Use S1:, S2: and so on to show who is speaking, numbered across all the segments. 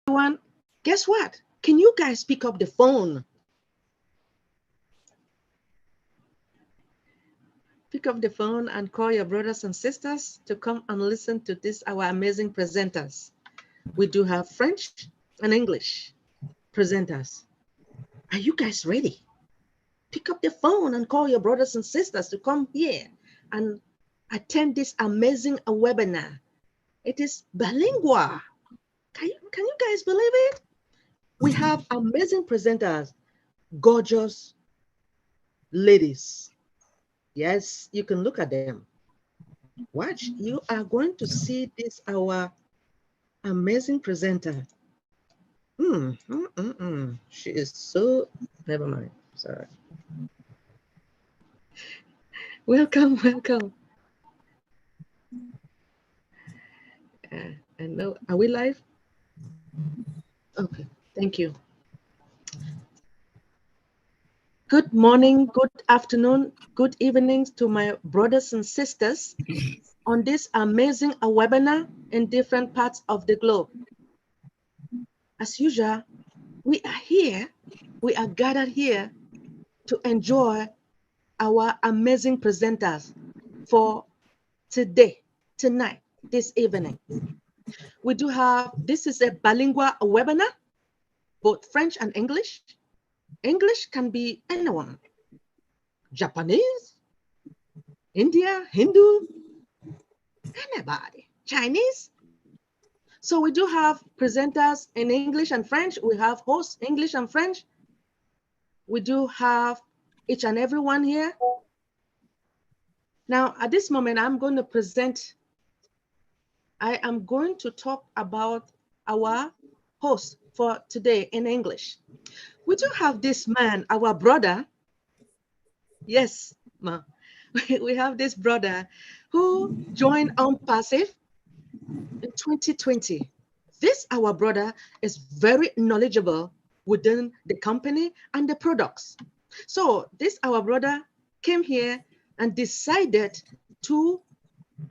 S1: everyone. Guess what? Can you guys pick up the phone? Pick up the phone and call your brothers and sisters to come and listen to this, our amazing presenters. We do have French and English presenters. Are you guys ready? Pick up the phone and call your brothers and sisters to come here and attend this amazing webinar. It is bilingual. Can you guys believe it? We have amazing presenters, gorgeous ladies. Yes, you can look at them. Watch, you are going to see this, our amazing presenter. She is so, never mind, sorry. Welcome. And now, are we live? Okay, thank you. Good morning, good afternoon, good evenings to my brothers and sisters on this amazing webinar in different parts of the globe. As usual, we are gathered here to enjoy our amazing presenters for today, tonight, this evening. We do have, this is a bilingual webinar, both French and English. English can be anyone. Japanese, India, Hindu, anybody. Chinese. So we do have presenters in English and French. We have hosts English and French. We do have each and every one here. Now, at this moment, I'm going to present. I am going to talk about our host for today in English. We do have this man, our brother. Yes, ma. We have this brother who joined OnPassive in 2020. This, our brother, is very knowledgeable within the company and the products. So this, our brother, came here and decided to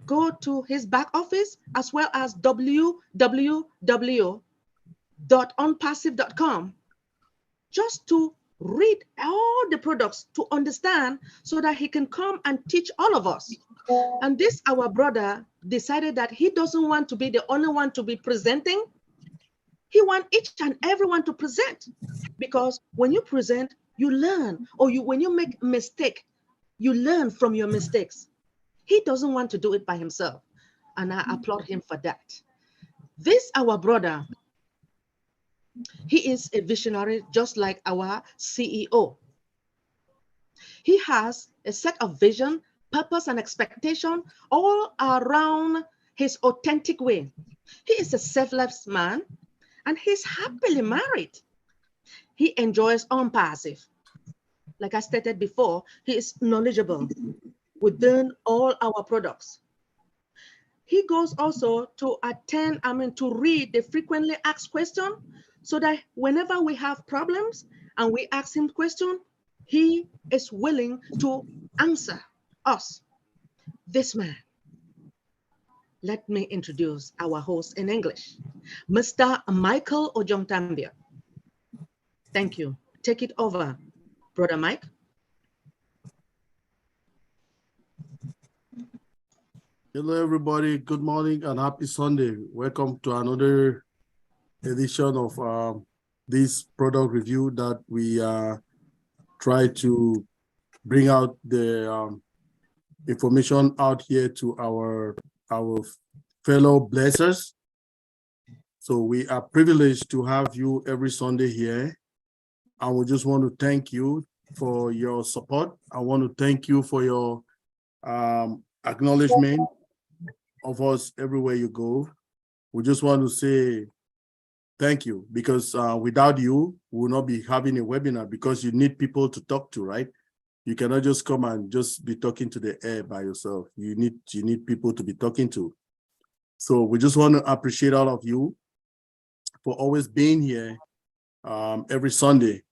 S1: go to his back office as well as www.onpassive.com just to read all the products to understand so that he can come and teach all of us. And this, our brother, decided that he doesn't want to be the only one to be presenting. He wants each and everyone to present, because when you present, you learn, or when you make a mistake, you learn from your mistakes. He doesn't want to do it by himself, and I applaud him for that. This, our brother, he is a visionary, just like our CEO. He has a set of vision, purpose, and expectation all around his authentic way. He is a selfless man, and he's happily married. He enjoys OnPassive. Like I stated before, he is knowledgeable within all our products. He goes also to to read the frequently asked question, so that whenever we have problems and we ask him question, he is willing to answer us. This man. Let me introduce our host in English, Mr. Michael Ojong-Tambia. Thank you. Take it over, Brother Mike.
S2: Hello, everybody. Good morning and happy Sunday. Welcome to another edition of this product review that we try to bring out the information out here to our fellow blessers. So we are privileged to have you every Sunday here. And we just want to thank you for your support. I want to thank you for your acknowledgement of us everywhere you go. We just want to say thank you, because without you, we will not be having a webinar, because you need people to talk to, right? You cannot just come and just be talking to the air by yourself. You need people to be talking to. So we just want to appreciate all of you for always being here every Sunday.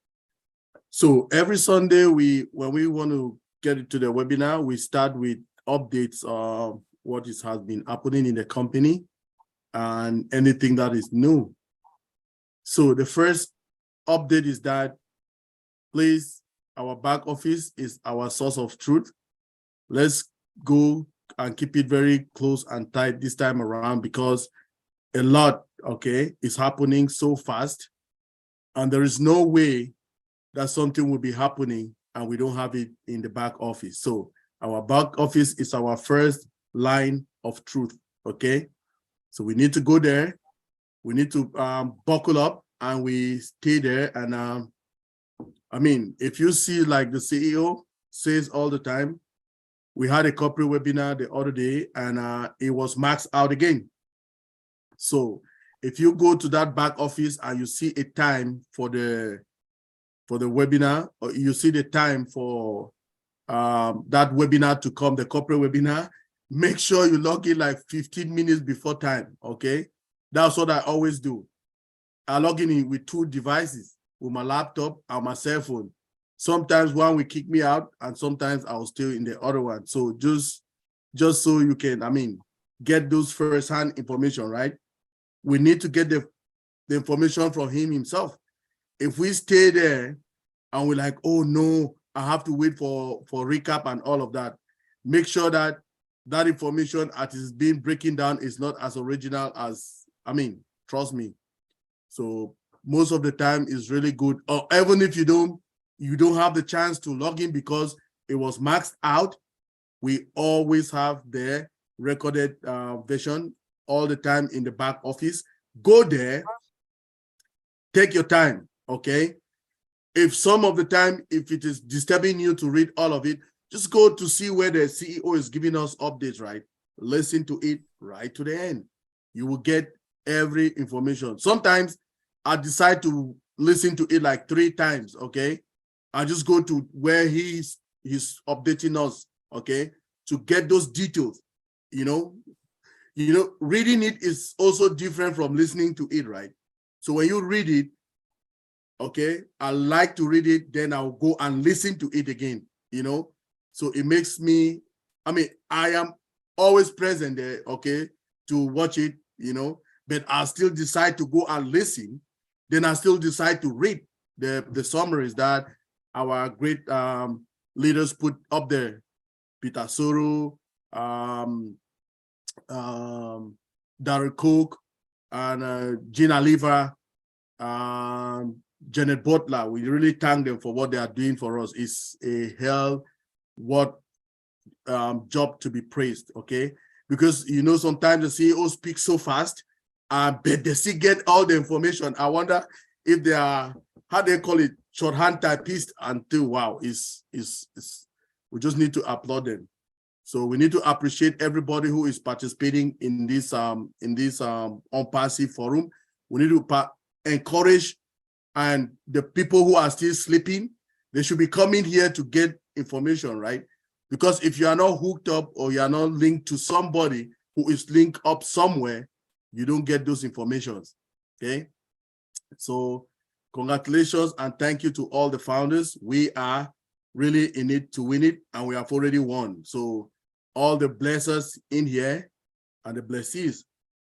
S2: So every Sunday, when we want to get into the webinar, we start with updates of what has been happening in the company and anything that is new. So the first update is that, please, our back office is our source of truth. Let's go and keep it very close and tight this time around, because a lot, okay, is happening so fast, and there is no way that something will be happening and we don't have it in the back office. So our back office is our first line of truth, okay? So we need to go there. We need to buckle up and we stay there. And I mean, if you see, like the CEO says all the time, we had a corporate webinar the other day and it was maxed out again. So if you go to that back office and you see a time for the webinar, or you see the time for that webinar to come, the corporate webinar, make sure you log in like 15 minutes before time, okay? That's what I always do. I log in with 2 devices, with my laptop and my cell phone. Sometimes one will kick me out and sometimes I'll still in the other one. So just so you can, I mean, get those first-hand information, right? We need to get the information from him himself. If we stay there and we're like, oh no, I have to wait for recap and all of that, make sure that that information as is being breaking down is not as original as, I mean, trust me. So most of the time is really good. Or even if you don't have the chance to log in because it was maxed out, we always have the recorded version all the time in the back office. Go there, take your time, okay? If some of the time, if it is disturbing you to read all of it, just go to see where the CEO is giving us updates, right? Listen to it right to the end. You will get every information. Sometimes I decide to listen to it like 3 times, okay? I just go to where he's updating us, okay? To get those details, you know, reading it is also different from listening to it, right? So when you read it, okay, I like to read it, then I'll go and listen to it again, you know? So it makes me, I mean, I am always present there, okay, to watch it, you know, but I still decide to go and listen. Then I still decide to read the summaries that our great leaders put up there. Peter Soro, Darren Cook, and Gina Lever, Janet Butler. We really thank them for what they are doing for us. It's a hell what job to be praised, okay? Because, you know, sometimes the CEO speaks so fast, but they still get all the information. I wonder if they are, how they call it, shorthand typist until, wow, we just need to applaud them. So we need to appreciate everybody who is participating in this OnPassive forum. We need to encourage, and the people who are still sleeping, they should be coming here to get information, right? Because if you are not hooked up or you are not linked to somebody who is linked up somewhere, you don't get those informations, okay? So congratulations and thank you to all the founders. We are really in it to win it, and we have already won. So all the blessers in here and the blessees.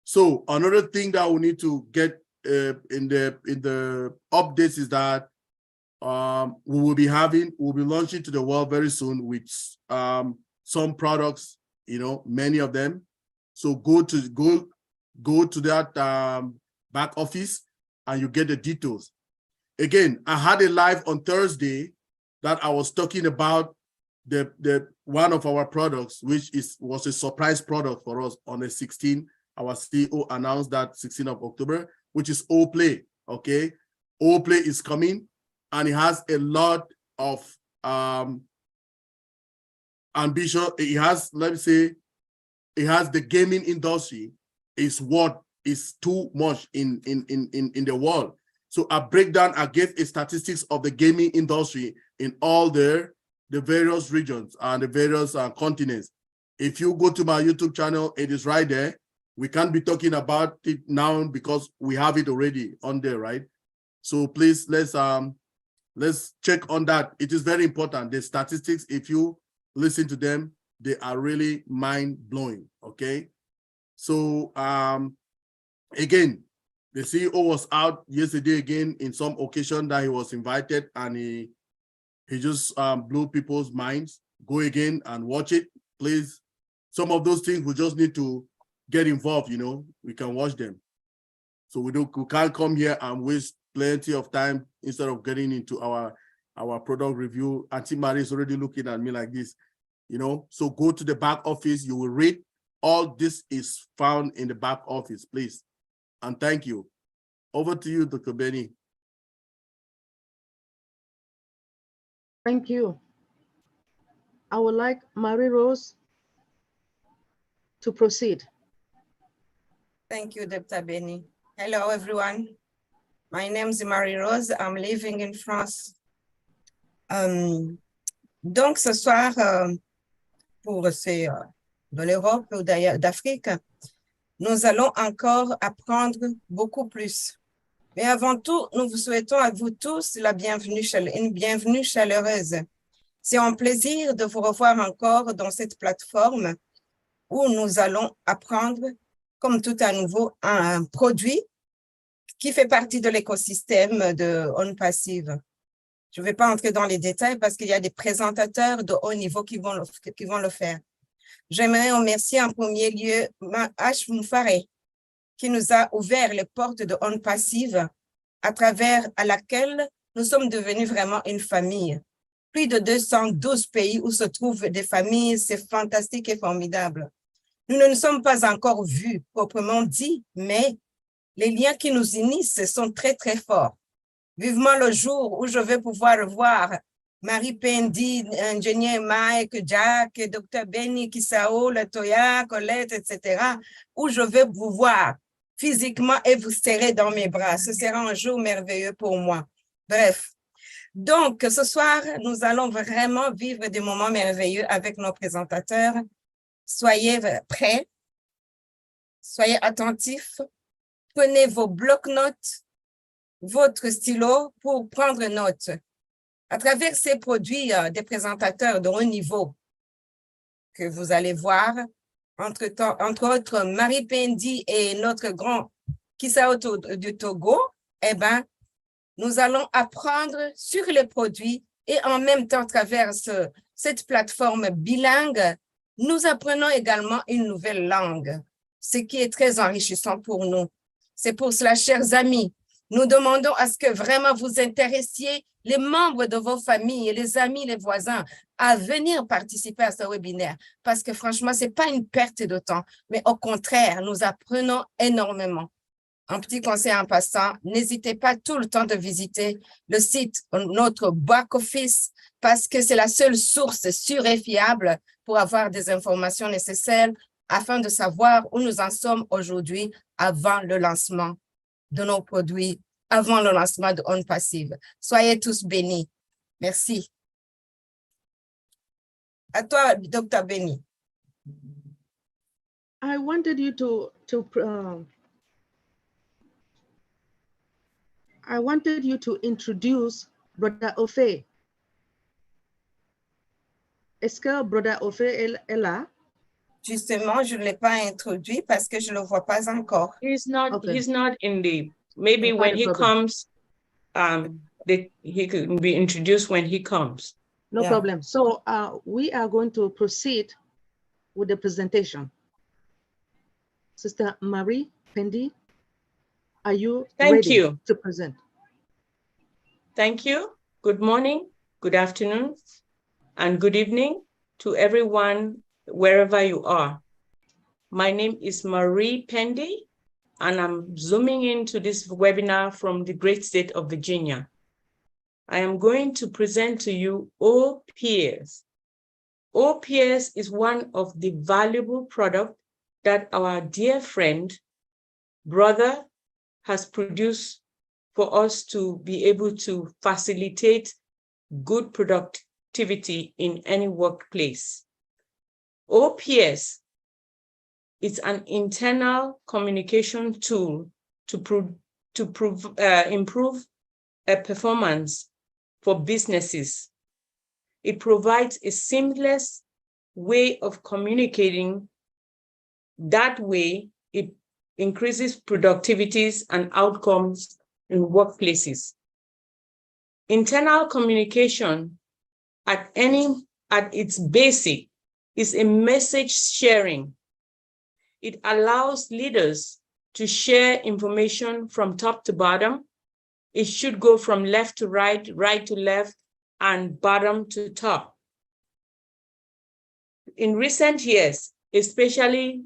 S2: So another thing that we need to get in the updates is that we'll be launching to the world very soon with some products, you know, many of them. So go to that back office and you get the details. Again, I had a live on Thursday that I was talking about the one of our products, which was a surprise product for us on the 16th. Our CEO announced that 16th of October, which is OPlay, okay? OPlay is coming, and it has a lot of ambition. It has, let me say, it has the gaming industry is what is too much in the world. So I break down, I gave a statistics of the gaming industry in all the various regions and the various continents. If you go to my YouTube channel, it is right there. We can't be talking about it now because we have it already on there, right? So please, let's check on that. It is very important. The statistics, if you listen to them, they are really mind-blowing, okay? So again, The CEO was out yesterday again in some occasion that he was invited, and he just blew people's minds. Go again and watch it, please. Some of those things we just need to get involved, you know, we can watch them. So we can't come here and waste plenty of time instead of getting into our product review. Auntie Marie is already looking at me like this, you know. So go to the back office, you will read. All this is found in the back office, please. And thank you. Over to you, Dr. Benny.
S1: Thank you. I would like Marie-Rose to proceed.
S3: Thank you, Dr. Benny. Hello, everyone. My name is Marie-Rose. I'm living in France. Donc, ce soir, pour de l'Europe ou d'Afrique, nous allons encore apprendre beaucoup plus. Mais avant tout, nous vous souhaitons à vous tous une bienvenue chaleureuse. C'est un plaisir de vous revoir encore dans cette plateforme où nous allons apprendre, comme tout à nouveau, un produit qui fait partie de l'écosystème de OnPassive. Je ne vais pas entrer dans les détails parce qu'il y a des présentateurs de haut niveau qui vont le faire. J'aimerais remercier en premier lieu H. Moufaré, qui nous a ouvert les portes de OnPassive à travers laquelle nous sommes devenus vraiment une famille. Plus de 212 pays où se trouvent des familles, c'est fantastique et formidable. Nous ne nous sommes pas encore vus proprement dit, mais les liens qui nous unissent sont très, très forts. Vivement le jour où je vais pouvoir voir Marie Pendi, ingénieur Mike, Jack, Dr. Benny, Kisao, Latoya, Colette, etc., où je vais vous voir physiquement et vous serrer dans mes bras. Ce sera un jour merveilleux pour moi. Bref. Donc, ce soir, nous allons vraiment vivre des moments merveilleux avec nos présentateurs. Soyez prêts, soyez attentifs, prenez vos blocs-notes, votre stylo pour prendre note. À travers ces produits des présentateurs de haut niveau que vous allez voir, entre autres Marie Pendi et notre grand Kisao du Togo, eh ben, nous allons apprendre sur les produits et en même temps, à travers cette plateforme bilingue, nous apprenons également une nouvelle langue, ce qui est très enrichissant pour nous. C'est pour cela, chers amis, nous demandons à ce que vraiment vous intéressiez les membres de vos familles, les amis, les voisins, à venir participer à ce webinaire. Parce que franchement, ce n'est pas une perte de temps, mais au contraire, nous apprenons énormément. Un petit conseil en passant, n'hésitez pas tout le temps de visiter le site, notre back-office, parce que c'est la seule source sûre et fiable pour avoir des informations nécessaires afin de savoir où nous en sommes aujourd'hui avant le lancement de nos produits, avant le lancement de OnPassive. Soyez tous bénis. Merci. À toi, Dr. Benny.
S1: I wanted you to introduce Brother Ofe. Est-ce que Brother Ofe est là?
S3: Justement, je ne l'ai pas introduit parce que je ne le vois pas encore.
S4: He's not.
S1: Okay.
S4: He's not in the. Maybe
S1: Not
S4: when
S1: a
S4: he
S1: problem.
S4: comes, he could be introduced when he comes.
S1: No
S3: Yeah.
S1: problem. So we are going to proceed with the presentation. Sister Marie Pendi, are you
S4: Thank
S1: ready
S4: you.
S1: to present?
S4: Thank you. Good morning, good afternoon, and good evening to everyone wherever you are. My name is Marie Pendi, and I'm zooming into this webinar from the great state of Virginia. I am going to present to you OPS. OPS is one of the valuable products that our dear friend, brother, has produced for us to be able to facilitate good productivity in any workplace. OPS is an internal communication tool to improve performance for businesses. It provides a seamless way of communicating. That way, it increases productivities and outcomes in workplaces. Internal communication at its basic is a message sharing. It allows leaders to share information from top to bottom. It should go from left to right, right to left, and bottom to top. In recent years, especially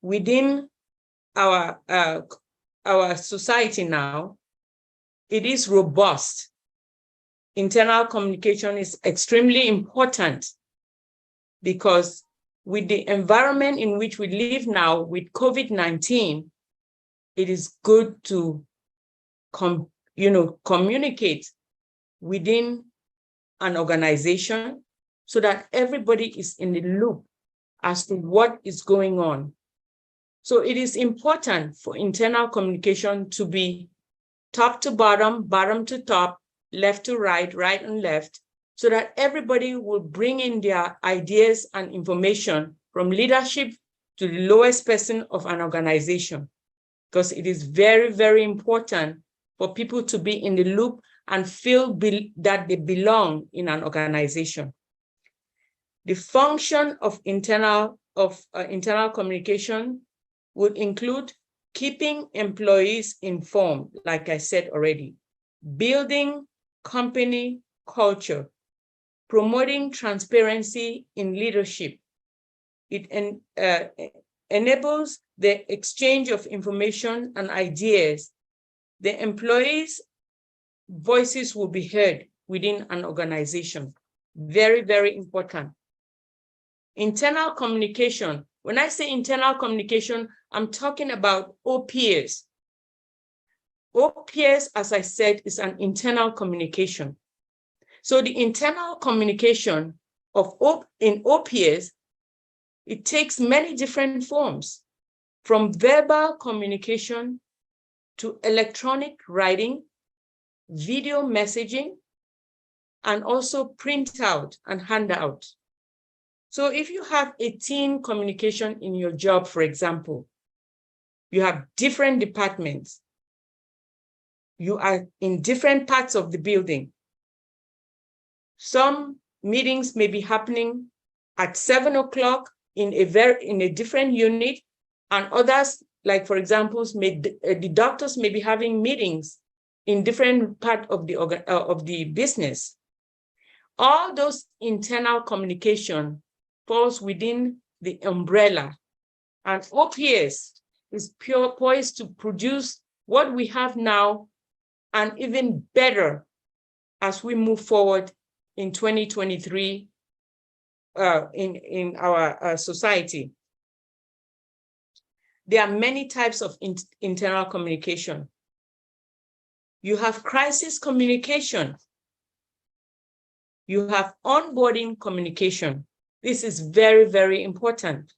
S4: within our society now, it is robust. Internal communication is extremely important because with the environment in which we live now with COVID-19, it is good to communicate within an organization so that everybody is in the loop as to what is going on. So it is important for internal communication to be top to bottom, bottom to top, left to right, right and left, so that everybody will bring in their ideas and information from leadership to the lowest person of an organization, because it is very, very important for people to be in the loop and feel that they belong in an organization. The function of internal communication would include keeping employees informed, like I said already, building company culture, promoting transparency in leadership. It enables the exchange of information and ideas. The employees' voices will be heard within an organization. Very, very important. Internal communication. When I say internal communication, I'm talking about OPS. OPS, as I said, is an internal communication. So the internal communication in OPS, it takes many different forms, from verbal communication to electronic writing, video messaging, and also printout and handout. So if you have a team communication in your job, for example, you have different departments. You are in different parts of the building. Some meetings may be happening at 7 o'clock in a different unit, and others, like for example, the doctors may be having meetings in different part of the business. All those internal communication falls within the umbrella, and OPS is poised to produce what we have now and even better as we move forward in 2023 in our society. There are many types of internal communication. You have crisis communication. You have onboarding communication. This is very, very important.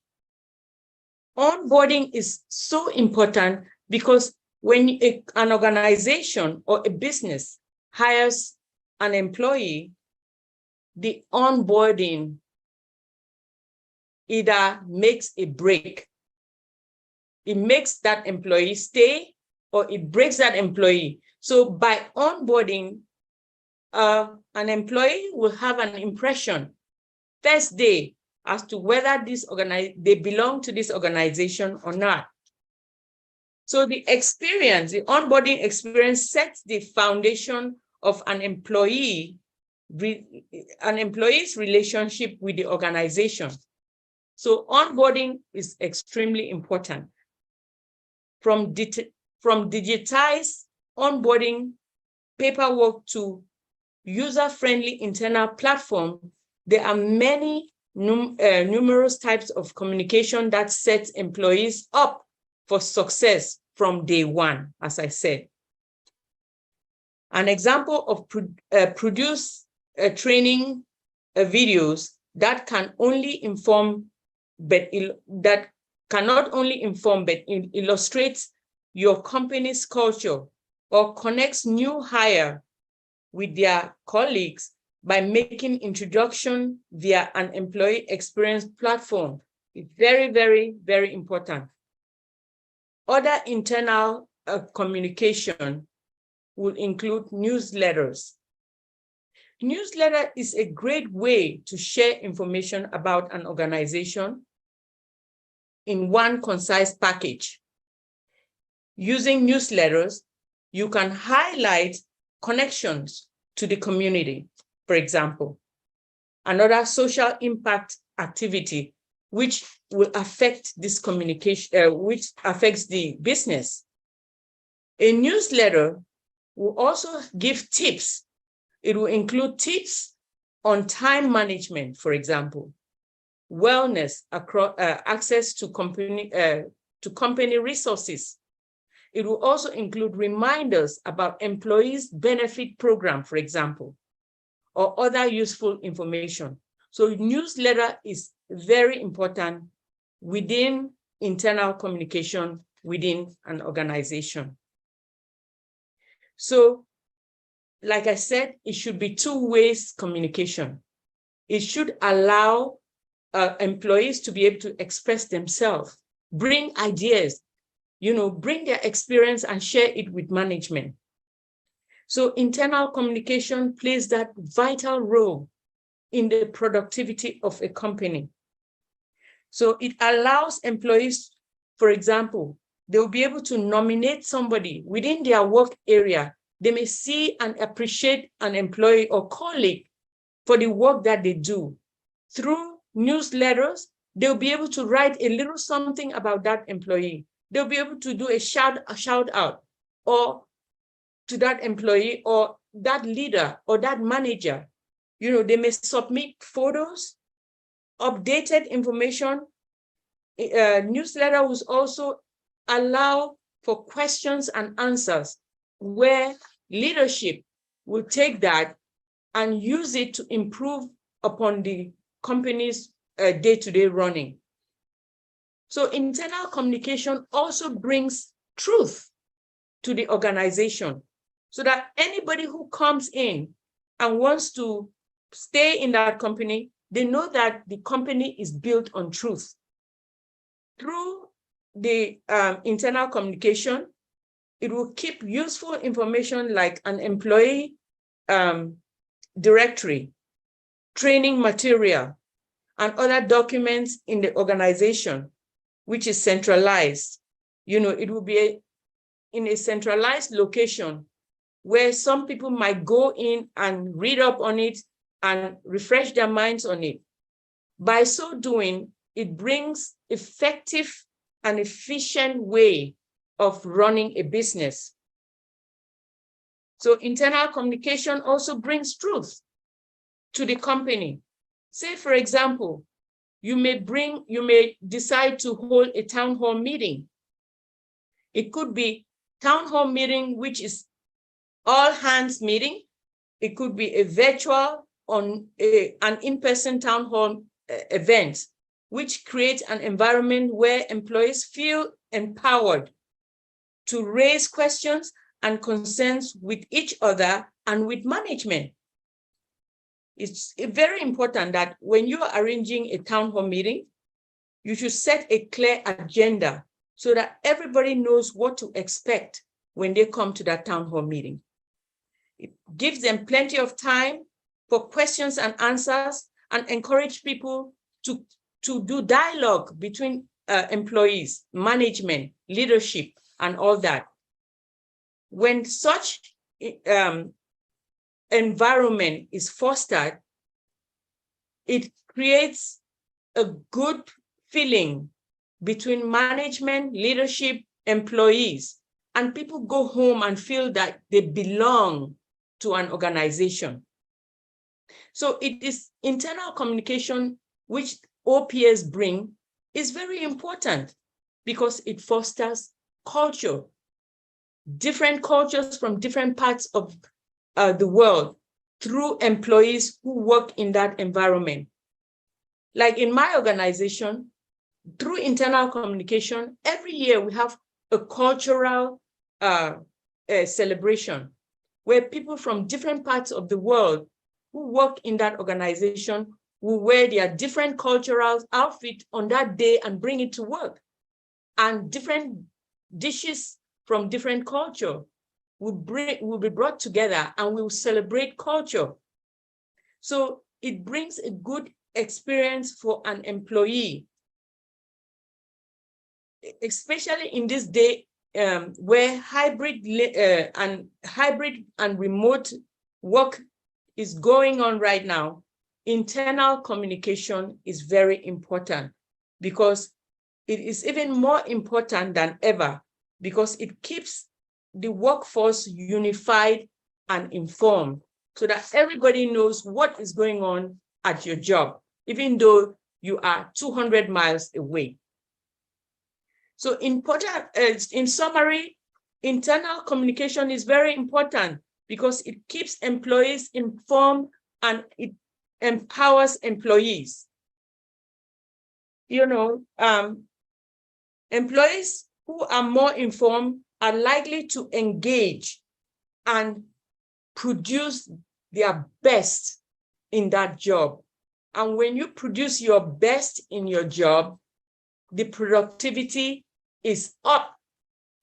S4: Onboarding is so important because when an organization or a business hires an employee, the onboarding either makes a break. It makes that employee stay or it breaks that employee. So by onboarding, an employee will have an impression first day as to whether they belong to this organization or not. So the onboarding experience sets the foundation of an employee's relationship with the organization. So onboarding is extremely important. From digitized onboarding paperwork to user-friendly internal platform, there are many numerous types of communication that sets employees up for success from day one, as I said. An example of produce training videos that can only inform, but that cannot only inform, but illustrates your company's culture or connects new hire with their colleagues by making introduction via an employee experience platform. It's very, very, very important. Other internal communication will include newsletters. Newsletter is a great way to share information about an organization in one concise package. Using newsletters, you can highlight connections to the community, for example. Another social impact activity which will affect this communication, which affects the business. A newsletter will also give tips. It will include tips on time management, for example, wellness, across, access to company resources. It will also include reminders about employees' benefit program, for example, or other useful information. So newsletter is very important within internal communication within an organization. So, like I said, it should be two-way communication. It should allow employees to be able to express themselves, bring ideas, bring their experience and share it with management. So internal communication plays that vital role in the productivity of a company. So it allows employees, for example, they'll be able to nominate somebody within their work area. They may see and appreciate an employee or colleague for the work that they do. Through newsletters, they'll be able to write a little something about that employee. They'll be able to do a shout out or to that employee or that leader or that manager. They may submit photos, updated information. Newsletter will also allow for questions and answers where leadership will take that and use it to improve upon the company's day-to-day running. So internal communication also brings truth to the organization so that anybody who comes in and wants to stay in that company, they know that the company is built on truth. Through the internal communication, it will keep useful information like an employee directory, training material, and other documents in the organization, which is centralized. It will be in a centralized location where some people might go in and read up on it and refresh their minds on it. By so doing, it brings effective and efficient way of running a business. So internal communication also brings truth to the company. Say, for example, you may decide to hold a town hall meeting. It could be town hall meeting, which is all hands meeting. It could be a virtual on an in-person town hall event, which creates an environment where employees feel empowered to raise questions and concerns with each other and with management. It's very important that when you are arranging a town hall meeting, you should set a clear agenda so that everybody knows what to expect when they come to that town hall meeting. It gives them plenty of time for questions and answers and encourage people to do dialogue between employees, management, leadership, and all that. When such environment is fostered, it creates a good feeling between management, leadership, employees, and people go home and feel that they belong to an organization. So it is internal communication, which OPS bring, is very important because it fosters culture. Different cultures from different parts of the world through employees who work in that environment. Like in my organization, through internal communication, every year we have a cultural celebration where people from different parts of the world who work in that organization will wear their different cultural outfit on that day and bring it to work. And different dishes from different culture will be brought together and we will celebrate culture. So it brings a good experience for an employee, especially in this day where hybrid and remote work is going on right now. Internal communication is very important because it is even more important than ever because it keeps the workforce unified and informed so that everybody knows what is going on at your job, even though you are 200 miles away. So in summary, internal communication is very important because it keeps employees informed and it empowers employees. You know, employees who are more informed are likely to engage and produce their best in that job. And when you produce your best in your job, the productivity is up.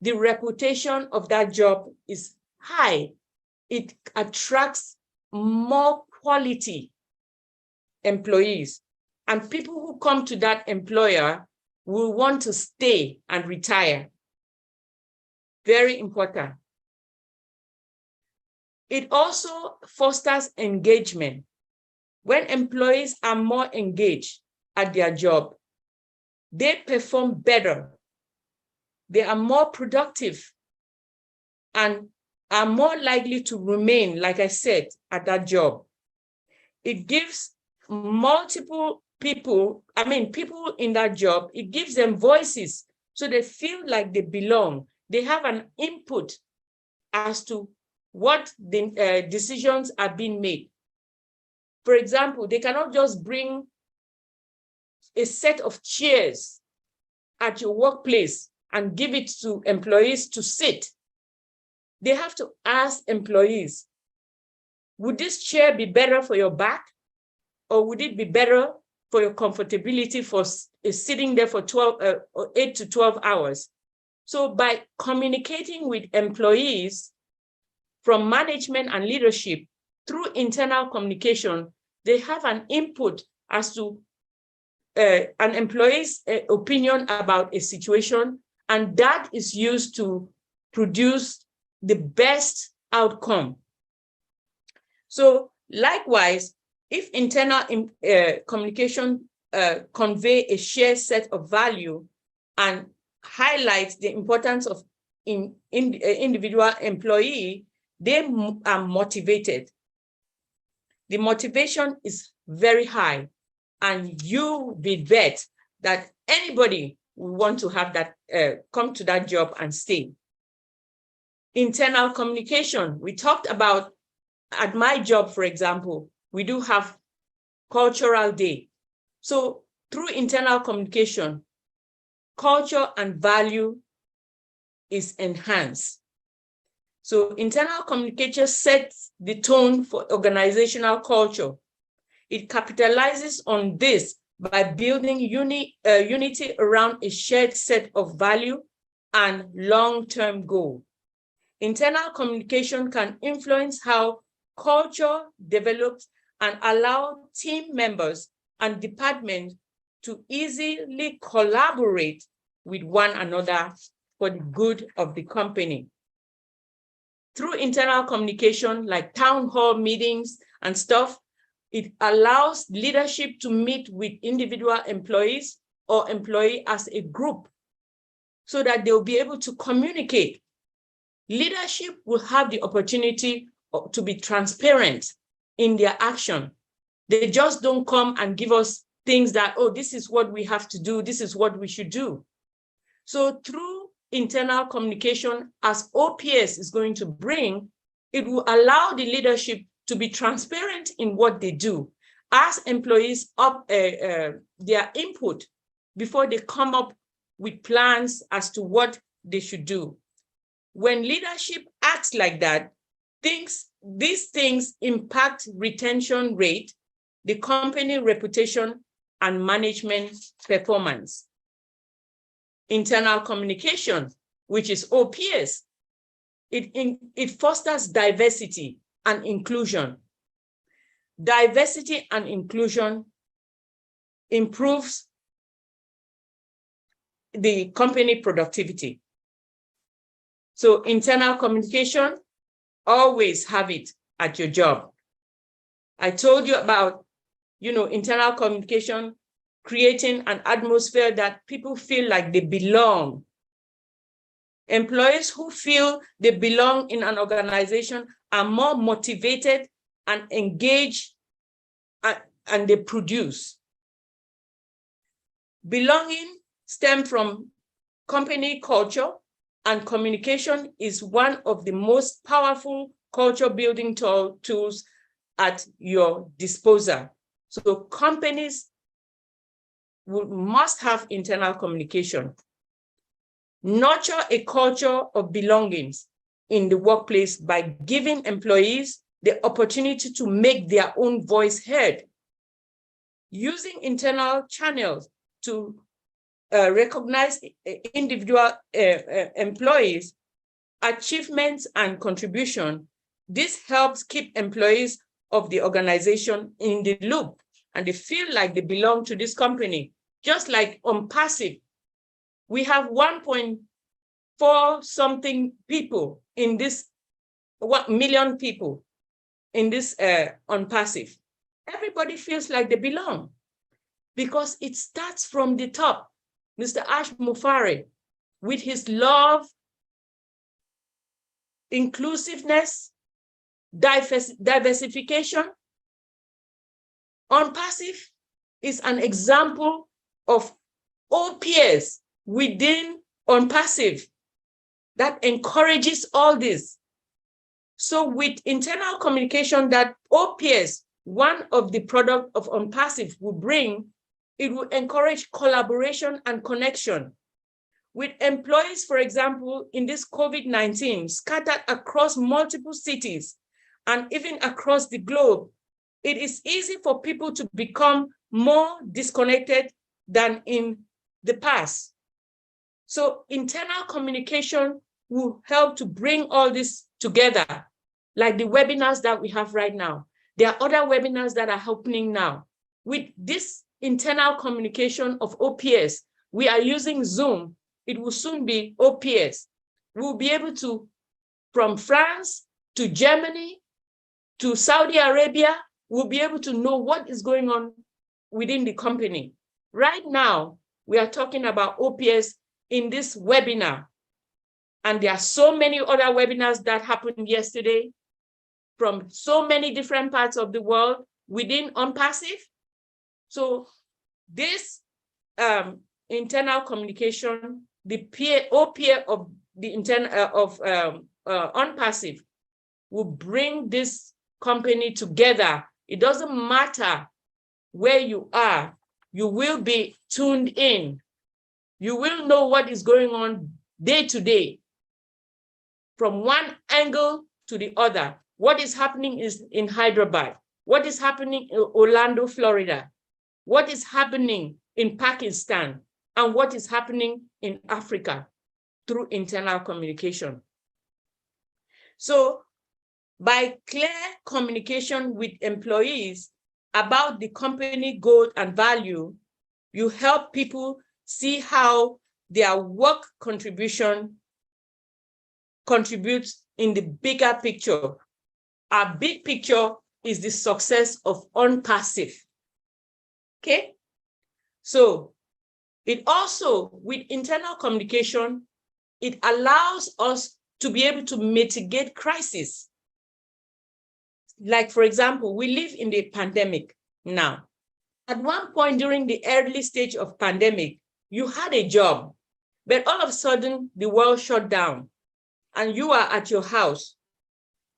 S4: The reputation of that job is high. It attracts more quality employees. And people who come to that employer will want to stay and retire. Very important. It also fosters engagement. When employees are more engaged at their job, they perform better. They are more productive and are more likely to remain, like I said, at that job. It gives multiple people in that job, it gives them voices so they feel like they belong. They have an input as to what the decisions are being made. For example, they cannot just bring a set of chairs at your workplace and give it to employees to sit. They have to ask employees, would this chair be better for your back? Or would it be better for your comfortability for sitting there for 8 to 12 hours? So by communicating with employees from management and leadership through internal communication, they have an input as to an employee's opinion about a situation, and that is used to produce the best outcome. So likewise, if internal communication convey a shared set of value and highlights the importance of individual employee, they are motivated. The motivation is very high, and you will bet that anybody will want to have that, come to that job and stay. Internal communication, we talked about at my job, for example, we do have cultural day. So through internal communication, culture and value is enhanced. So internal communication sets the tone for organizational culture. It capitalizes on this by building unity around a shared set of value and long-term goal. Internal communication can influence how culture develops and allow team members and departments to easily collaborate with one another for the good of the company. Through internal communication, like town hall meetings and stuff, it allows leadership to meet with individual employees or employee as a group so that they'll be able to communicate. Leadership will have the opportunity to be transparent in their action. They just don't come and give us things that, oh, this is what we have to do, this is what we should do. So through internal communication, as OPS is going to bring, it will allow the leadership to be transparent in what they do. Ask employees up their input before they come up with plans as to what they should do. When leadership acts like that, these things impact retention rate, the company reputation, and management performance. Internal communication which is OPS. It fosters diversity and inclusion. Diversity and inclusion improves the company productivity. So internal communication, always have it at your job. I told you about, internal communication, creating an atmosphere that people feel like they belong. Employees who feel they belong in an organization are more motivated and engaged, and they produce. Belonging stems from company culture, and communication is one of the most powerful culture building tools at your disposal. So companies must have internal communication. Nurture a culture of belongings in the workplace by giving employees the opportunity to make their own voice heard. Using internal channels to recognize individual employees' achievements and contribution. This helps keep employees of the organization in the loop, and they feel like they belong to this company. Just like on Passive, we have 1.4 something people in this, 1 million people in this on Passive. Everybody feels like they belong because it starts from the top. Mr. Ash Mufari, with his love, inclusiveness, diversification, on Passive is an example of OPS within on Passive that encourages all this. So with internal communication that OPS, one of the product of on Passive will bring, it will encourage collaboration and connection. With employees, for example, in this COVID-19 scattered across multiple cities and even across the globe, it is easy for people to become more disconnected than in the past. So internal communication will help to bring all this together, like the webinars that we have right now. There are other webinars that are happening now. With this internal communication of OPS, we are using Zoom. It will soon be OPS. We'll be able to, from France to Germany to Saudi Arabia, we'll be able to know what is going on within the company. Right now, we are talking about OPS in this webinar. And there are so many other webinars that happened yesterday from so many different parts of the world within OnPassive. So this internal communication, the OPS of the OnPassive will bring this company together. It doesn't matter where you are, you will be tuned in. You will know what is going on day to day, from one angle to the other. What is happening is in Hyderabad, what is happening in Orlando, Florida, what is happening in Pakistan, and what is happening in Africa through internal communication. So by clear communication with employees about the company goal and value, you help people see how their work contribution contributes in the bigger picture. Our big picture is the success of OnPassive. Okay? So it also, with internal communication, it allows us to be able to mitigate crisis. Like, for example, we live in the pandemic now. At one point during the early stage of pandemic, you had a job, but all of a sudden the world shut down and you are at your house.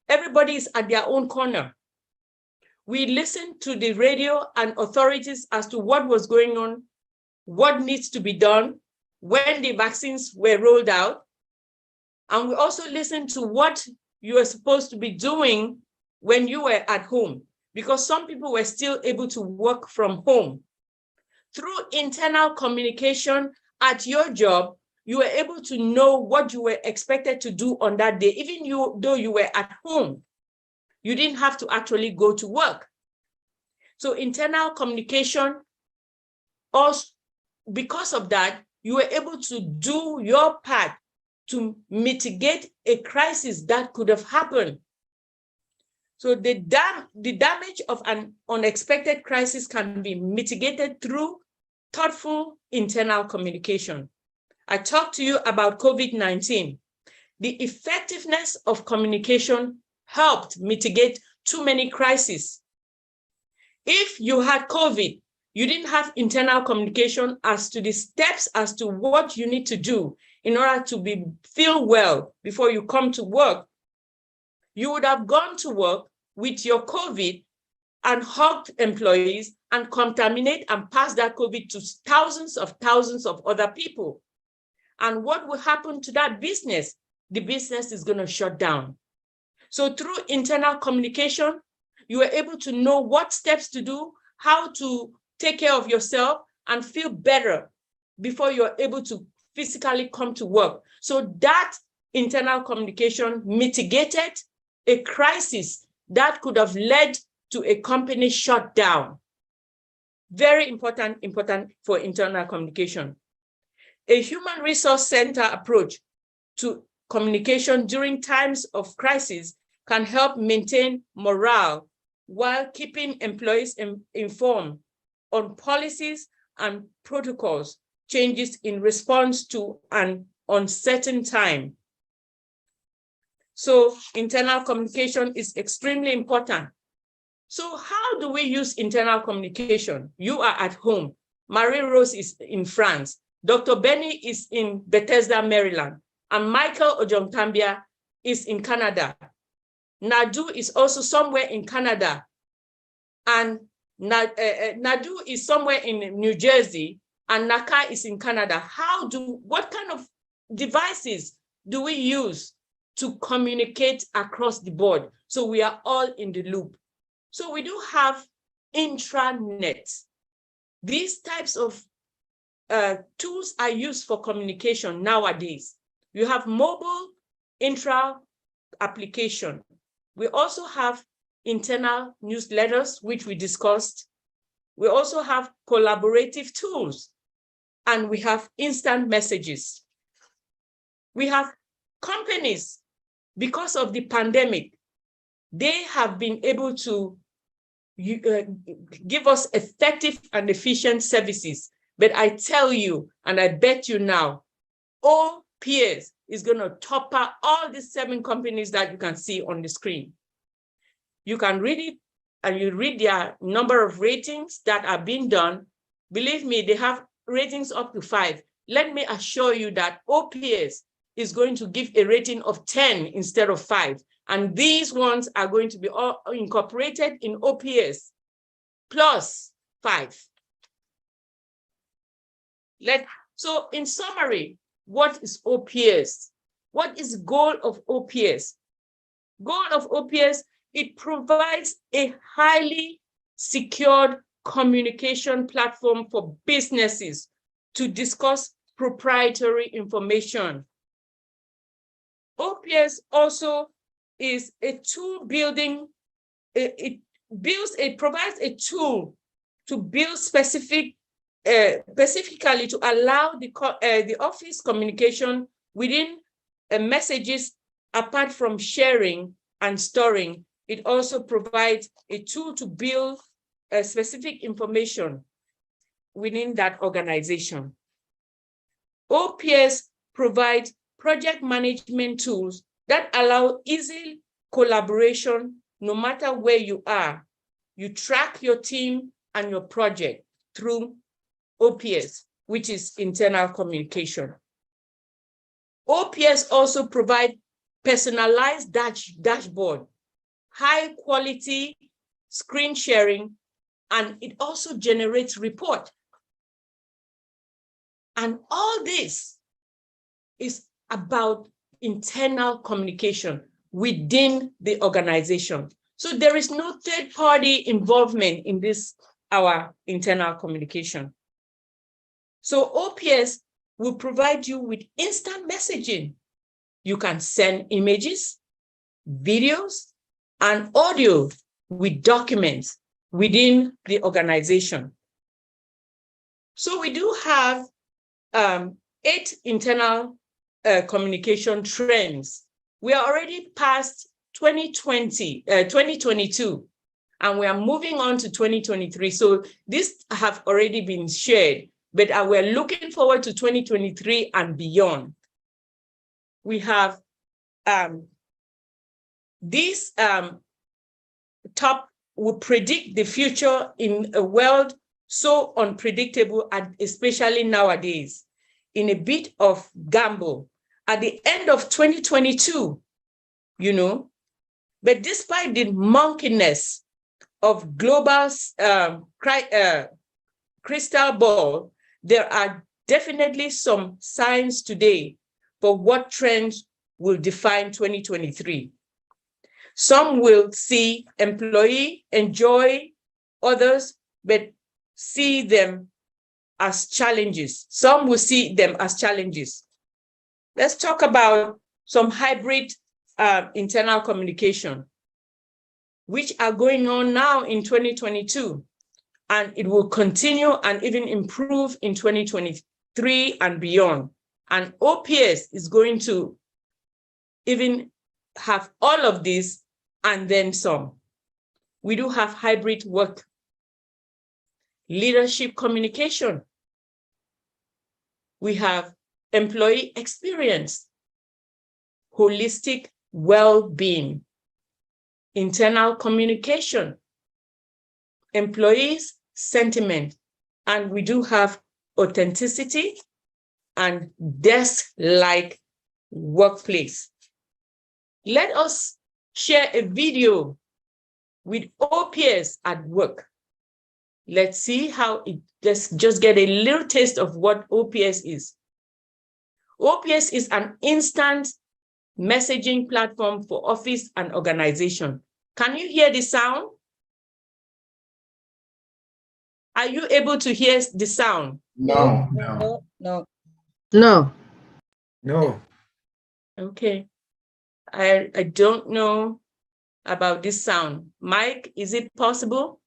S4: Everybody is at their own corner. We listened to the radio and authorities as to what was going on, what needs to be done, when the vaccines were rolled out. And we also listened to what you were supposed to be doing when you were at home, because some people were still able to work from home. Through internal communication at your job, you were able to know what you were expected to do on that day, even though you were at home. You didn't have to actually go to work. So internal communication, also, because of that, you were able to do your part to mitigate a crisis that could have happened. So the damage of an unexpected crisis can be mitigated through thoughtful internal communication. I talked to you about COVID-19. The effectiveness of communication helped mitigate too many crises. If you had COVID, you didn't have internal communication as to the steps as to what you need to do in order to feel well before you come to work, you would have gone to work with your COVID and hugged employees and contaminate and pass that COVID to thousands of other people. And what will happen to that business? The business is going to shut down. So through internal communication, you are able to know what steps to do, how to take care of yourself and feel better before you're able to physically come to work. So that internal communication mitigated a crisis that could have led to a company shutdown. Very important for internal communication. A human resource center approach to communication during times of crisis can help maintain morale while keeping employees informed on policies and protocols changes in response to an uncertain time. So internal communication is extremely important. So how do we use internal communication? You are at home. Marie-Rose is in France. Dr. Benny is in Bethesda, Maryland. And Michael Ojontambia is in Canada. Nadu is also somewhere in Canada. And Nadu is somewhere in New Jersey. And Naka is in Canada. What kind of devices do we use to communicate across the board? So we are all in the loop. So we do have intranet. These types of tools are used for communication nowadays. You have mobile intra application. We also have internal newsletters, which we discussed. We also have collaborative tools, and we have instant messages. We have companies, because of the pandemic, they have been able to give us effective and efficient services. But I tell you, and I bet you now, OPS is going to topper all these 7 companies that you can see on the screen. You can read it, and you read their number of ratings that are being done. Believe me, they have ratings up to 5. Let me assure you that OPS is going to give a rating of 10 instead of 5. And these ones are going to be all incorporated in OPS plus 5. So in summary, what is OPS? What is the goal of OPS? Goal of OPS, it provides a highly secured communication platform for businesses to discuss proprietary information. OPS also is a tool building, provides a tool to build specifically to allow the office communication within messages. Apart from sharing and storing, it also provides a tool to build specific information within that organization. OPS provides project management tools that allow easy collaboration no matter where you are. You track your team and your project through OPS, which is internal communication. OPS also provides personalized dashboard, high quality screen sharing, and it also generates report. And all this is about internal communication within the organization. So there is no third-party involvement in this, our internal communication. So OPS will provide you with instant messaging. You can send images, videos, and audio with documents within the organization. So we do have 8 internal communication trends. We are already past 2022, and we are moving on to 2023. So these have already been shared, but we're looking forward to 2023 and beyond. We have these top will predict the future in a world so unpredictable, and especially nowadays, in a bit of gamble. At the end of 2022, you know, but despite the murkiness of global crystal ball, there are definitely some signs today for what trends will define 2023. Some will see employee enjoy, others but see them as challenges. Some will see them as challenges. Let's talk about some hybrid internal communication, which are going on now in 2022, and it will continue and even improve in 2023 and beyond. And OPS is going to even have all of this and then some. We do have hybrid work, leadership communication. We have employee experience, holistic well-being, internal communication, employees' sentiment, and we do have authenticity and desk-like workplace. Let us share a video with OPS at work. Let's see how it, let's just get a little taste of what OPS is. OPS is an instant messaging platform for office and organization. Can you hear the sound? Are you able to hear the sound?
S5: No.
S3: No, no.
S1: No.
S5: No.
S4: Okay. I don't know about this sound. Mike, is it possible?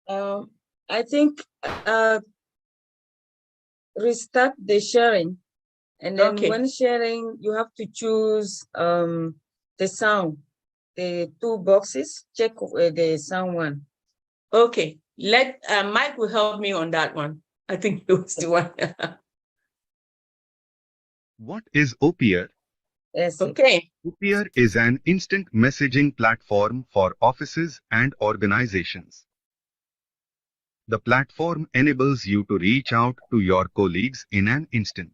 S6: I think restart the sharing, and then
S4: Okay.
S6: when sharing, you have to choose the sound, the 2 boxes. Check the sound one.
S4: Okay. Let Mike will help me on that one. I think it was the one.
S7: What is Opier?
S6: Yes.
S4: Okay.
S7: Opier is an instant messaging platform for offices and organizations. The platform enables you to reach out to your colleagues in an instant.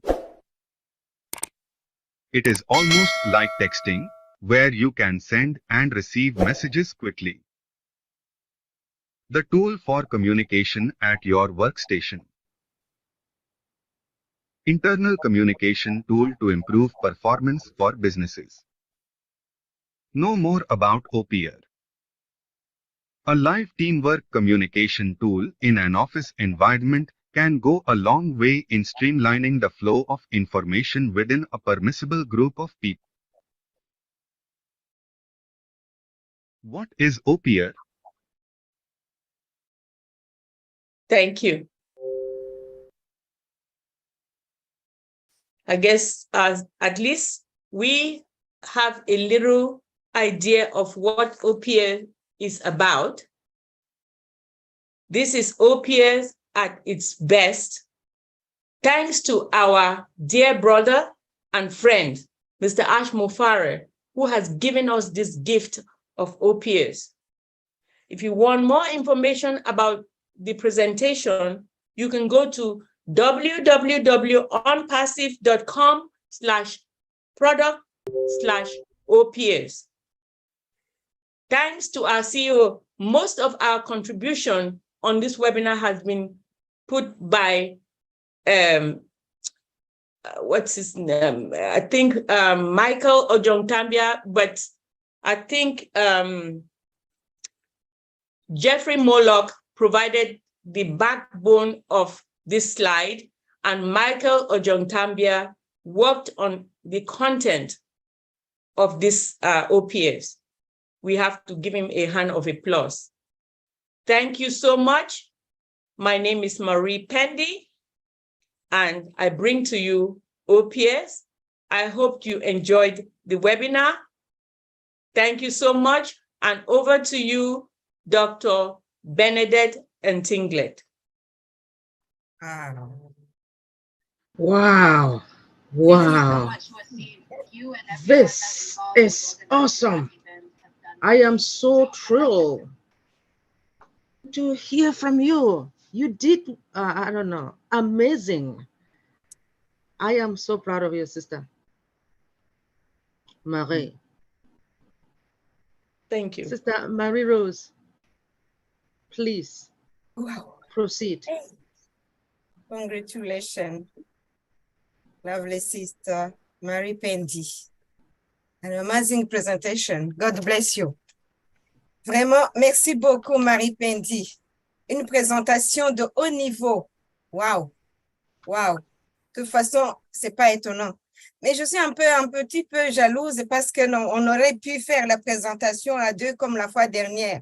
S7: It is almost like texting, where you can send and receive messages quickly. The tool for communication at your workstation. Internal communication tool to improve performance for businesses. Know more about Opier. A live teamwork communication tool in an office environment can go a long way in streamlining the flow of information within a permissible group of people. What is Opier?
S4: Thank you. I guess at least we have a little idea of what OPS is about. This is OPS at its best, thanks to our dear brother and friend, Mr. Ash Mofare, who has given us this gift of OPS. If you want more information about the presentation, you can go to www.onpassive.com/product/OPS. Thanks to our CEO, most of our contribution on this webinar has been put by, what's his name? I think Michael Ojontambia, but I think Jeffrey Moloch provided the backbone of this slide, and Michael Ojontambia worked on the content of this OPS. We have to give him a hand of applause. Thank you so much. My name is Marie Pendy, and I bring to you OPS. I hope you enjoyed the webinar. Thank you so much. And over to you, Dr. Benedette Ntinglet.
S1: Wow. Wow. This is awesome. I am so thrilled to hear from you. You did, I don't know, amazing. I am so proud of you, sister. Marie.
S4: Thank you.
S1: Sister Marie Rose, please
S3: Wow.
S1: proceed.
S3: Congratulations, lovely sister Marie Pendy. An amazing presentation. God bless you. Vraiment, merci beaucoup, Marie Pendy. Une présentation de haut niveau. Wow. Wow. De toute façon, c'est pas étonnant. Mais je suis un petit peu jalouse parce que non, on aurait pu faire la présentation à deux comme la fois dernière.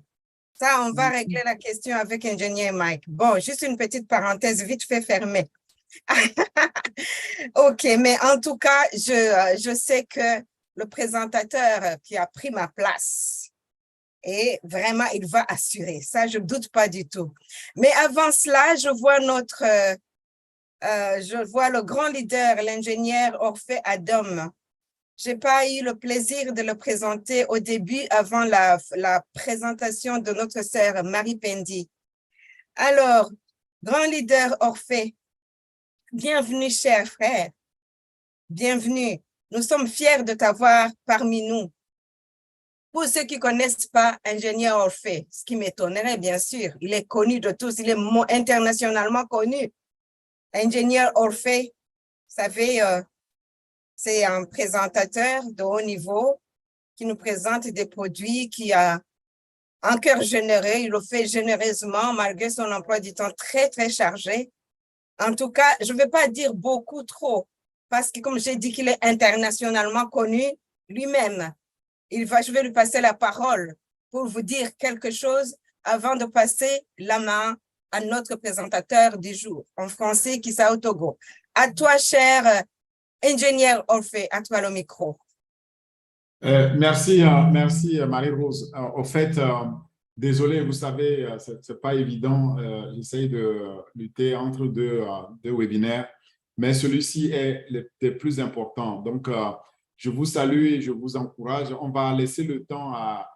S3: Ça, on va régler la question avec ingénieur Mike. Bon, juste une petite parenthèse vite fait fermée. OK, mais en tout cas, je sais que le présentateur qui a pris ma place, et vraiment, il va assurer. Ça, je ne doute pas du tout. Mais avant cela, je vois le grand leader, l'ingénieur Orphée Adam. Je n'ai pas eu le plaisir de le présenter au début avant la présentation de notre sœur Marie Pendy. Alors, grand leader Orphée, bienvenue, cher frère. Bienvenue. Nous sommes fiers de t'avoir parmi nous. Pour ceux qui ne connaissent pas ingénieur Orphée, ce qui m'étonnerait bien sûr, il est connu de tous, il est internationalement connu. Ingénieur Orphée, vous savez, c'est un présentateur de haut niveau qui nous présente des produits qui a un cœur généreux, il le fait généreusement malgré son emploi du temps très, très chargé. En tout cas, je ne vais pas dire beaucoup trop parce que comme j'ai dit qu'il est internationalement connu lui-même. Je vais lui passer la parole pour vous dire quelque chose avant de passer la main à notre présentateur du jour en français, Kisao Togo. À toi, cher ingénieur Orphée, à toi le micro.
S5: Merci Marie-Rose. Au fait, désolé, vous savez, c'est pas évident. J'essaye de lutter entre deux webinaires, mais celui-ci est le plus important. Donc, je vous salue et je vous encourage. On va laisser le temps à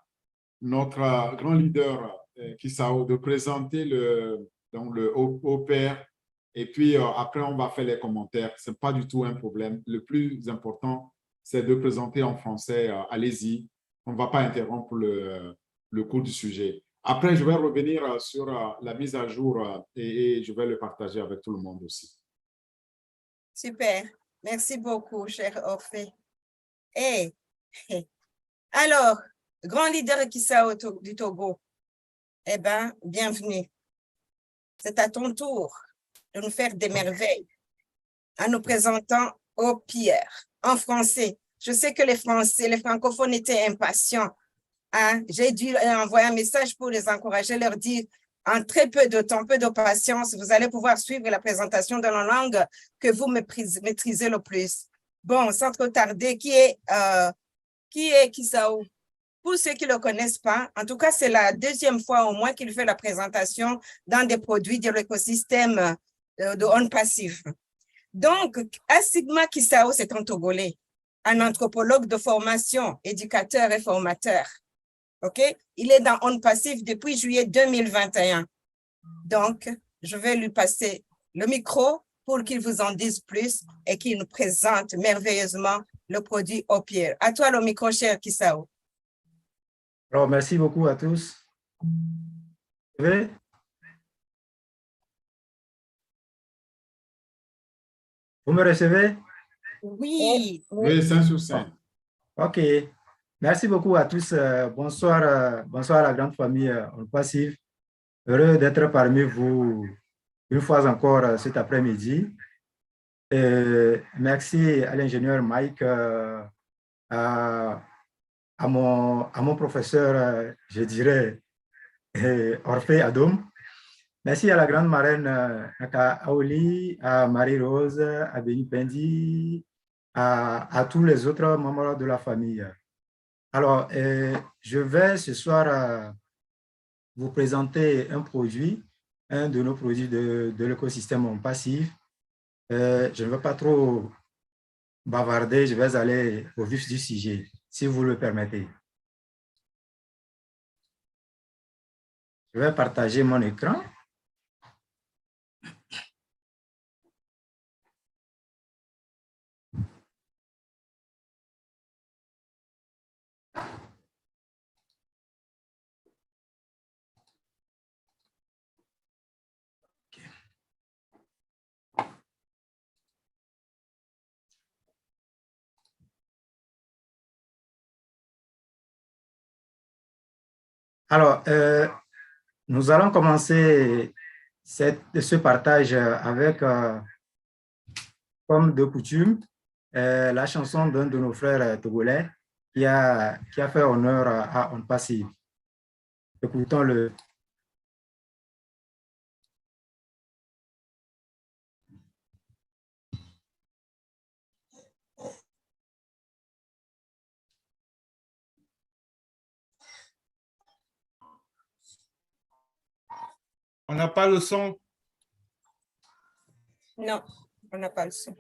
S5: notre grand leader, Kisao, de présenter le OPR. Et puis, après, on va faire les commentaires. Ce n'est pas du tout un problème. Le plus important, c'est de présenter en français. Allez-y. On ne va pas interrompre le cours du sujet. Après, je vais revenir sur la mise à jour et je vais le partager avec tout le monde aussi.
S3: Super. Merci beaucoup, cher Orphée. Alors, grand leader Kisao du Togo, eh bien, bienvenue. C'est à ton tour de nous faire des merveilles en nous présentant OPR en français. Je sais que les francophones étaient impatients. Hein? J'ai dû envoyer un message pour les encourager, leur dire en très peu de temps, peu de patience, vous allez pouvoir suivre la présentation dans la langue que vous maîtrisez le plus. Bon, sans trop tarder, qui est Kisao? Pour ceux qui ne le connaissent pas, en tout cas, c'est la deuxième fois au moins qu'il fait la présentation dans des produits de l'écosystème de On Passif. Donc, Asigma Kisao, c'est un Togolais, un anthropologue de formation, éducateur et formateur. OK? Il est dans On Passif depuis juillet 2021. Donc, je vais lui passer le micro pour qu'il vous en dise plus et qu'il nous présente merveilleusement le produit OPR. À toi le micro, cher Kisao.
S8: Alors, merci beaucoup à tous. Vous me recevez?
S3: Oui.
S5: Oui, 5 sur 5.
S8: OK. Merci beaucoup à tous. Bonsoir, bonsoir à la grande famille On Passif. Heureux d'être parmi vous une fois encore cet après-midi. Merci à l'ingénieur Mike, à mon professeur, je dirais, Orphée Adom. Merci à la grande marraine à Aoli, à Marie-Rose, à Béni Pendi, à tous les autres membres de la famille. Alors, je vais ce soir vous présenter un produit, un de nos produits de l'écosystème passif. Je ne vais pas trop bavarder, je vais aller au vif du sujet, si vous le permettez. Je vais partager mon écran. Alors, nous allons commencer ce partage avec, comme de coutume, la chanson d'un de nos frères togolais qui a fait honneur à On Passive. Écoutons-le.
S9: On n'a pas le son.
S3: Non, on n'a pas le son.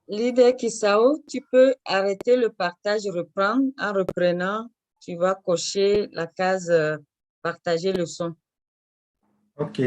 S6: Leader Kisao, tu peux arrêter le partage, reprendre. En reprenant, tu vas cocher la case partager le son.
S8: OK.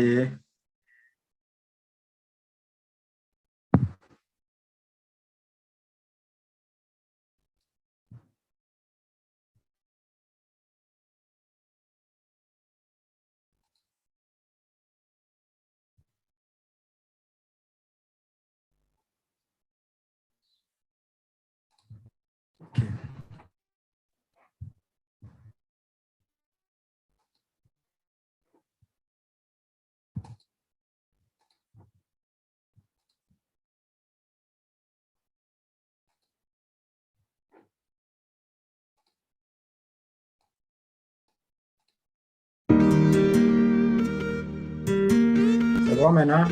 S8: C'est bon maintenant?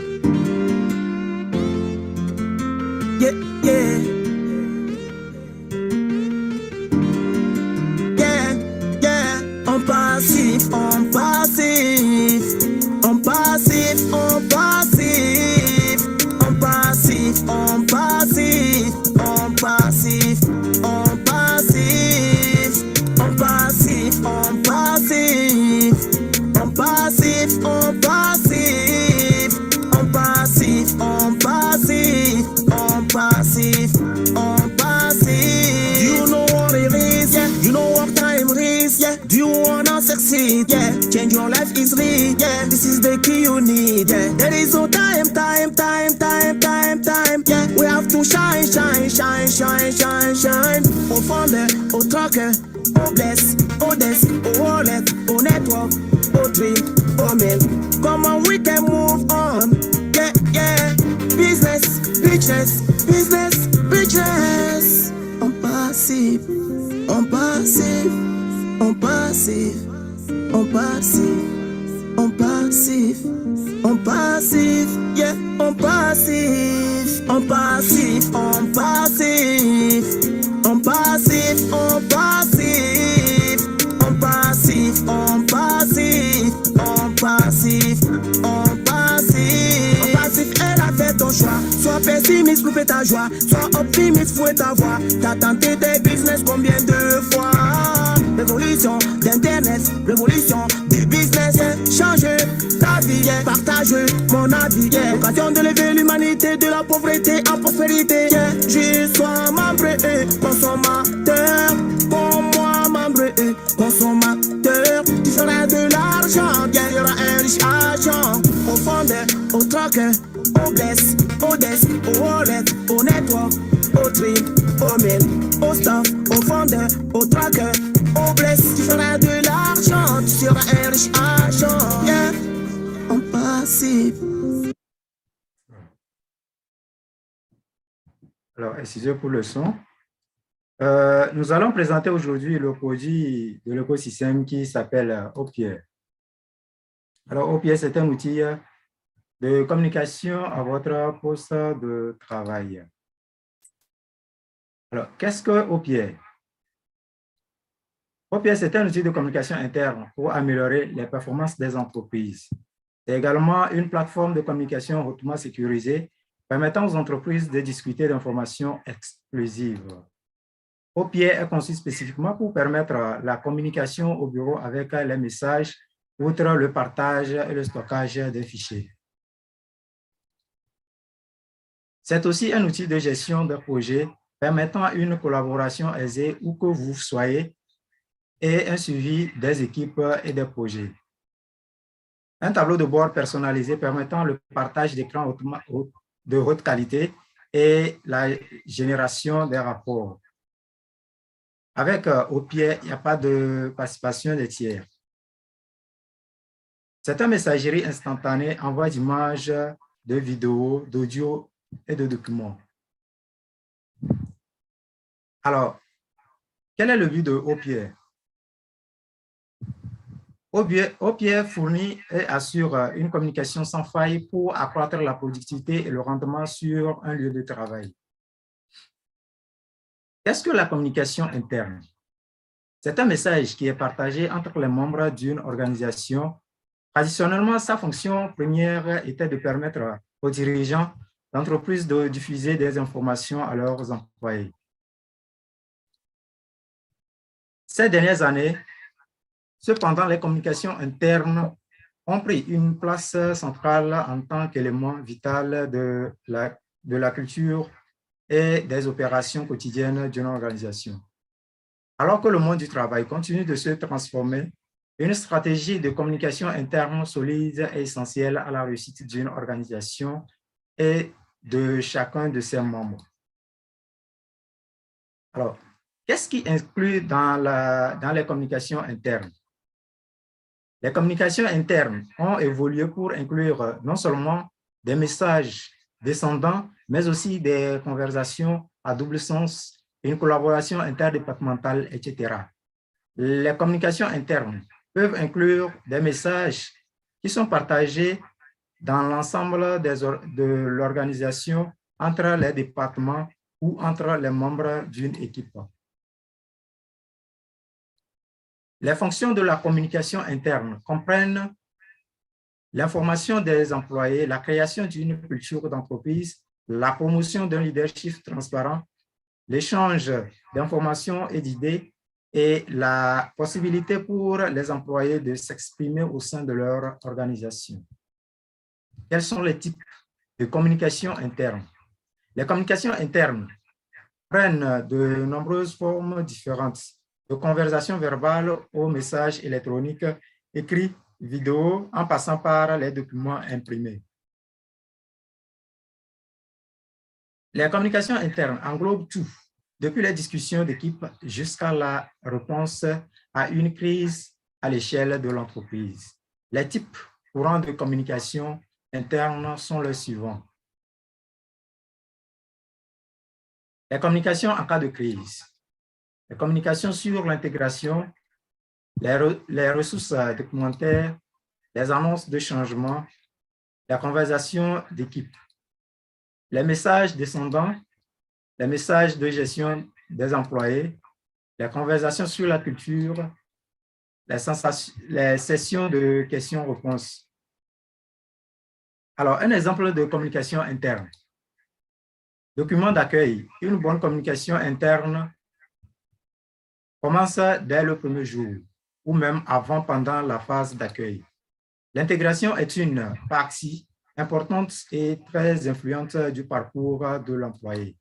S10: Yeah, yeah. Yeah, yeah. On passif, on passif. On passif, on passif. On passif, on passif. On passif, on passif. On passif, on passif. On passif, on passif. On passif, on passif. On passif, on passif. You know what it is, yeah. You know what time it is, yeah. Do you wanna succeed, yeah? Change your life easily, yeah. This is the key you need, yeah. There is no time, yeah. We have to shine. Au founder, au tracker, au bless, au desk, au wallet, au network, au dream, au mail. Come on, we can move on, yeah, yeah. Business, business. On passive, on passive, on passive, on passive, on passive, on passive, yeah, on passive, on passive, on passive, on passive, on passive, on passive, on passive, on passive, on passive. En passif, elle a fait ton choix. Sois pessimiste, couper ta joie. Sois optimiste, fouet ta voix. T'as tenté des business combien de fois? Révolution d'internet, révolution du business, yeah. Changer ta vie, yeah. Partage mon avis, yeah. Occasion de lever l'humanité de la pauvreté en prospérité, yeah. Je sois membre et consommateur. Pour moi, membre et consommateur. Tu feras de l'argent, yeah. Il y aura un riche agent. Au founder, au tracker, au bless, au desk, au wallet, au network, au dream, au mail, au staff, au fondeur, au tracker, au bless. Tu feras de l'argent, tu seras un riche agent. Yeah. En passif.
S8: Alors, excusez pour le son. Nous allons présenter aujourd'hui le produit de l'écosystème qui s'appelle Opier. Alors, Opier, c'est un outil de communication à votre poste de travail. Alors, qu'est-ce que Opier? Opier, c'est un outil de communication interne pour améliorer les performances des entreprises. C'est également une plateforme de communication hautement sécurisée permettant aux entreprises de discuter d'informations exclusives. Opier est conçu spécifiquement pour permettre la communication au bureau avec les messages, outre le partage et le stockage des fichiers. C'est aussi un outil de gestion de projet permettant une collaboration aisée où que vous soyez et un suivi des équipes et des projets. Un tableau de bord personnalisé permettant le partage d'écran de haute qualité et la génération des rapports. Avec Opier, il n'y a pas de participation des tiers. C'est une messagerie instantanée, envoi d'images, de vidéos, d'audio et de documents. Alors, quel est le but de Opier? Opier fournit et assure une communication sans faille pour accroître la productivité et le rendement sur un lieu de travail. Qu'est-ce que la communication interne? C'est un message qui est partagé entre les membres d'une organisation. Traditionnellement, sa fonction première était de permettre aux dirigeants d'entreprise de diffuser des informations à leurs employés. Ces dernières années, cependant, les communications internes ont pris une place centrale en tant qu'élément vital de la culture et des opérations quotidiennes d'une organisation. Alors que le monde du travail continue de se transformer, une stratégie de communication interne solide est essentielle à la réussite d'une organisation et de chacun de ses membres. Alors, qu'est-ce qui inclut dans les communications internes? Les communications internes ont évolué pour inclure non seulement des messages descendants, mais aussi des conversations à double sens, une collaboration interdépartementale, etc. Les communications internes peuvent inclure des messages qui sont partagés dans l'ensemble de l'organisation entre les départements ou entre les membres d'une équipe. Les fonctions de la communication interne comprennent l'information des employés, la création d'une culture d'entreprise, la promotion d'un leadership transparent, l'échange d'informations et d'idées et la possibilité pour les employés de s'exprimer au sein de leur organisation. Quels sont les types de communication interne? Les communications internes prennent de nombreuses formes différentes, de conversation verbale aux messages électroniques, écrits, vidéo, en passant par les documents imprimés. Les communications internes englobent tout, depuis les discussions d'équipe jusqu'à la réponse à une crise à l'échelle de l'entreprise. Les types courants de communication interne sont les suivants. Les communications en cas de crise. Les communications sur l'intégration, les ressources documentaires, les annonces de changement, la conversation d'équipe, les messages descendants, les messages de gestion des employés, les conversations sur la culture, les sessions de questions-réponses. Alors, un exemple de communication interne. Document d'accueil. Une bonne communication interne commence dès le premier jour ou même avant, pendant la phase d'accueil. L'intégration est une partie importante et très influente du parcours de l'employé.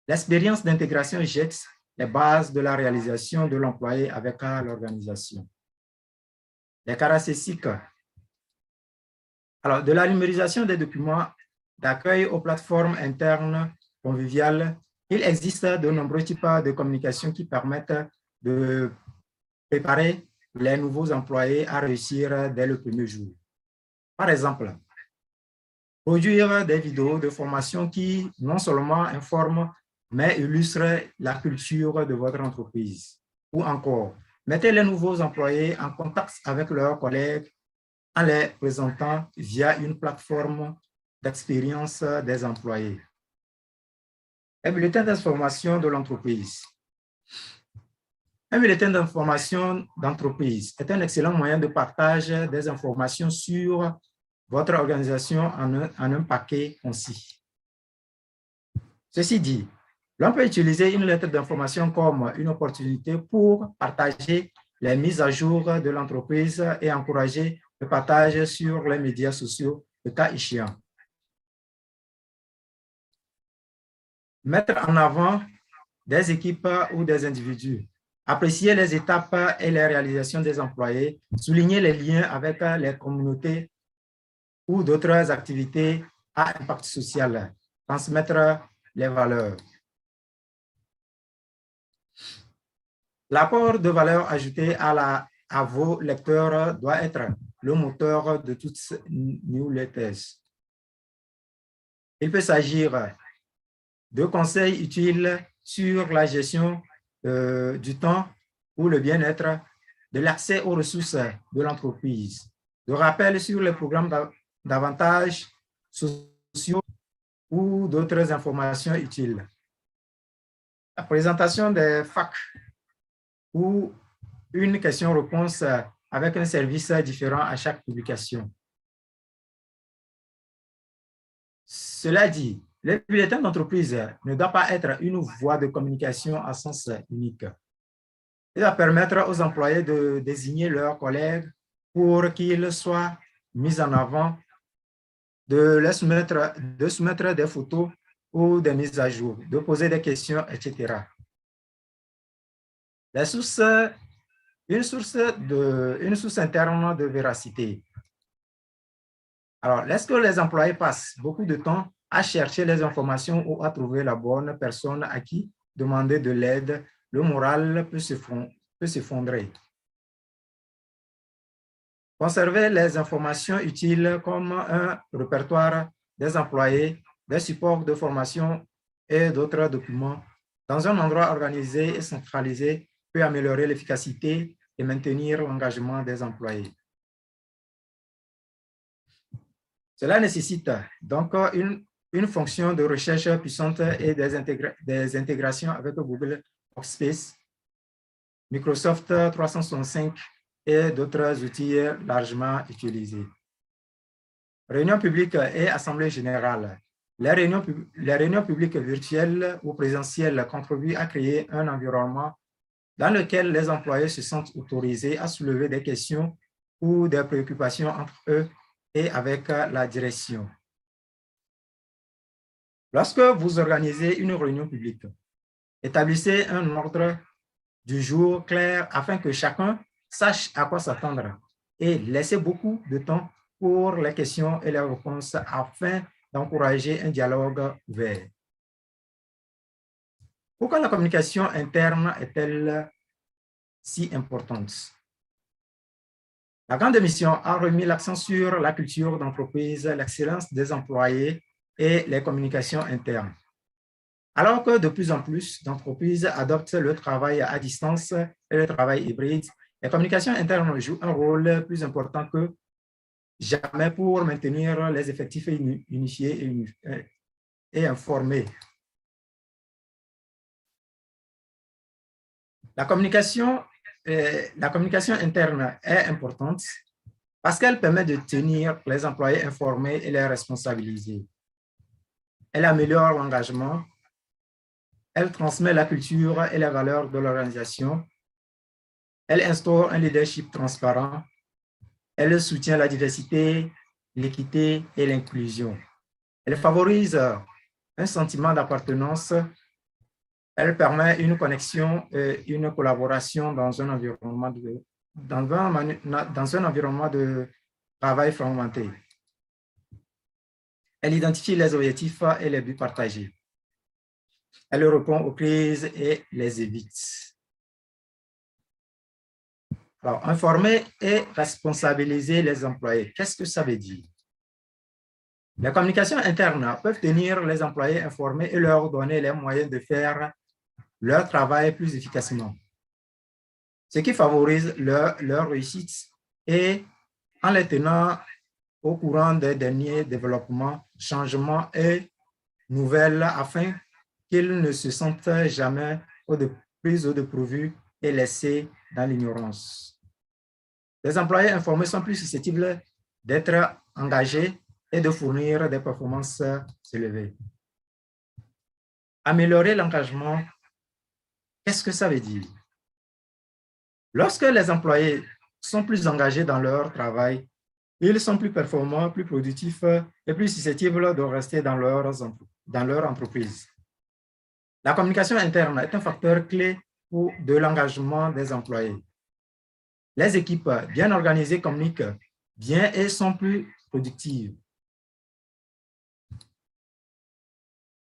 S8: L'expérience d'intégration jette les bases de la réalisation de l'employé avec l'organisation. Les caractéristiques. Alors, de la numérisation des documents d'accueil aux plateformes internes conviviales Il existe de nombreux types de communication qui permettent de préparer les nouveaux employés à réussir dès le premier jour. Par exemple, produire des vidéos de formation qui non seulement informent, mais illustrent la culture de votre entreprise. Ou encore, mettez les nouveaux employés en contact avec leurs collègues en les présentant via une plateforme d'expérience des employés. Un bulletin d'information de l'entreprise. Un bulletin d'information d'entreprise est un excellent moyen de partage des informations sur votre organisation en un paquet concis. Ceci dit, l'on peut utiliser une lettre d'information comme une opportunité pour partager les mises à jour de l'entreprise et encourager le partage sur les médias sociaux, le cas échéant. Mettre en avant des équipes ou des individus. Apprécier les étapes et les réalisations des employés. Souligner les liens avec les communautés ou d'autres activités à impact social. Transmettre les valeurs. L'apport de valeur ajoutée à vos lecteurs doit être le moteur de toutes newsletters. Il peut s'agir de conseils utiles sur la gestion du temps ou le bien-être, de l'accès aux ressources de l'entreprise, de rappels sur les programmes d'avantages sociaux ou d'autres informations utiles. La présentation des FAQ ou une question-réponse avec un service différent à chaque publication. Cela dit, le bulletin d'entreprise ne doit pas être une voie de communication à sens unique. Il va permettre aux employés de désigner leurs collègues pour qu'ils soient mis en avant, de soumettre des photos ou des mises à jour, de poser des questions, etc. Une source interne de véracité. Alors, lorsque les employés passent beaucoup de temps à chercher les informations ou à trouver la bonne personne à qui demander de l'aide, le moral peut s'effondrer. Conserver les informations utiles comme un répertoire des employés, des supports de formation et d'autres documents dans un endroit organisé et centralisé peut améliorer l'efficacité et maintenir l'engagement des employés. Cela nécessite donc une fonction de recherche puissante et des intégrations avec Google Workspace, Microsoft 365 et d'autres outils largement utilisés. Réunions publiques et assemblées générales. Les réunions publiques virtuelles ou présentielles contribuent à créer un environnement dans lequel les employés se sentent autorisés à soulever des questions ou des préoccupations entre eux et avec la direction. Lorsque vous organisez une réunion publique, établissez un ordre du jour clair afin que chacun sache à quoi s'attendre et laissez beaucoup de temps pour les questions et les réponses afin d'encourager un dialogue ouvert. Pourquoi la communication interne est-elle si importante? La grande mission a remis l'accent sur la culture d'entreprise, l'excellence des employés et les communications internes. Alors que de plus en plus d'entreprises adoptent le travail à distance et le travail hybride, les communications internes jouent un rôle plus important que jamais pour maintenir les effectifs unifiés et informés. La communication interne est importante parce qu'elle permet de tenir les employés informés et les responsabiliser. Elle améliore l'engagement, elle transmet la culture et les valeurs de l'organisation, elle instaure un leadership transparent, elle soutient la diversité, l'équité et l'inclusion. Elle favorise un sentiment d'appartenance. Elle permet une connexion et une collaboration dans un environnement de travail fragmenté. Elle identifie les objectifs et les buts partagés. Elle répond aux crises et les évite. Alors, informer et responsabiliser les employés, qu'est-ce que ça veut dire? Les communications internes peuvent tenir les employés informés et leur donner les moyens de faire leur travail plus efficacement, ce qui favorise leur réussite et en les tenant au courant des derniers développements, changements et nouvelles afin qu'ils ne se sentent jamais pris au dépourvu et laissés dans l'ignorance. Les employés informés sont plus susceptibles d'être engagés et de fournir des performances élevées. Améliorer l'engagement, qu'est-ce que ça veut dire? Lorsque les employés sont plus engagés dans leur travail, ils sont plus performants, plus productifs et plus susceptibles de rester dans leur entreprise. La communication interne est un facteur clé de l'engagement des employés. Les équipes bien organisées communiquent bien et sont plus productives.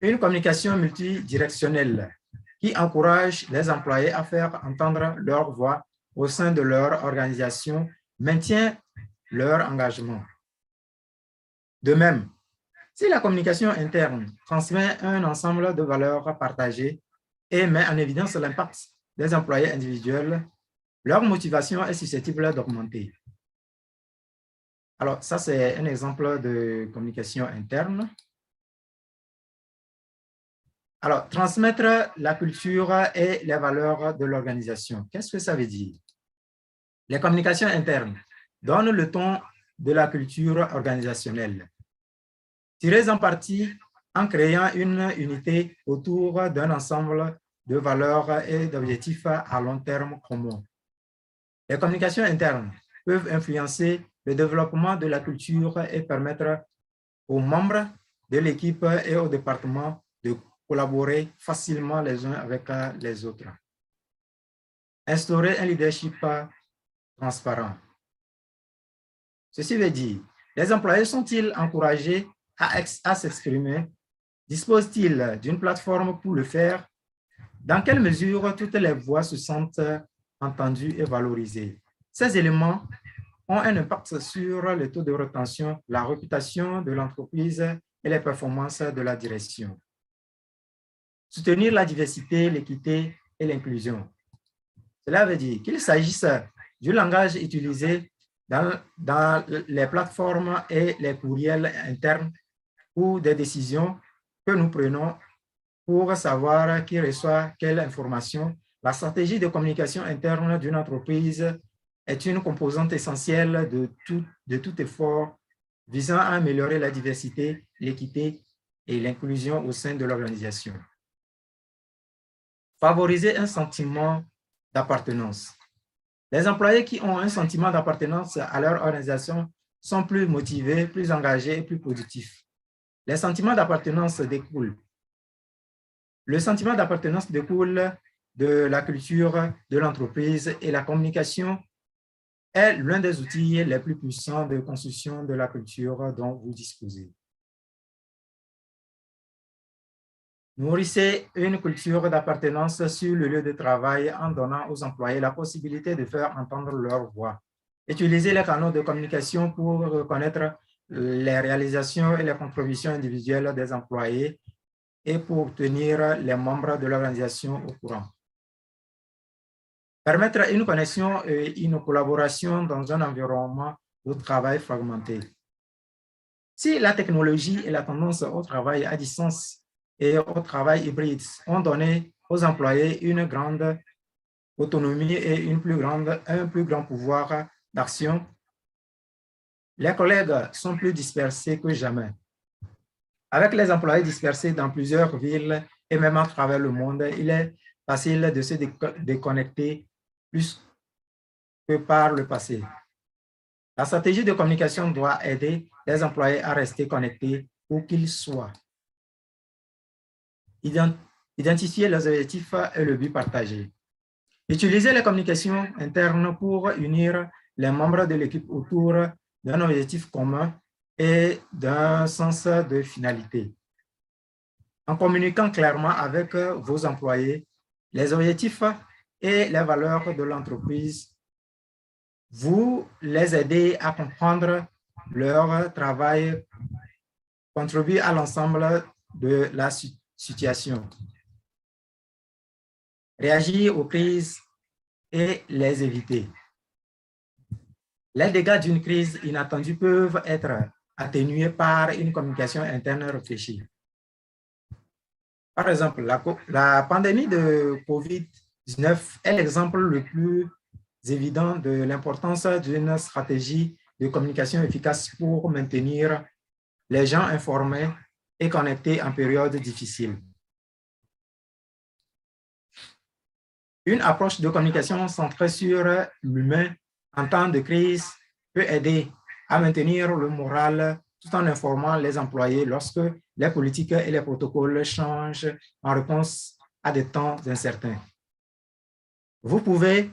S8: Une communication multidirectionnelle qui encourage les employés à faire entendre leur voix au sein de leur organisation maintient leur engagement. De même, si la communication interne transmet un ensemble de valeurs partagées et met en évidence l'impact des employés individuels, leur motivation est susceptible d'augmenter. Alors, ça, c'est un exemple de communication interne. Alors, transmettre la culture et les valeurs de l'organisation. Qu'est-ce que ça veut dire? Les communications internes donnent le ton de la culture organisationnelle, tirées en partie en créant une unité autour d'un ensemble de valeurs et d'objectifs à long terme communs. Les communications internes peuvent influencer le développement de la culture et permettre aux membres de l'équipe et au département de collaborer facilement les uns avec les autres. Instaurer un leadership transparent. Ceci veut dire, les employés sont-ils encouragés à s'exprimer? Disposent-ils d'une plateforme pour le faire? Dans quelle mesure toutes les voix se sentent entendues et valorisées? Ces éléments ont un impact sur le taux de rétention, la réputation de l'entreprise et les performances de la direction. Soutenir la diversité, l'équité et l'inclusion. Cela veut dire qu'il s'agisse du langage utilisé dans les plateformes et les courriels internes ou des décisions que nous prenons pour savoir qui reçoit quelle information. La stratégie de communication interne d'une entreprise est une composante essentielle de tout effort visant à améliorer la diversité, l'équité et l'inclusion au sein de l'organisation. Favoriser un sentiment d'appartenance. Les employés qui ont un sentiment d'appartenance à leur organisation sont plus motivés, plus engagés et plus productifs. Les sentiments d'appartenance découlent. Le sentiment d'appartenance découle de la culture de l'entreprise et la communication est l'un des outils les plus puissants de construction de la culture dont vous disposez. Nourrissez une culture d'appartenance sur le lieu de travail en donnant aux employés la possibilité de faire entendre leur voix. Utilisez les canaux de communication pour reconnaître les réalisations et les contributions individuelles des employés et pour tenir les membres de l'organisation au courant. Permettre une connexion et une collaboration dans un environnement de travail fragmenté. Si la technologie et la tendance au travail à distance et au travail hybride ont donné aux employés une grande autonomie et un plus grand pouvoir d'action, les collègues sont plus dispersés que jamais. Avec les employés dispersés dans plusieurs villes et même à travers le monde, il est facile de se déconnecter plus que par le passé. La stratégie de communication doit aider les employés à rester connectés où qu'ils soient. Identifier les objectifs et le but partagé. Utiliser les communications internes pour unir les membres de l'équipe autour d'un objectif commun et d'un sens de finalité. en communiquant clairement avec vos employés les objectifs et les valeurs de l'entreprise. Vous les aidez à comprendre leur travail, contribuer à l'ensemble de la situation, réagir aux crises et les éviter. Les dégâts d'une crise inattendue peuvent être atténués par une communication interne réfléchie. Par exemple, la pandémie de COVID-19 est l'exemple le plus évident de l'importance d'une stratégie de communication efficace pour maintenir les gens informés et connectés en période difficile. Une approche de communication centrée sur l'humain en temps de crise peut aider à maintenir le moral tout en informant les employés lorsque les politiques et les protocoles changent en réponse à des temps incertains. Vous pouvez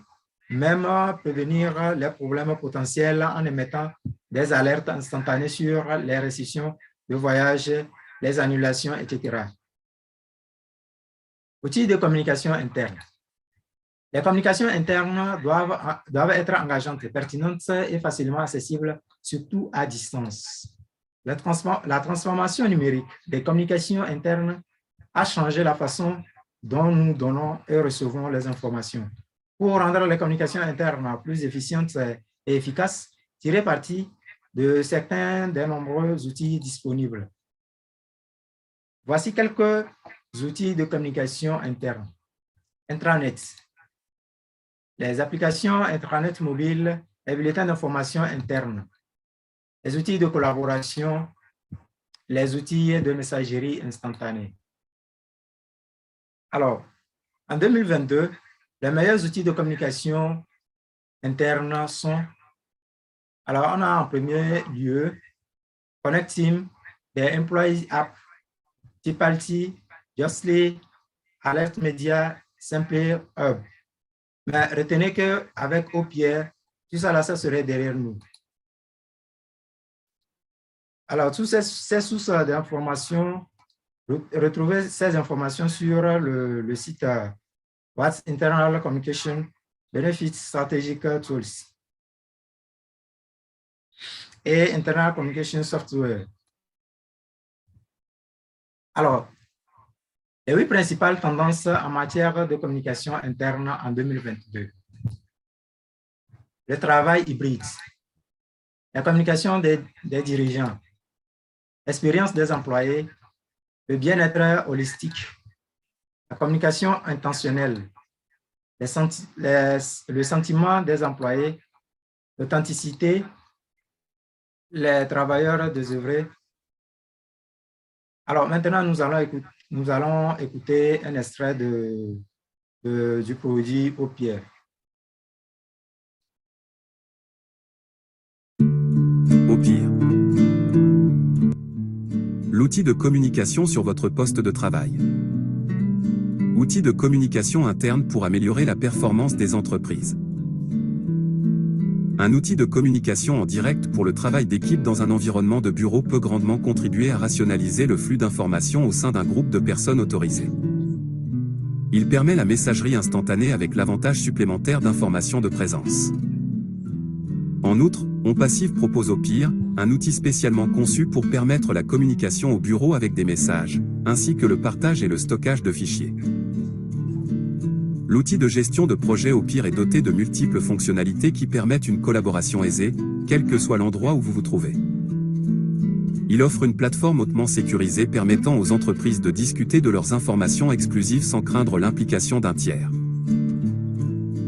S8: même prévenir les problèmes potentiels en émettant des alertes instantanées sur les restrictions de voyage, les annulations, etc. Outils de communication interne. Les communications internes doivent être engageantes, pertinentes et facilement accessibles, surtout à distance. La transformation numérique des communications internes a changé la façon dont nous donnons et recevons les informations. Pour rendre les communications internes plus efficientes et efficaces, tirez parti de certains des nombreux outils disponibles. Voici quelques outils de communication interne. Intranet. Les applications intranet mobiles et bulletins d'information interne. Les outils de collaboration, les outils de messagerie instantanée. Alors, en 2022, les meilleurs outils de communication interne sont, alors on a en premier lieu Connect Team, des Employee App, Tipalti, Justly, Alert Media, Simply Hub. Mais retenez qu'avec Opier, tout ça là, ça serait derrière nous. Alors, toutes ces sources d'informations, retrouvez ces informations sur le site What's Internal Communication Benefits Strategic Tools et Internal Communication Software. Alors, les 8 principales tendances en matière de communication interne en 2022. Le travail hybride, la communication des dirigeants, l'expérience des employés, le bien-être holistique, la communication intentionnelle, le sentiment des employés, l'authenticité, les travailleurs désœuvrés. Alors maintenant, nous allons écouter un extrait du produit Opier.
S11: Opier. L'outil de communication sur votre poste de travail. Outil de communication interne pour améliorer la performance des entreprises. Un outil de communication en direct pour le travail d'équipe dans un environnement de bureau peut grandement contribuer à rationaliser le flux d'informations au sein d'un groupe de personnes autorisées. Il permet la messagerie instantanée avec l'avantage supplémentaire d'informations de présence. En outre, OnPassive propose Opier, un outil spécialement conçu pour permettre la communication au bureau avec des messages, ainsi que le partage et le stockage de fichiers. L'outil de gestion de projet Opier est doté de multiples fonctionnalités qui permettent une collaboration aisée, quel que soit l'endroit où vous vous trouvez. Il offre une plateforme hautement sécurisée permettant aux entreprises de discuter de leurs informations exclusives sans craindre l'implication d'un tiers.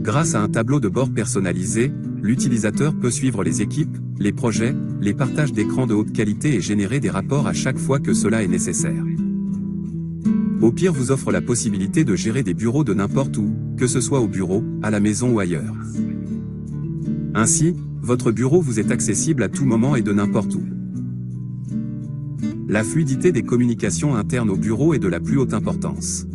S11: Grâce à un tableau de bord personnalisé, l'utilisateur peut suivre les équipes, les projets, les partages d'écran de haute qualité et générer des rapports à chaque fois que cela est nécessaire. Opier vous offre la possibilité de gérer des bureaux de n'importe où, que ce soit au bureau, à la maison ou ailleurs. Ainsi, votre bureau vous est accessible à tout moment et de n'importe où. La fluidité des communications internes au bureau est de la plus haute importance.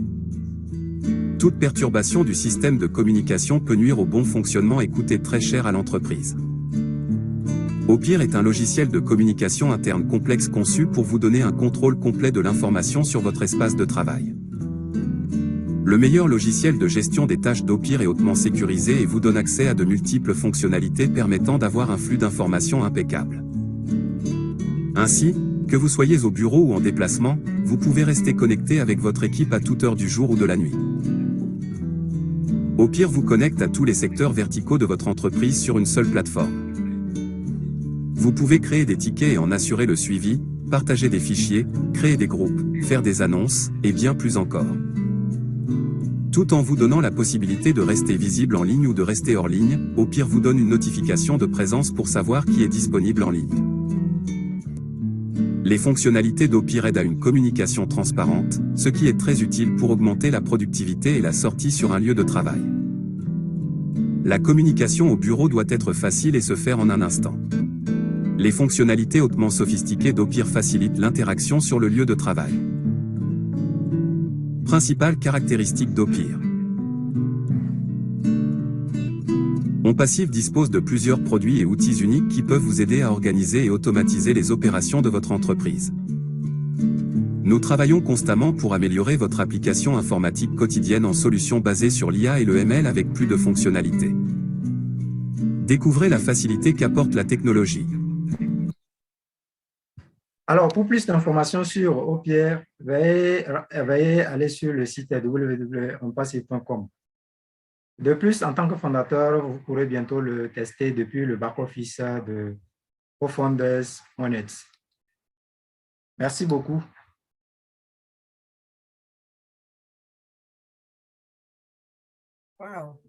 S11: Toute perturbation du système de communication peut nuire au bon fonctionnement et coûter très cher à l'entreprise. Opir est un logiciel de communication interne complexe conçu pour vous donner un contrôle complet de l'information sur votre espace de travail. Le meilleur logiciel de gestion des tâches d'Opir est hautement sécurisé et vous donne accès à de multiples fonctionnalités permettant d'avoir un flux d'informations impeccable. Ainsi, que vous soyez au bureau ou en déplacement, vous pouvez rester connecté avec votre équipe à toute heure du jour ou de la nuit. Opir vous connecte à tous les secteurs verticaux de votre entreprise sur une seule plateforme. Vous pouvez créer des tickets et en assurer le suivi, partager des fichiers, créer des groupes, faire des annonces, et bien plus encore. Tout en vous donnant la possibilité de rester visible en ligne ou de rester hors ligne, Opir vous donne une notification de présence pour savoir qui est disponible en ligne. Les fonctionnalités d'Opir aident à une communication transparente, ce qui est très utile pour augmenter la productivité et la sortie sur un lieu de travail. La communication au bureau doit être facile et se faire en un instant. Les fonctionnalités hautement sophistiquées d'Opir facilitent l'interaction sur le lieu de travail. Principales caractéristiques d'Opir. OnPassive dispose de plusieurs produits et outils uniques qui peuvent vous aider à organiser et automatiser les opérations de votre entreprise. Nous travaillons constamment pour améliorer votre application informatique quotidienne en solutions basées sur l'IA et le ML avec plus de fonctionnalités. Découvrez la facilité qu'apporte la technologie.
S8: Alors, pour plus d'informations sur Opir, veuillez aller sur le site www.onpassive.com. De plus, en tant que fondateur, vous pourrez bientôt le tester depuis le back-office de Co-Founders On It. Merci beaucoup.
S3: Wow.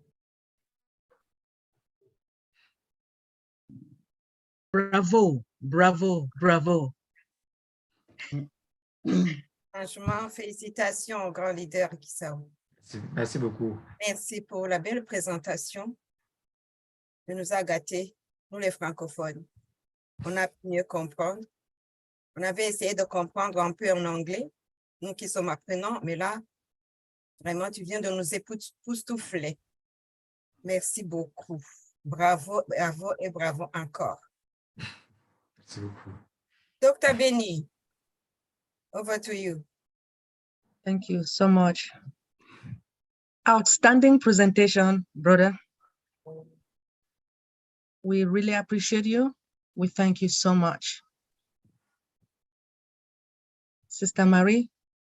S1: Bravo, bravo, bravo.
S3: Franchement, félicitations au grand leader Guissao.
S8: Merci beaucoup.
S3: Merci pour la belle présentation. Tu nous as gâtés, nous les francophones. On a pu mieux comprendre. On avait essayé de comprendre un peu en anglais, nous qui sommes apprenants, mais là, vraiment, tu viens de nous époustoufler. Merci beaucoup. Bravo, bravo et bravo encore.
S8: Merci beaucoup.
S3: Dr. Benny, over to you.
S1: Thank you so much. Outstanding presentation, brother. We really appreciate you. We thank you so much. Sister Marie,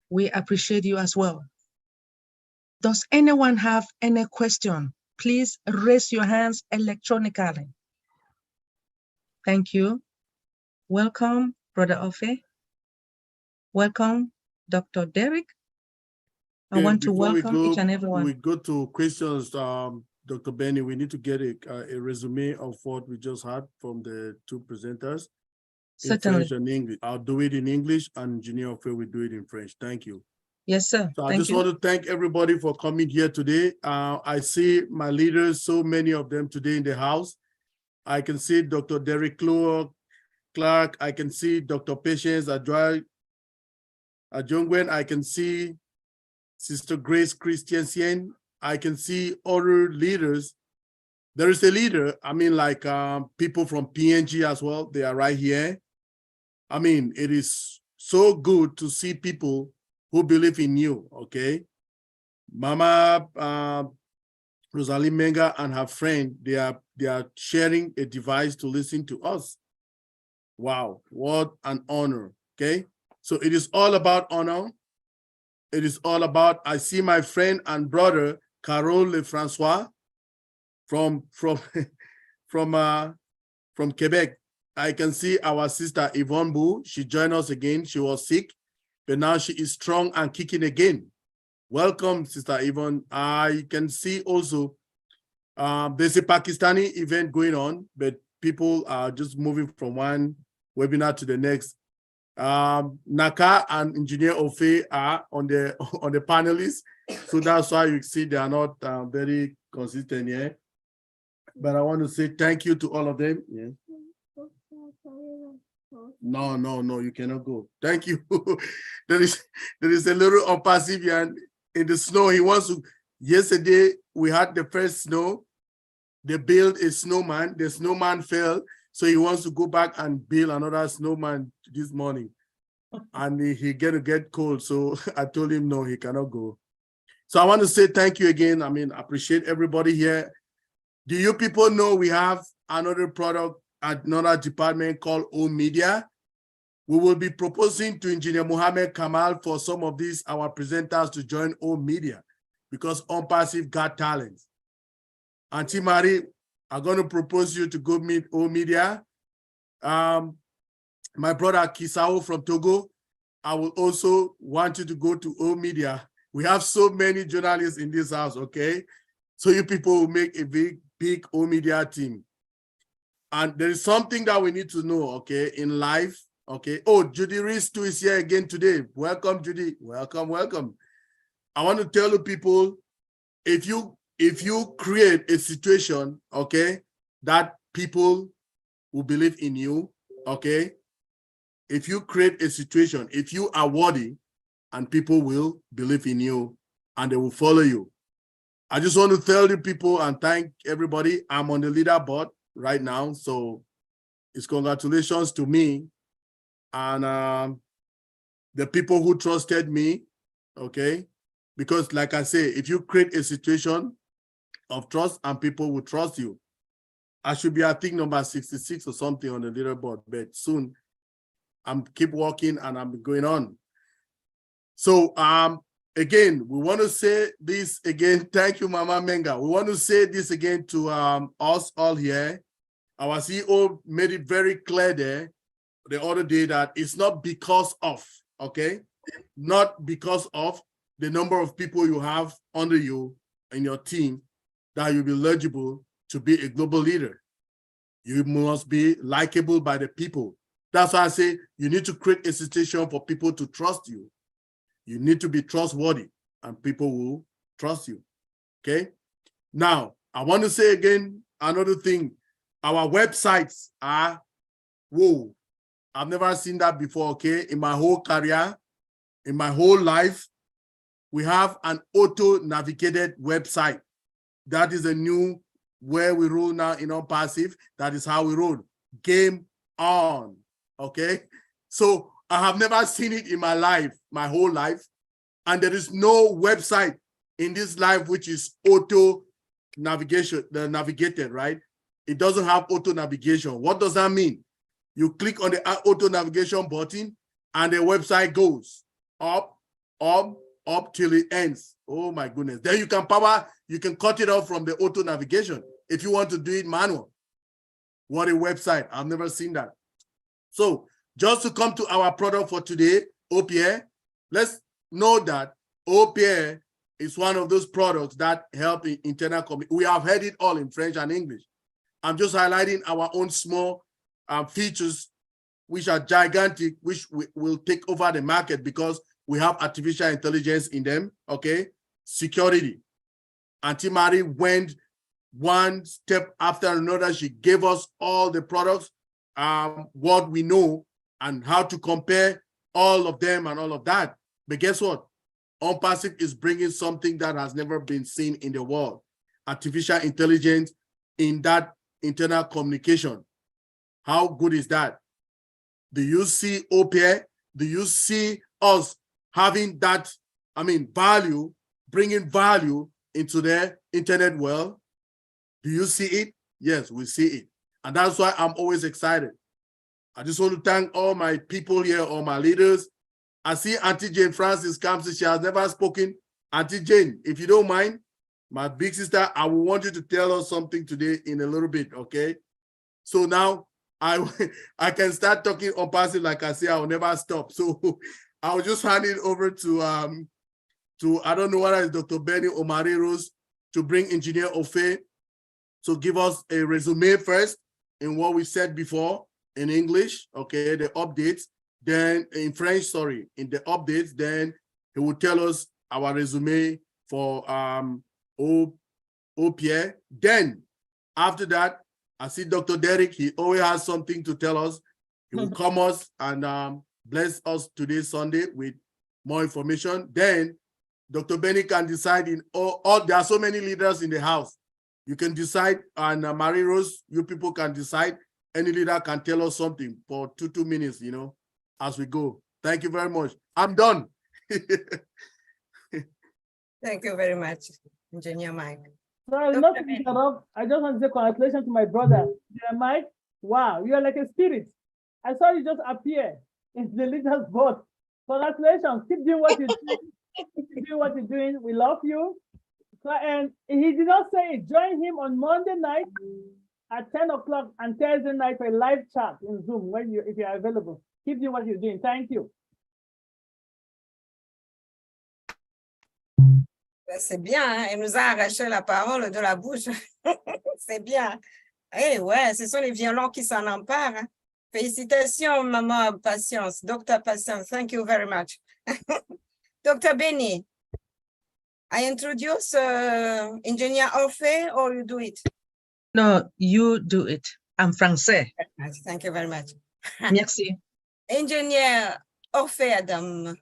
S1: we appreciate you as well. Does anyone have any question? Please raise your hands electronically. Thank you. Welcome, Brother Ofe. Welcome, Dr. Derek. I want to welcome each and everyone.
S2: We go to questions, Dr. Benny. We need to get a resume of what we just had from the two presenters.
S1: Certainly.
S2: In French and English. I'll do it in English, and Engineer Ofe will do it in French. Thank you.
S1: Yes, sir.
S2: So I just want to thank everybody for coming here today. I see my leaders, so many of them today in the house. I can see Dr. Derek Clark. I can see Dr. Patience Ajongwen. I can see Sister Grace Christiansen. I can see other leaders. There is a leader, I mean, like people from PNG as well. They are right here. I mean, it is so good to see people who believe in you, okay? Mama Rosalie Menga and her friend, they are sharing a device to listen to us. Wow, what an honor, okay? So it is all about honor. It is all about, I see my friend and brother, Carole Lefrançois from Quebec. I can see our sister Yvonne Bou. She joined us again. She was sick, but now she is strong and kicking again. Welcome, Sister Yvonne. I can see also there's a Pakistani event going on, but people are just moving from one webinar to the next. Naka and Engineer Ofe are on the panelists, so that's why you see they are not very consistent here. But I want to say thank you to all of them. Yeah. No, you cannot go. Thank you. there is a little OnPassive in the snow. He wants to. Yesterday we had the first snow. They built a snowman. The snowman fell. So he wants to go back and build another snowman this morning. And he gonna get cold. So I told him, no, he cannot go. So I want to say thank you again. I mean, I appreciate everybody here. Do you people know we have another product at another department called O Media? We will be proposing to Engineer Mohammed Kamal for some of these, our presenters, to join O Media because OnPassive got talent. Auntie Marie, I'm going to propose you to go meet O Media. My brother Kisao from Togo, I will also want you to go to O Media. We have so many journalists in this house, okay? So you people will make a big O Media team. And there is something that we need to know, okay, in life, okay? Oh, Judy Reese too is here again today. Welcome, Judy. Welcome, welcome. I want to tell you people, if you create a situation, okay, that people will believe in you, okay? If you create a situation, if you are worthy, and people will believe in you and they will follow you. I just want to tell you people and thank everybody. I'm on the leaderboard right now, so it's congratulations to me and the people who trusted me, okay? Because like I say, if you create a situation of trust and people will trust you, I should be, I think, number 66 or something on the leaderboard, but soon I'm keep walking and I'm going on. So again, we want to say this again. Thank you, Mama Menga. We want to say this again to us all here. Our CEO made it very clear there the other day that it's not because of, okay? Not because of the number of people you have under you in your team that you'll be eligible to be a global leader. You must be likable by the people. That's why I say you need to create a situation for people to trust you. You need to be trustworthy and people will trust you, okay? Now, I want to say again, another thing, our websites are, whoa, I've never seen that before, okay? In my whole career, in my whole life, we have an auto-navigated website. That is a new way we roll now in OnPassive. That is how we roll. Game on, okay? So I have never seen it in my life, my whole life. And there is no website in this life which is auto navigation, navigated, right? It doesn't have auto navigation. What does that mean? You click on the auto navigation button and the website goes up, up, up till it ends. Oh my goodness. Then you can cut it off from the auto navigation if you want to do it manual. What a website. I've never seen that. So just to come to our product for today, OPA, let's know that OPA is one of those products that help in internal communication. We have heard it all in French and English. I'm just highlighting our own small features, which are gigantic, which will take over the market because we have artificial intelligence in them, okay? Security. Auntie Marie went one step after another. She gave us all the products, what we know, and how to compare all of them and all of that. But guess what? OnPassive is bringing something that has never been seen in the world. Artificial intelligence in that internal communication. How good is that? Do you see OPA? Do you see us having that, value, bringing value into the internet world? Do you see it? Yes, we see it. And that's why I'm always excited. I just want to thank all my people here, all my leaders. I see Auntie Jane Francis comes. She has never spoken. Auntie Jane, if you don't mind, my big sister, I will want you to tell us something today in a little bit, okay? So now I can start talking OnPassive like I say, I will never stop. So I'll just hand it over to I don't know whether it's Dr. Benny Omari Rose to bring Engineer Ofe to give us a resume first in what we said before in English, okay, the updates, then in French, sorry, in the updates, then he will tell us our resume for OPA. Then after that, I see Dr. Derek, he always has something to tell us. He will come us and bless us today, Sunday, with more information. Then Dr. Benny can decide in all there are so many leaders in the house. You can decide, and Marie Rose, you people can decide any leader can tell us something for 2 minutes, you know, as we go. Thank you very much. I'm done.
S3: Thank you very much, Engineer Mike.
S12: Sorry, not to interrupt. I just want to say congratulations to my brother, Mike. Wow, you are like a spirit. I saw you just appear in the leaders' board. Congratulations. Keep doing what you're doing. Keep doing what you're doing. We love you. So, and he did not say it. Join him on Monday night at 10 o'clock and Thursday night for a live chat in Zoom if you're available. Keep doing what you're doing. Thank you.
S3: C'est bien, hein? Elle nous a arraché la parole de la bouche. C'est bien. Eh ouais, ce sont les violons qui s'en emparent. Hein? Félicitations, maman Patience. Dr. Patience, thank you very much. Dr. Benny, I introduce Engineer Orfe or you do it?
S13: No, you do it. I'm français.
S3: Thank you very much.
S13: Merci.
S3: Engineer Orfe Adam,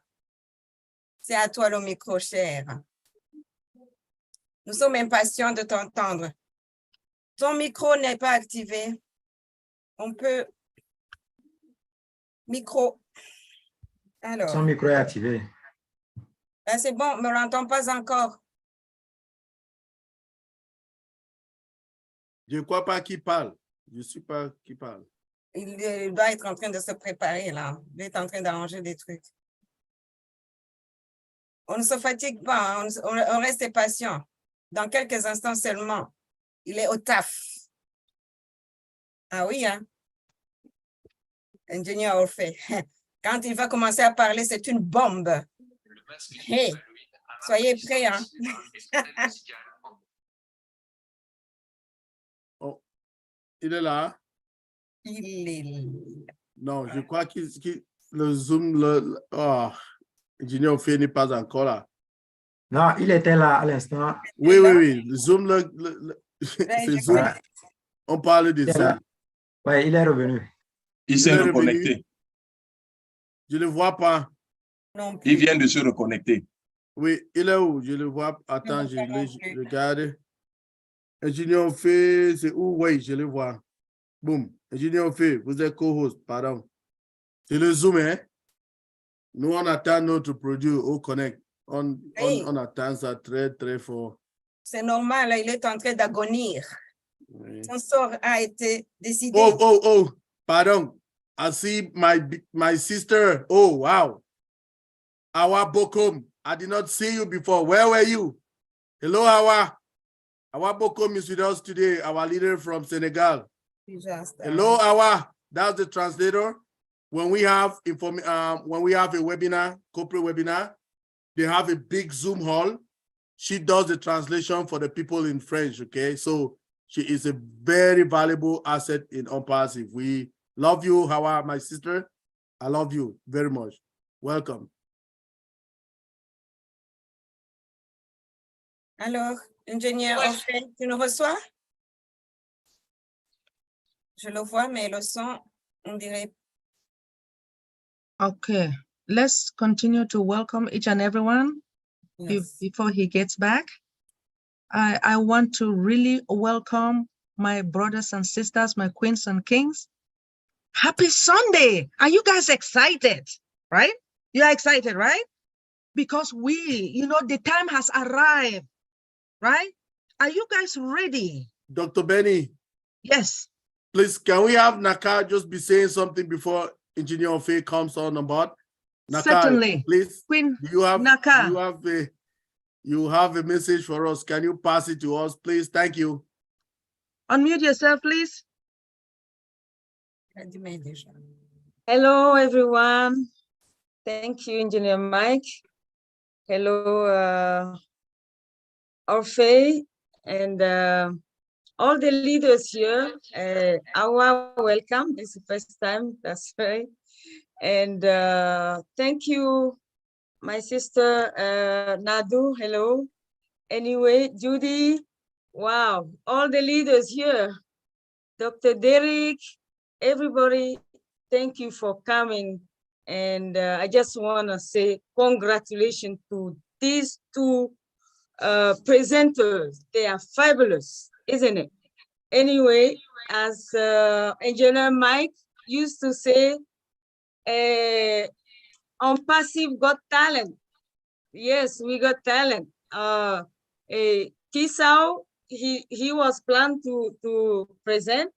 S3: c'est à toi le micro, cher. Nous sommes impatients de t'entendre. Ton micro n'est pas activé. On peut... Micro. Alors.
S8: Son micro est activé.
S3: Ben c'est bon, mais on ne l'entend pas encore.
S2: Je ne crois pas qu'il parle. Je ne sais pas qui parle.
S3: Il doit être en train de se préparer là. Il est en train d'arranger des trucs. On ne se fatigue pas, hein. On reste patient. Dans quelques instants seulement, il est au taf. Ah oui, hein? Ingénieur Orfe. Quand il va commencer à parler, c'est une bombe. Hey, soyez prêts, hein?
S2: Oh, il est là?
S3: Il est là.
S2: Non, je crois que le Zoom, Ingénieur Orfe n'est pas encore là.
S8: Non, il était là à l'instant.
S2: Oui. Le Zoom, c'est Zoom. On parle de Zoom.
S8: Oui, il est revenu.
S14: Il s'est reconnecté.
S2: Je ne le vois pas.
S3: Non plus.
S14: Il vient de se reconnecter.
S2: Oui, il est où? Je le vois. Attends, je regarde. Ingénieur Orfe, c'est où? Oui, je le vois. Boum. Ingénieur Orfe, vous êtes co-host, pardon. C'est le Zoom, hein? Nous, on attend notre produit au Connect. On attend ça très, très fort.
S3: C'est normal, il est en train d'agonir.
S2: Oui.
S3: Son sort a été décidé.
S2: Oh, pardon. I see my sister. Oh, wow. Awa Bokom. I did not see you before. Where were you? Hello, Awa. Awa Bokom is with us today, our leader from Senegal. Hello, Awa. That's the translator. When we have a webinar, corporate webinar, they have a big Zoom hall. She does the translation for the people in French, okay? So she is a very valuable asset in OnPassive. We love you, Hawa, my sister. I love you very much. Welcome.
S3: Alors, ingénieur Orfe, tu nous reçois? Je le vois, mais le son, on dirait.
S13: Okay, let's continue to welcome each and everyone.
S3: Yes.
S13: Before he gets back. I want to really welcome my brothers and sisters, my queens and kings. Happy Sunday. Are you guys excited, right? You're excited, right? Because the time has arrived, right? Are you guys ready?
S2: Dr. Benny.
S13: Yes.
S2: Please, can we have Naka just be saying something before Engineer Orfe comes on board? Naka,
S13: certainly.
S2: Please,
S13: Queen
S2: you have
S13: Naka.
S2: You have a message for us. Can you pass it to us, please? Thank you.
S13: Unmute yourself, please.
S6: Hello, everyone. Thank you, Engineer Mike. Hello, Orfe, and all the leaders here. Awa, welcome. This is the first time, that's right. And thank you, my sister Nadu, hello. Anyway, Judy, wow, all the leaders here. Dr. Derek, everybody, thank you for coming. And I just want to say congratulations to these two presenters. They are fabulous, isn't it? Anyway, as Engineer Mike used to say, on passive got talent. Yes, we got talent. Kisao, he was planned to present.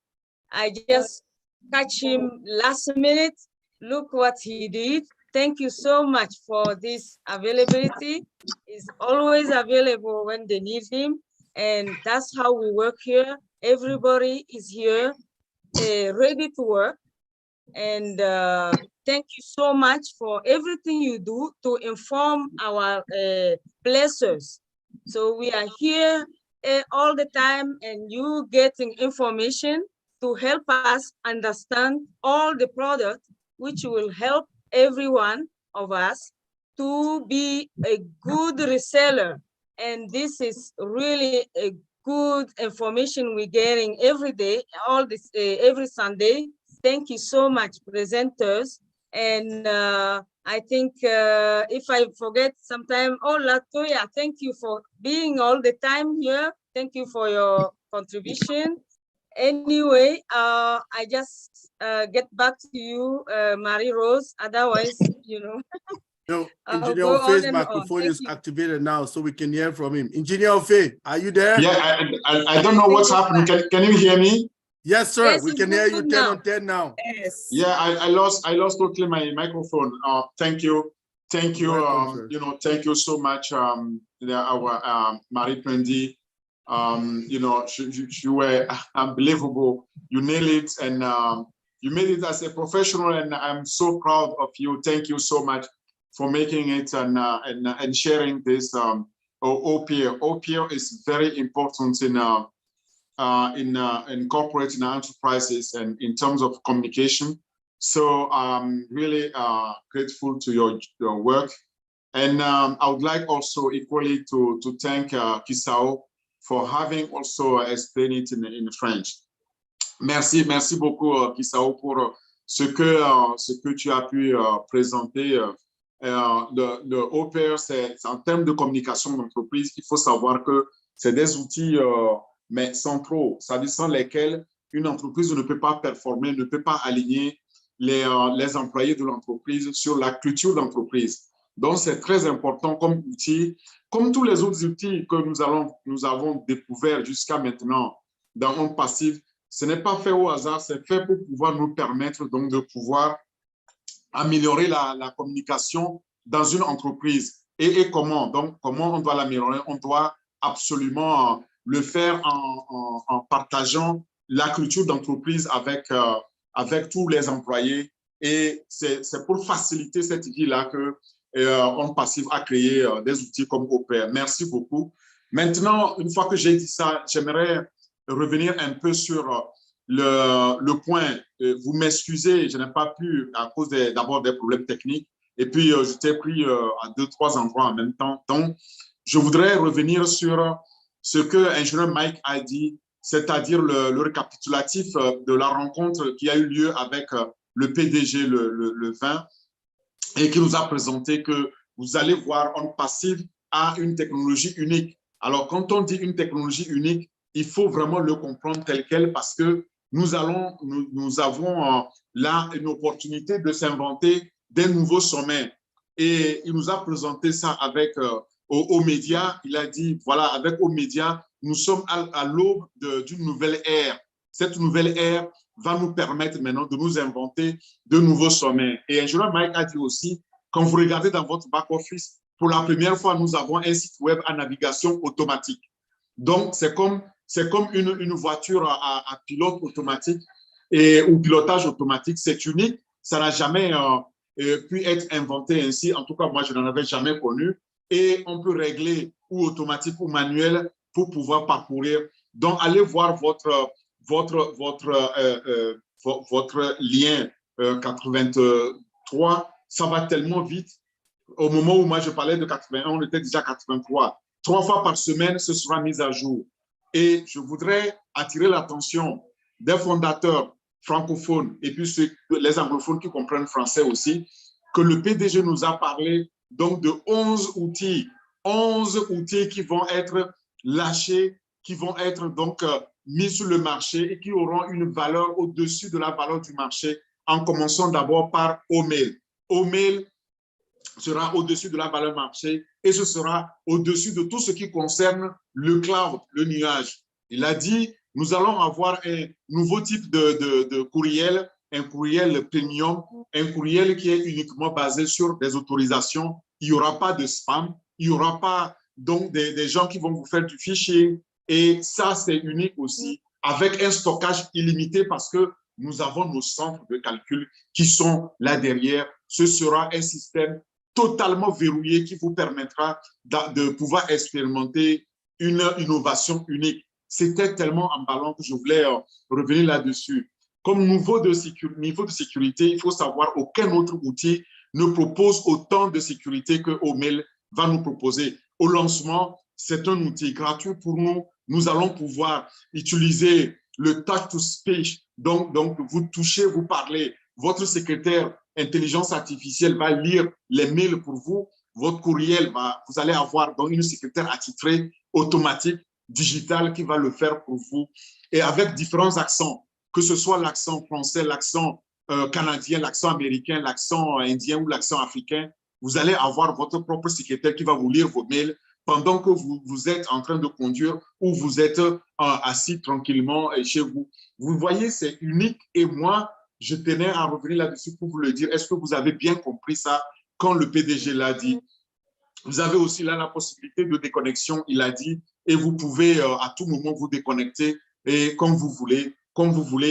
S6: I just catch him last minute. Look what he did. Thank you so much for this availability. He's always available when they need him. And that's how we work here. Everybody is here, ready to work. And thank you so much for everything you do to inform our blessers. So we are here all the time, and you getting information to help us understand all the products, which will help every one of us to be a good reseller. And this is really a good information we're getting every day, all this every Sunday. Thank you so much, presenters. And I think if I forget sometime, oh, Latoya, thank you for being all the time here. Thank you for your contribution. Anyway, I just get back to you, Marie-Rose. Otherwise, you know.
S2: No, Engineer Ofe's microphone is activated now, so we can hear from him. Engineer Ofe, are you there?
S5: Yeah, I don't know what's happening. Can you hear me?
S2: Yes, sir. Yes, we can hear you 10 on 10 now.
S3: Yes.
S5: Yeah, I lost totally my microphone. Thank you. Thank you. You know, thank you so much, our Marie Prendi. You know, you were unbelievable. You nailed it, and you made it as a professional, and I'm so proud of you. Thank you so much for making it and sharing this OPR. OPR is very important in corporate and enterprises and in terms of communication. So I'm really grateful to your work. And I would like also equally to thank Kisao for having also explained it in French. Merci beaucoup Kisao pour ce que tu as pu présenter. Le OPR, c'est en termes de communication d'entreprise, il faut savoir que c'est des outils mais centraux, c'est-à-dire sans lesquels une entreprise ne peut pas performer, ne peut pas aligner les employés de l'entreprise sur la culture d'entreprise. Donc, c'est très important comme outil, comme tous les autres outils que nous avons découverts jusqu'à maintenant dans On Passive. Ce n'est pas fait au hasard, c'est fait pour pouvoir nous permettre donc de pouvoir améliorer la communication dans une entreprise. Et comment? Donc, comment on doit l'améliorer? On doit absolument le faire en partageant la culture d'entreprise avec tous les employés. Et c'est pour faciliter cette vie-là que On Passive a créé des outils comme OPR. Merci beaucoup. Maintenant, une fois que j'ai dit ça, j'aimerais revenir un peu sur le point. Vous m'excusez, je n'ai pas pu à cause d'abord des problèmes techniques. Et puis, j'étais pris à 2-3 endroits en même temps. Donc, je voudrais revenir sur ce que l'ingénieur Mike a dit, c'est-à-dire le récapitulatif de la rencontre qui a eu lieu avec le PDG le 20 et qui nous a présenté que vous allez voir, On Passive a une technologie unique. Alors, quand on dit une technologie unique, il faut vraiment le comprendre tel quel parce que nous avons là une opportunité de s'inventer des nouveaux sommets. Et il nous a présenté ça avec aux médias. Il a dit, voilà, avec aux médias, nous sommes à l'aube d'une nouvelle ère. Cette nouvelle ère va nous permettre maintenant de nous inventer de nouveaux sommets. Et ingénieur Mike a dit aussi, quand vous regardez dans votre back-office, pour la première fois, nous avons un site web à navigation automatique. Donc, c'est comme une voiture à pilote automatique ou pilotage automatique. C'est unique. Ça n'a jamais pu être inventé ainsi. En tout cas, moi, je n'en avais jamais connu. Et on peut régler ou automatique ou manuel pour pouvoir parcourir. Donc, allez voir votre lien 83. Ça va tellement vite. Au moment où moi, je parlais de 81, on était déjà 83. 3 fois par semaine, ce sera mis à jour. Et je voudrais attirer l'attention des fondateurs francophones et puis les anglophones qui comprennent français aussi, que le PDG nous a parlé donc de 11 outils qui vont être lâchés, qui vont être donc mis sur le marché et qui auront une valeur au-dessus de la valeur du marché, en commençant d'abord par Omail. Omail sera au-dessus de la valeur marché et ce sera au-dessus de tout ce qui concerne le cloud, le nuage. Il a dit, nous allons avoir un nouveau type de courriel, un courriel premium, un courriel qui est uniquement basé sur des autorisations. Il n'y aura pas de spam, il n'y aura pas donc des gens qui vont vous faire du phishing. Et ça, c'est unique aussi, avec un stockage illimité parce que nous avons nos centres de calcul qui sont là derrière. Ce sera un système totalement verrouillé qui vous permettra de pouvoir expérimenter une innovation unique. C'était tellement emballant que je voulais revenir là-dessus. Comme niveau de sécurité, il faut savoir qu'aucun autre outil ne propose autant de sécurité que Omail va nous proposer. Au lancement, c'est un outil gratuit pour nous. Nous allons pouvoir utiliser le touch to speech. Donc vous touchez, vous parlez. Votre secrétaire intelligence artificielle va lire les mails pour vous. Votre courriel, vous allez avoir donc une secrétaire attitrée automatique, digitale, qui va le faire pour vous. Et avec différents accents, que ce soit l'accent français, l'accent canadien, l'accent américain, l'accent indien ou l'accent africain, vous allez avoir votre propre secrétaire qui va vous lire vos mails pendant que vous êtes en train de conduire ou vous êtes assis tranquillement chez vous. Vous voyez, c'est unique et moi, je tenais à revenir là-dessus pour vous le dire. Est-ce que vous avez bien compris ça quand le PDG l'a dit? Vous avez aussi là la possibilité de déconnexion, il a dit, et vous pouvez à tout moment vous déconnecter et comme vous voulez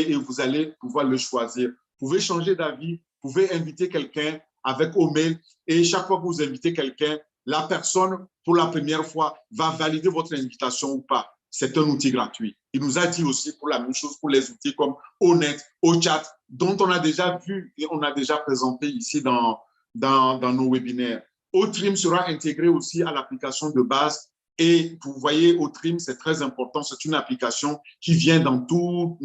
S5: et vous allez pouvoir le choisir. Vous pouvez changer d'avis, vous pouvez inviter quelqu'un avec Omail et chaque fois que vous invitez quelqu'un, la personne, pour la première fois, va valider votre invitation ou pas. C'est un outil gratuit. Il nous a dit aussi pour la même chose pour les outils comme Onet, Ochat, dont on a déjà vu et on a déjà présenté ici dans nos webinaires. Otrim sera intégré aussi à l'application de base. Et vous voyez, Otrim, c'est très important. C'est une application qui vient dans toutes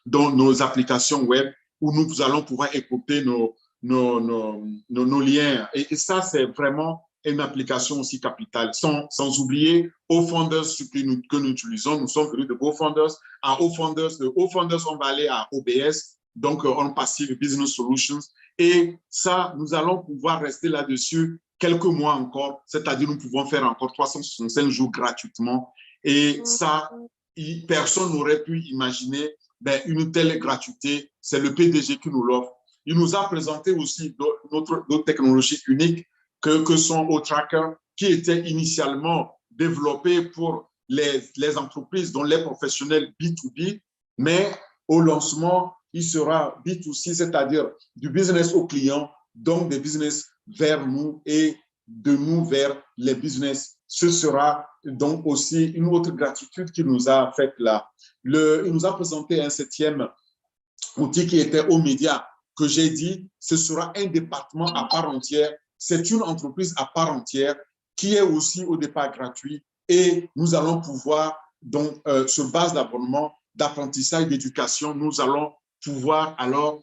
S5: nos applications web où nous allons pouvoir écouter nos liens. Et ça, c'est vraiment une application aussi capitale. Sans oublier GoFunders que nous utilisons. Nous sommes venus de GoFunders à GoFunders. De GoFunders, on va aller à OBS, donc On Passive Business Solutions. Et ça, nous allons pouvoir rester là-dessus quelques mois encore, c'est-à-dire nous pouvons faire encore 365 jours gratuitement. Et ça, personne n'aurait pu imaginer une telle gratuité. C'est le PDG qui nous l'offre. Il nous a présenté aussi d'autres technologies uniques que sont OTracker, qui étaient initialement développées pour les entreprises, dont les professionnels B2B, mais au lancement, il sera B2C, c'est-à-dire du business au client, donc des business vers nous et de nous vers les business. Ce sera donc aussi une autre gratitude qu'il nous a faite là. Il nous a présenté un 7e outil qui était Omedia, que j'ai dit, ce sera un département à part entière. C'est une entreprise à part entière qui est aussi au départ gratuit et nous allons pouvoir, donc, sur base d'abonnement, d'apprentissage, d'éducation, nous allons pouvoir alors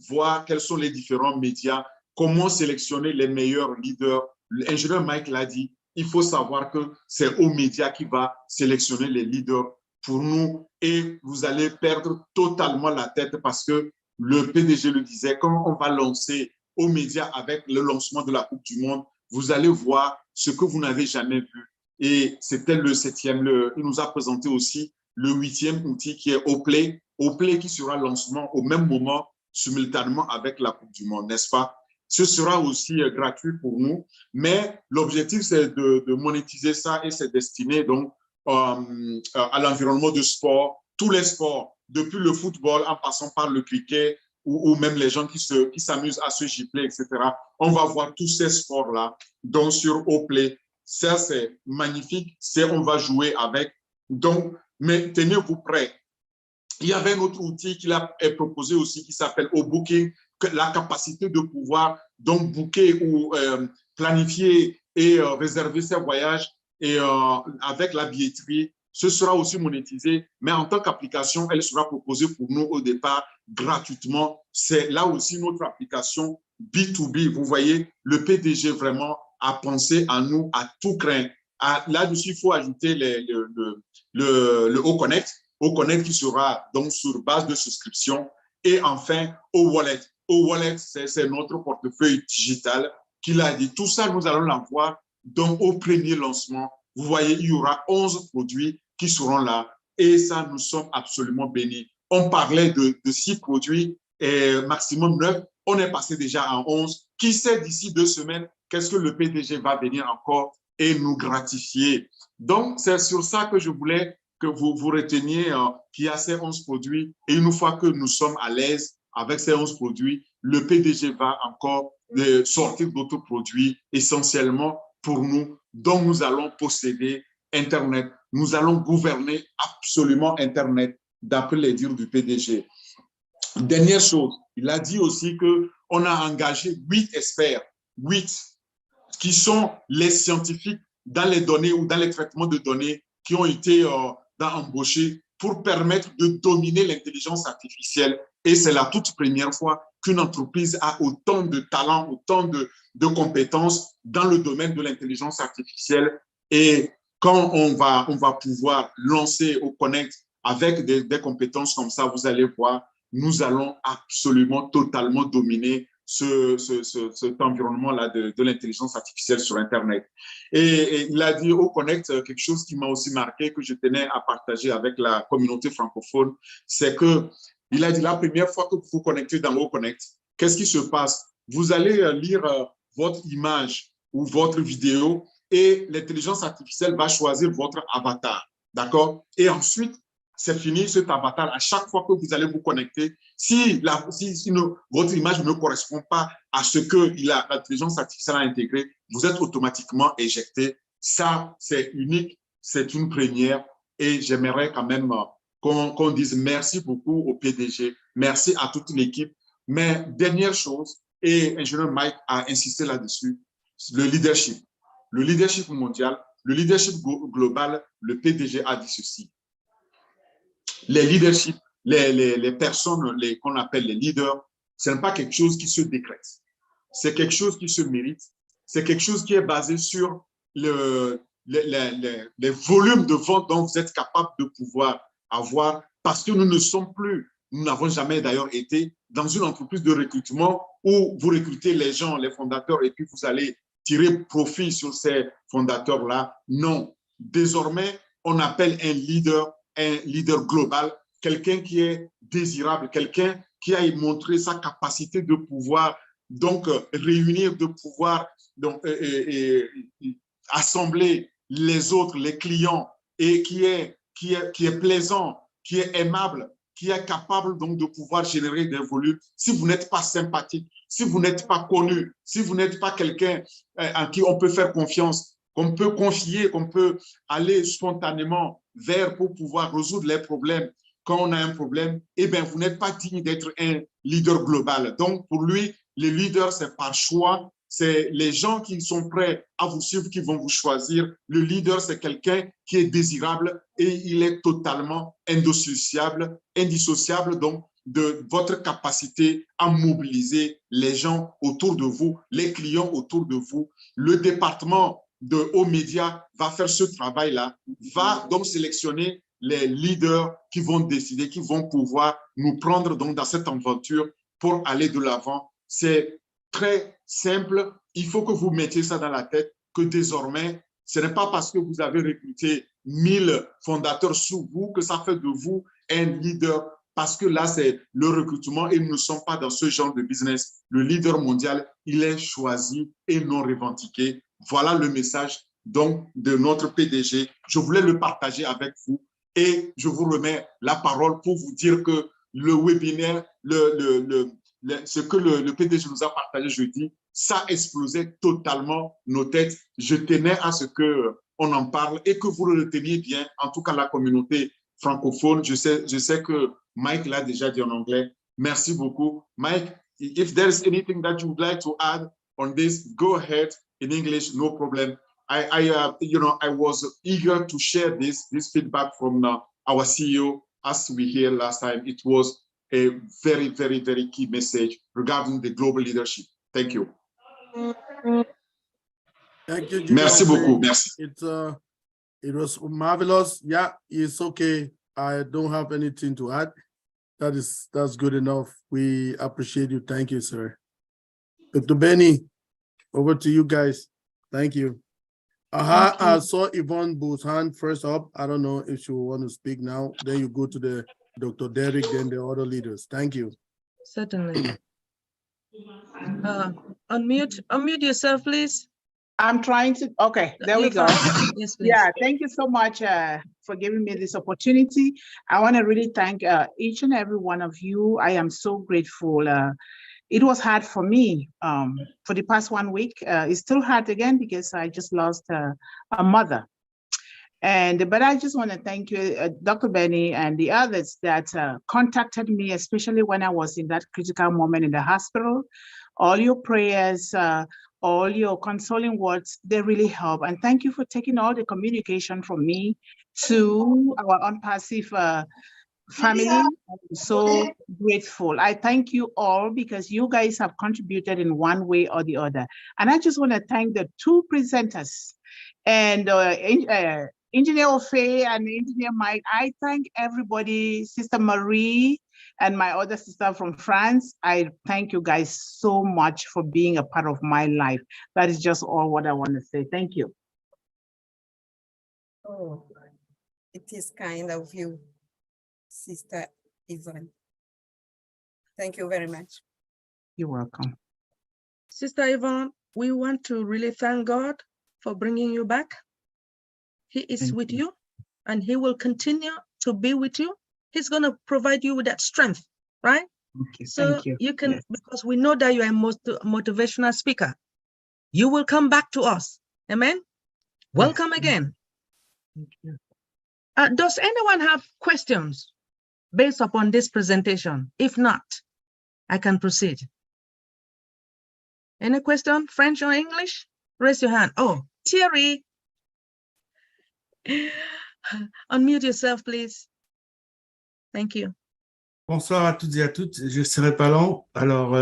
S5: voir quels sont les différents médias, comment sélectionner les meilleurs leaders. L'ingénieur Mike l'a dit, il faut savoir que c'est Omedia qui va sélectionner les leaders pour nous et vous allez perdre totalement la tête parce que le PDG le disait, quand on va lancer Omedia avec le lancement de la Coupe du Monde, vous allez voir ce que vous n'avez jamais vu. Et c'était le 7e. Il nous a présenté aussi le 8e outil qui est Oplay. Oplay qui sera lancement au même moment, simultanément avec la Coupe du Monde, n'est-ce pas? Ce sera aussi gratuit pour nous. Mais l'objectif, c'est de monétiser ça et c'est destiné donc à l'environnement de sport, tous les sports, depuis le football en passant par le cricket, ou même les gens qui s'amusent à se gifler, etc. On va voir tous ces sports-là, donc sur Oplay. Ça, c'est magnifique. On va jouer avec. Donc, mais tenez-vous prêts. Il y avait un autre outil qu'il a proposé aussi qui s'appelle Booking, la capacité de pouvoir donc booker ou planifier et réserver ses voyages et avec la billetterie. Ce sera aussi monétisé, mais en tant qu'application, elle sera proposée pour nous au départ gratuitement. C'est là aussi notre application B2B. Vous voyez, le PDG vraiment a pensé à nous à tout craint. Là-dessus, il faut ajouter
S14: le Oconnect. Oconnect qui sera donc sur base de souscription. Et enfin, Wallet. Wallet, c'est notre portefeuille digital qu'il a dit. Tout ça, nous allons l'avoir donc au premier lancement. Vous voyez, il y aura 11 produits qui seront là. Et ça, nous sommes absolument bénis. On parlait de 6 produits et maximum 9. On est passé déjà à 11. Qui sait d'ici 2 semaines, qu'est-ce que le PDG va venir encore et nous gratifier. Donc, c'est sur ça que je voulais que vous reteniez qu'il y a ces 11 produits. Et une fois que nous sommes à l'aise avec ces 11 produits, le PDG va encore sortir d'autres produits essentiellement pour nous, dont nous allons posséder Internet. Nous allons gouverner absolument Internet, d'après les dires du PDG. Dernière chose, il a dit aussi qu'on a engagé 8 experts, 8 qui sont les scientifiques dans les données ou dans les traitements de données qui ont été embauchés pour permettre de dominer l'intelligence artificielle. Et c'est la toute première fois qu'une entreprise a autant de talent, autant de compétences dans le domaine de l'intelligence artificielle. Et quand on va pouvoir lancer Oconnect avec des compétences comme ça, vous allez voir, nous allons absolument totalement dominer cet environnement-là de l'intelligence artificielle sur Internet. Et il a dit Oconnect quelque chose qui m'a aussi marqué, que je tenais à partager avec la communauté francophone, c'est qu'il a dit la première fois que vous vous connectez dans Oconnect, qu'est-ce qui se passe? Vous allez lire votre image ou votre vidéo et l'intelligence artificielle va choisir votre avatar, d'accord? Et ensuite, c'est fini cet avatar. À chaque fois que vous allez vous connecter, si votre image ne correspond pas à ce que l'intelligence artificielle a intégré, vous êtes automatiquement éjecté. Ça, c'est unique, c'est une première. Et j'aimerais quand même qu'on dise merci beaucoup au PDG, merci à toute l'équipe. Mais dernière chose, et ingénieur Mike a insisté là-dessus, le leadership. Le leadership mondial, le leadership global, le PDG a dit ceci. Les leaderships, les personnes qu'on appelle les leaders, ce n'est pas quelque chose qui se décrète. C'est quelque chose qui se mérite. C'est quelque chose qui est basé sur les volumes de vente dont vous êtes capable de pouvoir avoir, parce que nous ne sommes plus, nous n'avons jamais d'ailleurs été dans une entreprise de recrutement où vous recrutez les gens, les fondateurs, et puis vous allez tirer profit sur ces fondateurs-là. Non. Désormais, on appelle un leader global, quelqu'un qui est désirable, quelqu'un qui a montré sa capacité de pouvoir donc réunir, de pouvoir donc, assembler les autres, les clients, et qui est plaisant, qui est aimable, qui est capable donc de pouvoir générer des volumes. Si vous n'êtes pas sympathique, si vous n'êtes pas connu, si vous n'êtes pas quelqu'un à qui on peut faire confiance, qu'on peut confier, qu'on peut aller spontanément vers pour pouvoir résoudre les problèmes quand on a un problème, eh bien, vous n'êtes pas digne d'être un leader global. Donc, pour lui, les leaders, c'est par choix. C'est les gens qui sont prêts à vous suivre qui vont vous choisir. Le leader, c'est quelqu'un qui est désirable et il est totalement indissociable donc de votre capacité à mobiliser les gens autour de vous, les clients autour de vous. Le département de hauts médias va faire ce travail-là, va donc sélectionner les leaders qui vont décider, qui vont pouvoir nous prendre donc dans cette aventure pour aller de l'avant. C'est très simple. Il faut que vous mettiez ça dans la tête que désormais, ce n'est pas parce que vous avez recruté 1000 fondateurs sous vous que ça fait de vous un leader. Parce que là, c'est le recrutement et nous ne sommes pas dans ce genre de business. Le leader mondial, il est choisi et non revendiqué. Voilà le message donc de notre PDG. Je voulais le partager avec vous et je vous remets la parole pour vous dire que le webinaire, ce que le PDG nous a partagé jeudi, ça explosait totalement nos têtes. Je tenais à ce qu'on en parle et que vous le reteniez bien, en tout cas la communauté francophone. Je sais que Mike l'a déjà dit en anglais. Merci beaucoup. Mike, if there's anything that you would like to add on this, go ahead in English, no problem. I was eager to share this feedback from our CEO as we heard last time. It was a very, very, very key message regarding the global leadership. Thank you.
S2: Thank you,
S14: Merci beaucoup. Merci.
S2: It was marvelous. Yeah, it's okay. I don't have anything to add. That's good enough. We appreciate you. Thank you, sir. Dr. Benny, over to you guys. Thank you. I saw Yvonne Booth's hand first up. I don't know if she will want to speak now. Then you go to the Dr. Derek, then the other leaders. Thank you.
S13: Certainly. Unmute yourself, please.
S15: I'm trying to, okay, there we go.
S13: Yes, please.
S15: Yeah, thank you so much for giving me this opportunity. I want to really thank each and every one of you. I am so grateful. It was hard for me for the past 1 week. It's still hard again because I just lost a mother. But I just want to thank you, Dr. Benny and the others that contacted me, especially when I was in that critical moment in the hospital. All your prayers, all your consoling words, they really help. And thank you for taking all the communication from me to our unpassive family. I'm so grateful. I thank you all because you guys have contributed in one way or the other. And I just want to thank the two presenters and Engineer Ofe and Engineer Mike. I thank everybody, Sister Marie and my other sister from France. I thank you guys so much for being a part of my life. That is just all what I want to say. Thank you.
S3: Oh, it is kind of you, Sister Yvonne. Thank you very much.
S15: You're welcome.
S13: Sister Yvonne, we want to really thank God for bringing you back. He is with you and he will continue to be with you. He's going to provide you with that strength, right?
S15: Okay,
S13: so
S15: thank you.
S13: You can,
S15: yes.
S13: Because we know that you are a motivational speaker. You will come back to us. Amen. Welcome again.
S15: Thank you.
S13: Does anyone have questions based upon this presentation? If not, I can proceed. Any question, French or English? Raise your hand. Oh, Thierry. Unmute yourself, please. Thank you.
S9: Bonsoir à toutes et à toutes. Je ne serai pas long. Alors,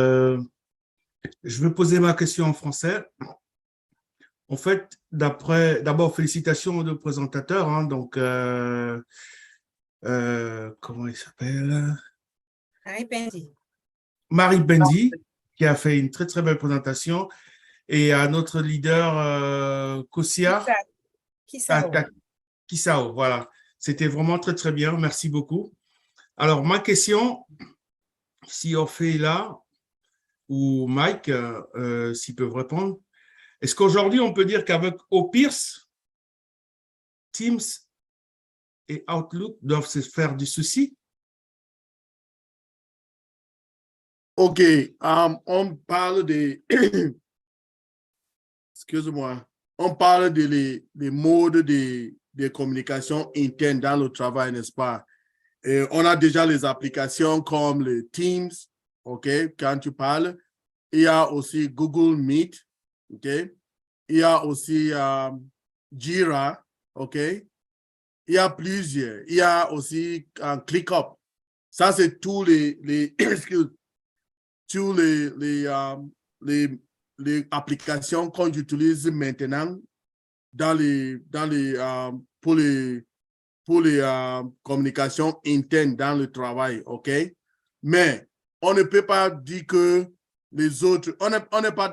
S9: je vais poser ma question en français. En fait, d'abord, félicitations aux deux présentateurs. Hein, donc, comment il s'appelle?
S3: Marie Bendy.
S9: Marie Bendy, qui a fait une très, très belle présentation. Et à notre leader, Kosia. Kisao, voilà. C'était vraiment très, très bien. Merci beaucoup. Alors, ma question, si Orphée est là, ou Mike, s'ils peuvent répondre, est-ce qu'aujourd'hui, on peut dire qu'avec Opierce, Teams et Outlook doivent se faire du souci?
S2: OK, on parle de... Excuse-moi. On parle des modes de communication interne dans le travail, n'est-ce pas? Et on a déjà les applications comme le Teams, OK, quand tu parles. Il y a aussi Google Meet, OK. Il y a aussi Jira, OK. Il y a plusieurs. Il y a aussi ClickUp. Ça, c'est tous les applications qu'on utilise maintenant pour les communications internes dans le travail, OK? Mais on ne peut pas dire que les autres, on n'est pas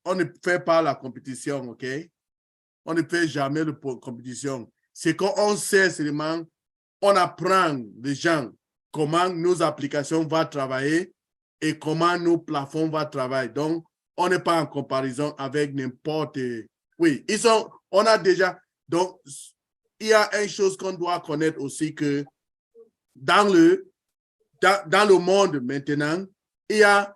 S2: on ne fait pas la compétition, OK? On ne fait jamais la compétition. C'est qu'on sait seulement, on apprend les gens comment nos applications vont travailler et comment nos plafonds vont travailler. Donc, on n'est pas en comparaison avec n'importe... Oui, on a déjà... Donc, il y a une chose qu'on doit connaître aussi que dans le monde maintenant, il y a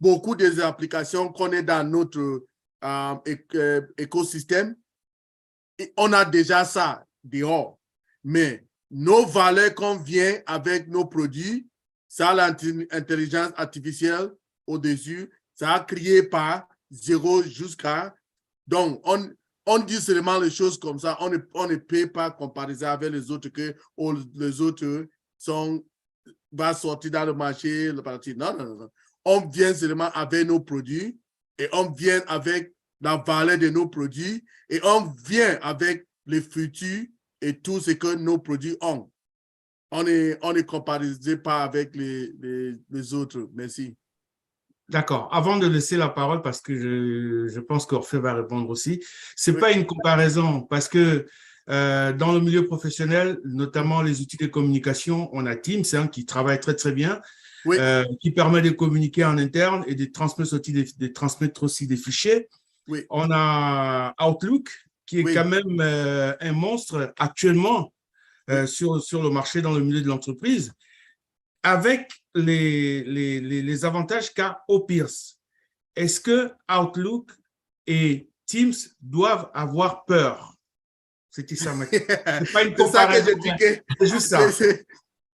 S2: beaucoup des applications qu'on est dans notre écosystème. Et on a déjà ça dehors. Mais nos valeurs qu'on vient avec nos produits, ça, l'intelligence artificielle au-dessus, ça a créé par 0 jusqu'à... Donc, on dit seulement les choses comme ça. On ne peut pas comparer avec les autres que les autres vont sortir dans le marché. Non. On vient seulement avec nos produits et on vient avec la valeur de nos produits et on vient avec les futurs et tout ce que nos produits ont. On ne comparisé pas avec les autres. Merci.
S9: D'accord. Avant de laisser la parole, parce que je pense qu'Orphée va répondre aussi, c'est pas une comparaison parce que dans le milieu professionnel, notamment les outils de communication, on a Teams qui travaille très, très bien, qui permet de communiquer en interne et de transmettre aussi des fichiers.
S2: Oui.
S9: On a Outlook, qui est quand même un monstre actuellement sur le marché dans le milieu de l'entreprise, avec les avantages qu'a Opierce. Est-ce que Outlook et Teams doivent avoir peur? C'était ça ma question. C'est pas une comparaison. C'est juste ça.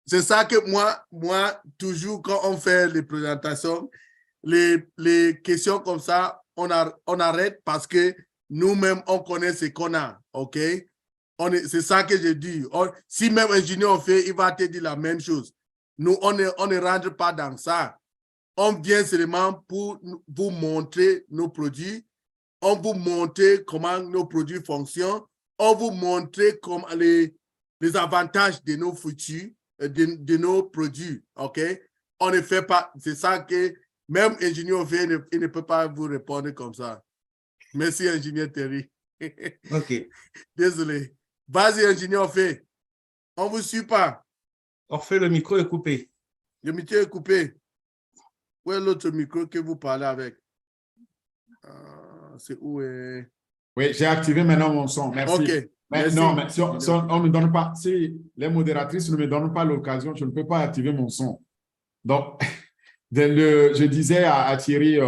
S2: C'est ça que moi, toujours quand on fait les présentations, les questions comme ça, on arrête parce que nous-mêmes, on connaît ce qu'on a, OK? C'est ça que je dis. Si même un ingénieur fait, il va te dire la même chose. Nous, on ne rentre pas dans ça. On vient seulement pour vous montrer nos produits. On vous montre comment nos produits fonctionnent. On vous montre les avantages de nos futurs, de nos produits. OK? On ne fait pas. C'est ça que même ingénieur fait, il ne peut pas vous répondre comme ça. Merci, ingénieur Terry.
S9: OK.
S2: Désolé. Vas-y, ingénieur fait. On ne vous suit pas.
S9: Orphée, le micro est coupé.
S2: Le micro est coupé. Où est l'autre micro que vous parlez avec? C'est où?
S5: Oui, j'ai activé maintenant mon son. Merci.
S2: OK.
S5: Mais non, mais si on me donne pas, si les modératrices ne me donnent pas l'occasion, je ne peux pas activer mon son. Donc, je disais à Thierry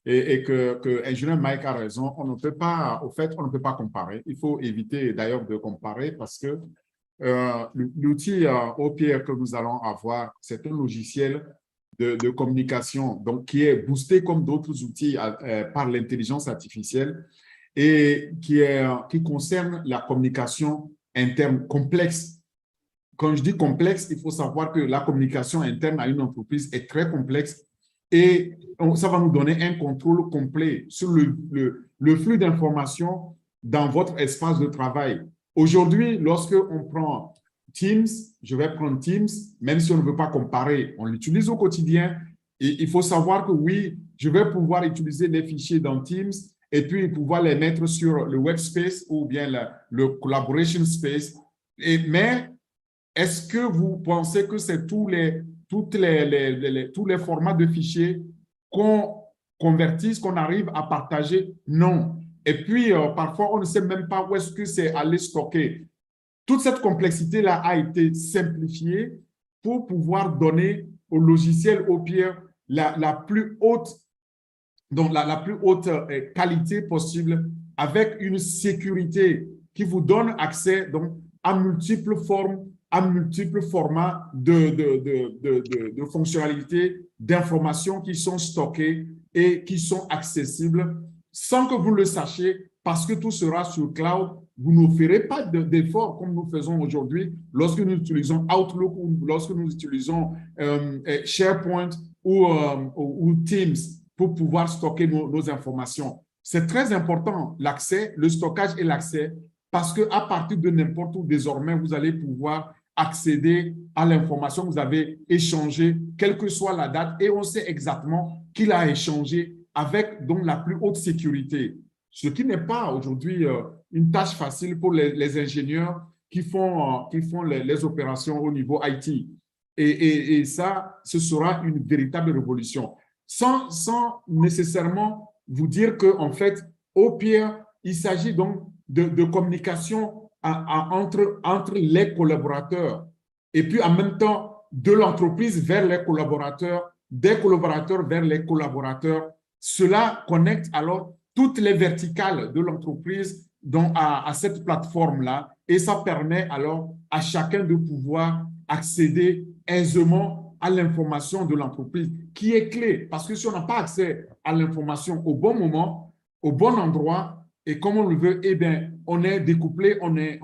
S5: et que ingénieur Mike a raison, on ne peut pas, au fait, on ne peut pas comparer. Il faut éviter d'ailleurs de comparer parce que l'outil OPR que nous allons avoir, c'est un logiciel de communication donc, qui est boosté comme d'autres outils par l'intelligence artificielle et qui concerne la communication interne complexe. Quand je dis complexe, il faut savoir que la communication interne à une entreprise est très complexe et ça va nous donner un contrôle complet sur le flux d'informations dans votre espace de travail. Aujourd'hui, lorsque on prend Teams, je vais prendre Teams, même si on ne veut pas comparer, on l'utilise au quotidien. Et il faut savoir que oui, je vais pouvoir utiliser les fichiers dans Teams et puis pouvoir les mettre sur le web space ou bien le collaboration space. Mais est-ce que vous pensez que c'est tous les formats de fichiers qu'on convertisse, qu'on arrive à partager? Non. Et puis, parfois, on ne sait même pas où est-ce que c'est allé stocker. Toute cette complexité-là a été simplifiée pour pouvoir donner au logiciel OPR la plus haute, donc la plus haute qualité possible avec une sécurité qui vous donne accès donc, à multiples formes, à multiples formats de fonctionnalités, d'informations qui sont stockées et qui sont accessibles sans que vous le sachiez, parce que tout sera sur cloud. Vous ne ferez pas d'efforts comme nous faisons aujourd'hui lorsque nous utilisons Outlook ou lorsque nous utilisons SharePoint ou Teams pour pouvoir stocker nos informations. C'est très important, l'accès, le stockage et l'accès, parce qu'à partir de n'importe où, désormais, vous allez pouvoir accéder à l'information que vous avez échangée, quelle que soit la date, et on sait exactement qui l'a échangé avec donc la plus haute sécurité. Ce qui n'est pas aujourd'hui une tâche facile pour les ingénieurs qui font les opérations au niveau IT. Et ça, ce sera une véritable révolution. Sans nécessairement vous dire qu'en fait, au pire, il s'agit donc de communication entre les collaborateurs et puis en même temps de l'entreprise vers les collaborateurs, des collaborateurs vers les collaborateurs. Cela connecte alors toutes les verticales de l'entreprise à cette plateforme-là et ça permet alors à chacun de pouvoir accéder aisément à l'information de l'entreprise qui est clé parce que si on n'a pas accès à l'information au bon moment, au bon endroit et comme on le veut, eh bien, on est découplé, on est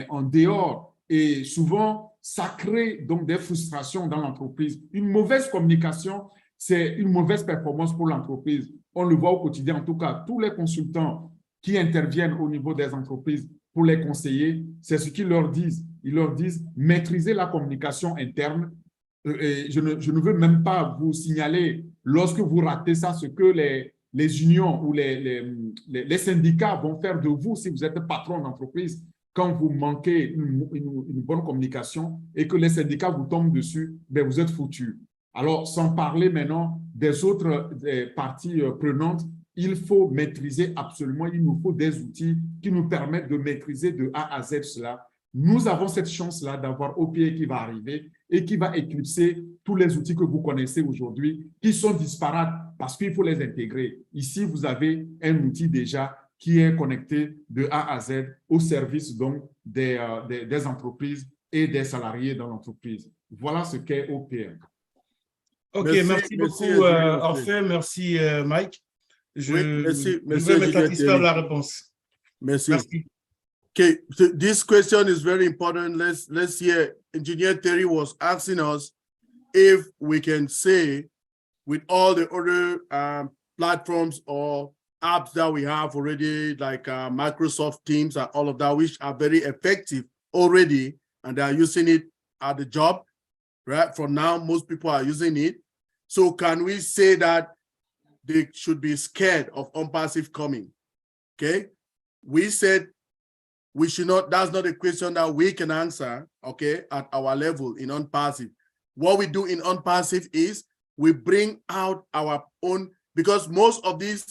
S5: en dehors et souvent ça crée donc des frustrations dans l'entreprise. Une mauvaise communication, c'est une mauvaise performance pour l'entreprise. On le voit au quotidien, en tout cas, tous les consultants qui interviennent au niveau des entreprises pour les conseiller, c'est ce qu'ils leur disent. Ils leur disent maîtriser la communication interne. Et je ne veux même pas vous signaler, lorsque vous ratez ça, ce que les unions ou les syndicats vont faire de vous si vous êtes patron d'entreprise quand vous manquez une bonne communication et que les syndicats vous tombent dessus, ben vous êtes foutus. Alors, sans parler maintenant des autres parties prenantes, il faut maîtriser absolument, il nous faut des outils qui nous permettent de maîtriser de A à Z cela. Nous avons cette chance-là d'avoir OPA qui va arriver et qui va éclipser tous les outils que vous connaissez aujourd'hui, qui sont disparates parce qu'il faut les intégrer. Ici, vous avez un outil déjà qui est connecté de A à Z au service donc des entreprises et des salariés dans l'entreprise. Voilà ce qu'est OPA.
S9: OK, merci beaucoup, Orphée. Merci, Mike. Je vais me satisfaire de la réponse.
S2: Merci. Okay, so this question is very important. Let's hear. Engineer Terry was asking us if we can say with all the other platforms or apps that we have already, like Microsoft Teams and all of that, which are very effective already, and they are using it at the job, right? For now, most people are using it. So can we say that they should be scared of OnPassive coming? Okay, we said we should not, that's not a question that we can answer, okay, at our level in OnPassive. What we do in OnPassive is we bring out our own, because most of these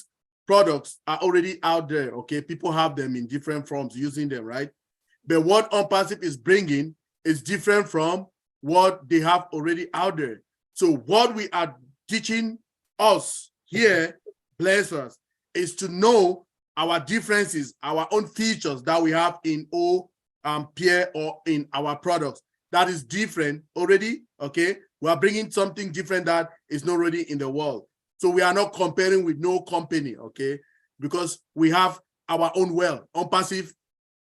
S2: products are already out there, okay? People have them in different forms using them, right? But what OnPassive is bringing is different from what they have already out there. So what we are teaching us here, bless us, is to know our differences, our own features that we have in OPA or in our products. That is different already, okay? We are bringing something different that is not already in the world. So we are not comparing with no company, okay? Because we have our own well. OnPassive,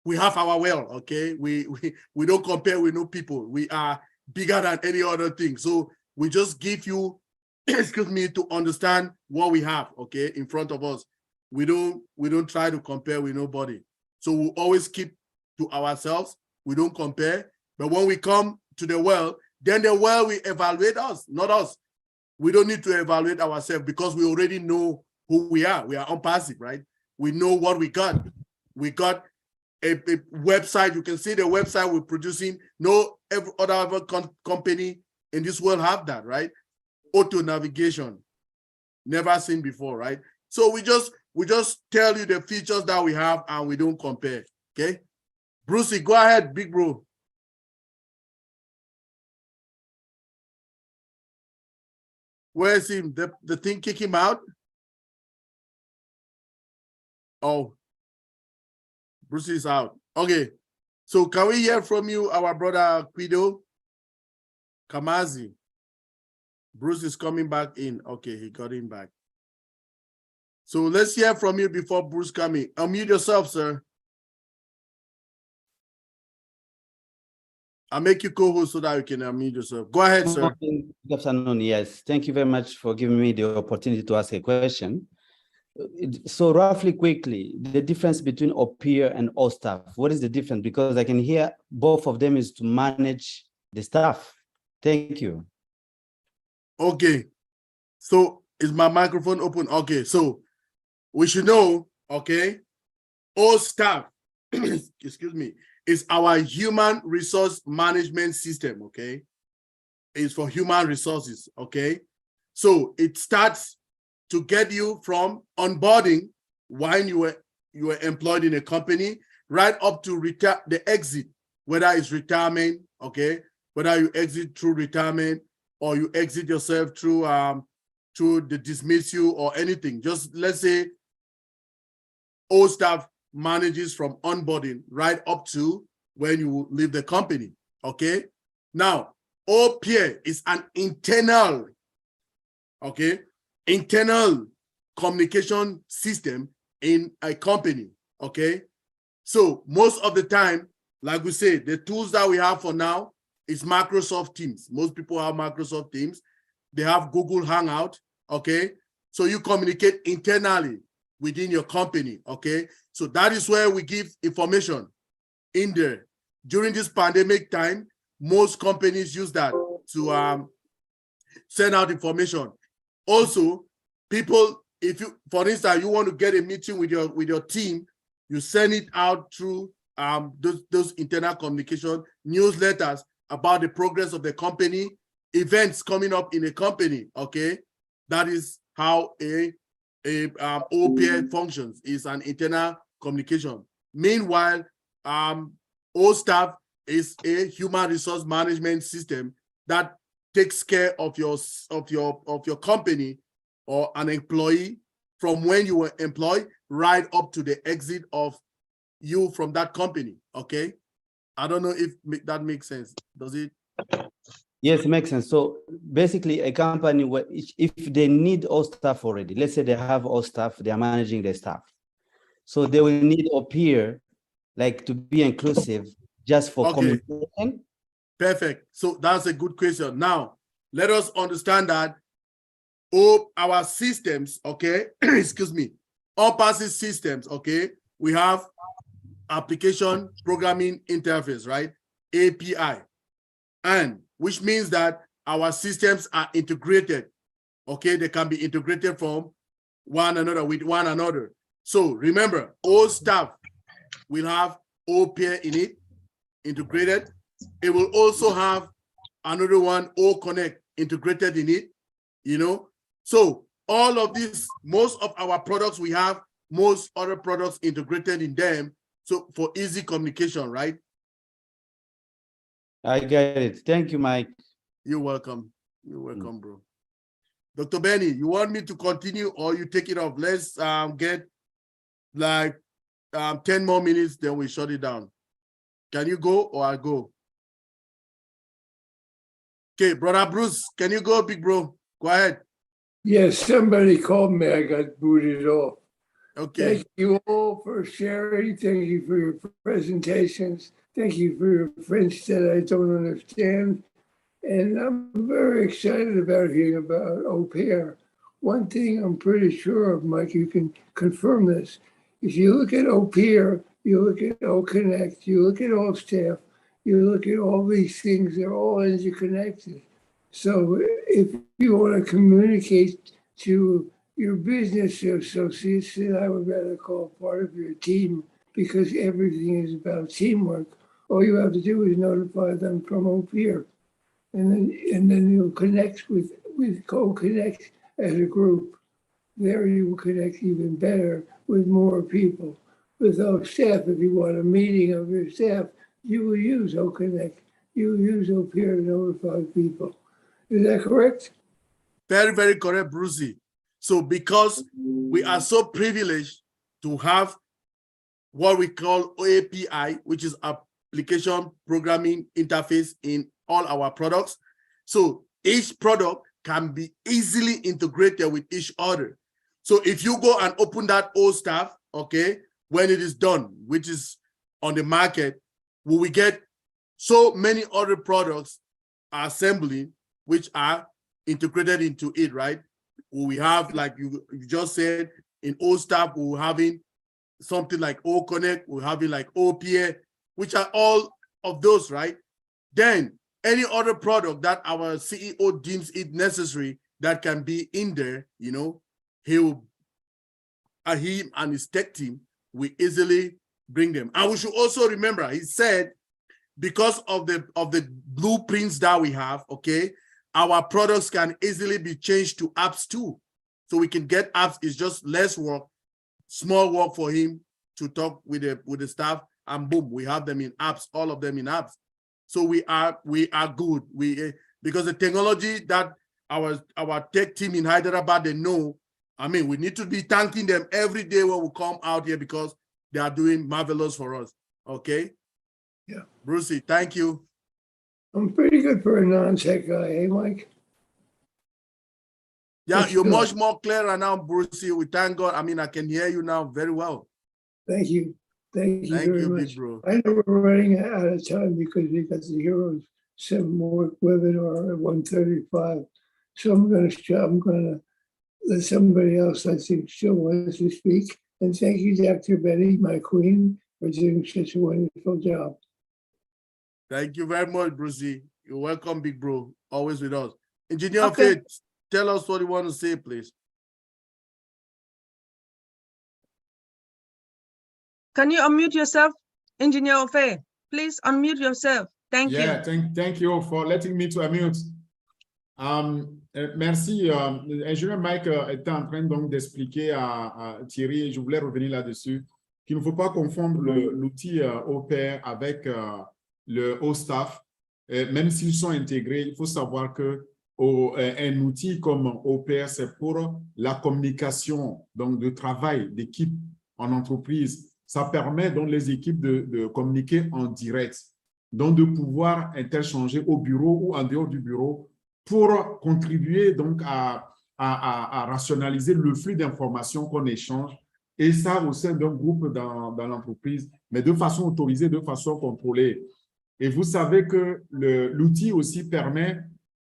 S2: we have our well, okay? We don't compare with no people. We are bigger than any other thing. So we just give you, excuse me, to understand what we have, okay, in front of us. We don't try to compare with nobody. So we always keep to ourselves. We don't compare. But when we come to the well, then the well will evaluate us, not us. We don't need to evaluate ourselves because we already know who we are. We are OnPassive, right? We know what we got. We got a website. You can see the website we're producing. No other company in this world have that, right? Auto navigation, never seen before, right? So we just tell you the features that we have and we don't compare, okay? Brucey, go ahead, big bro. Where is him? The thing kick him out? Oh, Brucey is out. Okay, so can we hear from you, our brother Quido Kamazi? Bruce is coming back in. Okay, he got him back. So let's hear from you before Bruce coming. Unmute yourself, sir. I'll make you co-host so that you can unmute yourself. Go ahead, sir.
S16: Good afternoon. Yes, thank you very much for giving me the opportunity to ask a question. So roughly, quickly, the difference between OPA and OStaff, what is the difference? Because I can hear both of them is to manage the staff. Thank you.
S2: Okay, so is my microphone open? Okay, so we should know, okay, OStaff, excuse me, is our human resource management system, okay? It's for human resources, okay? So it starts to get you from onboarding when you were employed in a company right up to the exit, whether it's retirement, okay? Whether you exit through retirement or you exit yourself through the dismissal or anything. Just let's say OStaff manages from onboarding right up to when you leave the company, okay? Now, OPA is an internal, okay, internal communication system in a company, okay? So most of the time, like we say, the tools that we have for now is Microsoft Teams. Most people have Microsoft Teams. They have Google Hangout, okay? So you communicate internally within your company, okay? So that is where we give information in there. During this pandemic time, most companies use that to send out information. Also, people, if you, for instance, you want to get a meeting with your team, you send it out through those internal communication newsletters about the progress of the company, events coming up in a company, okay? That is how a OPIR functions, is an internal communication. Meanwhile, OSTAF is a human resource management system that takes care of your company or an employee from when you were employed right up to the exit of you from that company. Okay, I don't know if that makes sense. Does it?
S16: Yes, it makes sense. So basically, a company, where if they need all staff already, let's say they have all staff, they are managing their staff, so they will need OPIR, like, to be inclusive, just for communication.
S2: Perfect. So that's a good question. Now, let us understand that all our systems, okay, excuse me, all passive systems, okay, we have application programming interface, right? API, and which means that our systems are integrated, okay? They can be integrated from one another with one another. So remember, all staff will have OPIR in it, integrated. It will also have another one, OConnect, integrated in it, you know? So all of these, most of our products, we have most other products integrated in them. So for easy communication, right?
S16: I get it. Thank you, Mike.
S2: You're welcome. You're welcome, bro. Dr. Benny, you want me to continue or you take it off? Let's get like 10 more minutes, then we shut it down. Can you go or I go? Okay, brother Bruce, can you go, big bro? Go ahead.
S17: Yes, somebody called me. I got booted off.
S2: Okay.
S17: Thank you all for sharing. Thank you for your presentations. Thank you for your French that I don't understand. And I'm very excited about hearing about OPIR. One thing I'm pretty sure of, Mike, you can confirm this. If you look at OPIR, you look at OConnect, you look at OSTAF, you look at all these things, they're all interconnected. So if you want to communicate to your business associates, then I would rather call part of your team, because everything is about teamwork. All you have to do is notify them from OPIR. And then you'll connect with co-connect as a group. There you will connect even better with more people. With our staff, if you want a meeting of your staff, you will use OConnect. You will use OPIR to notify people. Is that correct?
S2: Very, very correct, Brucey. So because we are so privileged to have what we call API, which is application programming interface in all our products. So each product can be easily integrated with each other. So if you go and open that OSTAF, okay, when it is done, which is on the market, we will get so many other products assembling, which are integrated into it, right? We have, like you just said, in OSTAF, we're having something like OConnect, we're having like OPIR, which are all of those, right? Then any other product that our CEO deems it necessary that can be in there, you know, he and his tech team will easily bring them. And we should also remember, he said, because of the blueprints that we have, okay, our products can easily be changed to apps too. So we can get apps. It's just less work, small work for him to talk with the staff, and boom, we have them in apps, all of them in apps. So we are good. Because the technology that our tech team in Hyderabad, they know, I mean, we need to be thanking them every day when we come out here, because they are doing marvelous for us. Okay?
S17: Yeah.
S2: Brucey, thank you.
S17: I'm pretty good for a non-tech guy, hey, Mike?
S2: Yeah,
S17: That's
S2: you're
S17: good.
S2: much more clearer now, Brucey. We thank God. I mean, I can hear you now very well.
S17: Thank you. Thank you
S2: Thank
S17: very
S2: you,
S17: much.
S2: big bro.
S17: I know we're running out of time because we got the Heroes 7 more webinar at 1:35. So I'm gonna let somebody else, I think, still wants to speak. And thank you, Dr. Betty, my queen, for doing such a wonderful job.
S2: Thank you very much, Brucey. You're welcome, big bro. Always with us. Engineer
S13: Okay.
S2: Faith, tell us what you want to say, please.
S13: Can you unmute yourself, Engineer Ofe? Please unmute yourself. Thank you.
S5: Thank you for letting me to unmute. Merci. Ingénieur Mike était en train donc d'expliquer à Thierry, et je voulais revenir là-dessus, qu'il ne faut pas confondre l'outil OPAIR avec le OSTAF. Même s'ils sont intégrés, il faut savoir que un outil comme OPAIR, c'est pour la communication, donc de travail d'équipe en entreprise. Ça permet donc les équipes de communiquer en direct, donc de pouvoir interchanger au bureau ou en dehors du bureau pour contribuer donc à rationaliser le flux d'informations qu'on échange, et ça au sein d'un groupe dans l'entreprise, mais de façon autorisée, de façon contrôlée. Et vous savez que l'outil aussi permet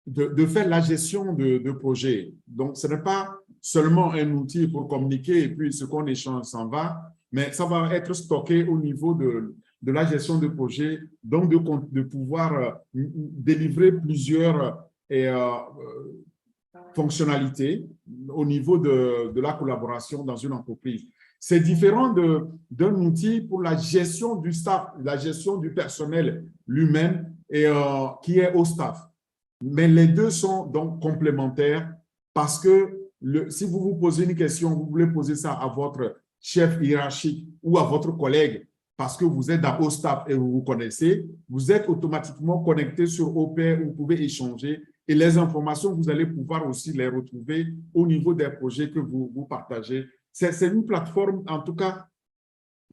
S5: de faire la gestion de projets. Donc, ce n'est pas seulement un outil pour communiquer et puis ce qu'on échange s'en va, mais ça va être stocké au niveau de la gestion de projet, donc de pouvoir délivrer plusieurs fonctionnalités au niveau de la collaboration dans une entreprise. C'est différent d'un outil pour la gestion du staff, la gestion du personnel lui-même, qui est au staff. Mais les deux sont donc complémentaires parce que si vous vous posez une question, vous voulez poser ça à votre chef hiérarchique ou à votre collègue parce que vous êtes dans au staff et vous vous connaissez, vous êtes automatiquement connecté sur OPAIR où vous pouvez échanger et les informations, vous allez pouvoir aussi les retrouver au niveau des projets que vous partagez. C'est une plateforme, en tout cas,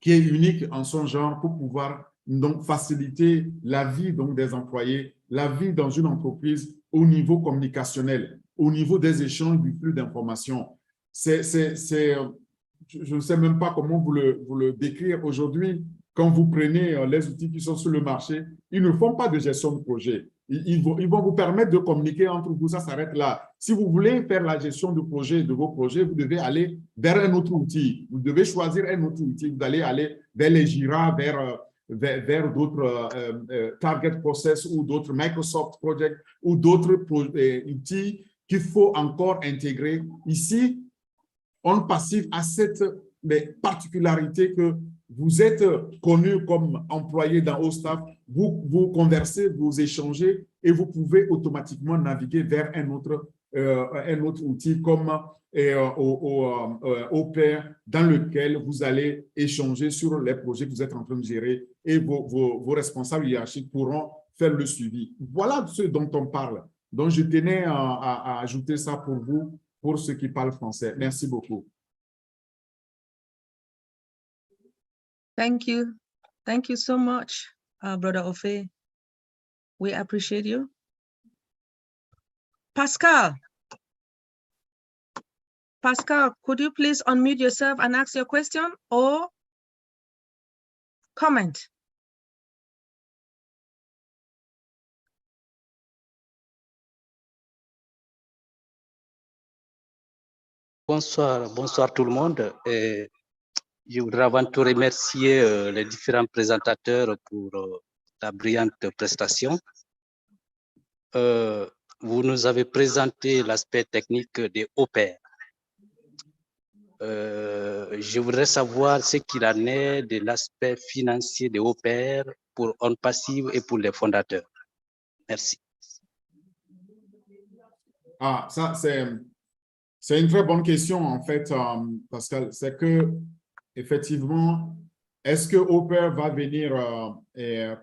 S5: qui est unique en son genre pour pouvoir donc faciliter la vie donc, des employés, la vie dans une entreprise au niveau communicationnel, au niveau des échanges du flux d'informations. Je ne sais même pas comment vous le décrire aujourd'hui. Quand vous prenez les outils qui sont sur le marché, ils ne font pas de gestion de projet. Ils vont vous permettre de communiquer entre vous, ça s'arrête là. Si vous voulez faire la gestion de vos projets, vous devez aller vers un autre outil. Vous devez choisir un autre outil. Vous allez aller vers les Jira, vers d'autres Target Process ou d'autres Microsoft Project ou d'autres outils qu'il faut encore intégrer. Ici, on passe à cette particularité que vous êtes connu comme employé dans OSTAF, vous conversez, vous échangez et vous pouvez automatiquement naviguer vers un autre outil comme OPAIR dans lequel vous allez échanger sur les projets que vous êtes en train de gérer et vos responsables hiérarchiques pourront faire le suivi. Voilà ce dont on parle. Donc, je tenais à ajouter ça pour vous, pour ceux qui parlent français. Merci beaucoup.
S13: Thank you. Thank you so much, Brother Ofe. We appreciate you. Pascal, could you please unmute yourself and ask your question or comment?
S18: Bonsoir tout le monde. Je voudrais avant tout remercier les différents présentateurs pour la brillante prestation. Vous nous avez présenté l'aspect technique des OPAIR. Je voudrais savoir ce qu'il en est de l'aspect financier des OPAIR pour On Passive et pour les fondateurs. Merci.
S5: Ah, ça, c'est une très bonne question, en fait, Pascal. C'est que, effectivement, est-ce que OPAIR va venir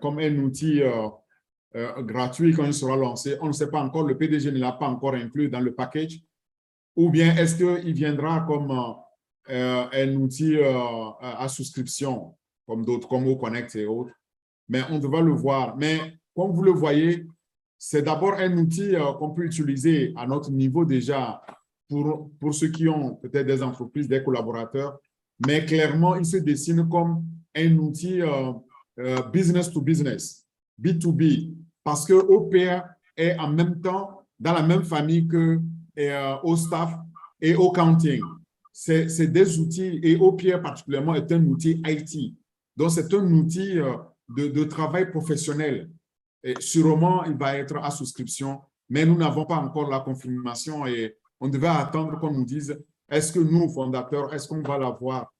S5: comme un outil gratuit quand il sera lancé? On ne sait pas encore. Le PDG ne l'a pas encore inclus dans le package. Ou bien est-ce qu'il viendra comme un outil à souscription, comme d'autres, comme OConnect et autres? Mais on devra le voir. Mais comme vous le voyez, c'est d'abord un outil qu'on peut utiliser à notre niveau déjà pour ceux qui ont peut-être des entreprises, des collaborateurs. Mais clairement, il se dessine comme un outil business to business, B2B, parce que OPAIR est en même temps dans la même famille que OSTAF et accounting. C'est des outils, et Opier particulièrement est un outil IT. Donc, c'est un outil de travail professionnel. Et sûrement, il va être à souscription, mais nous n'avons pas encore la confirmation et on devait attendre qu'on nous dise est-ce que nous, fondateurs, est-ce qu'on va l'avoir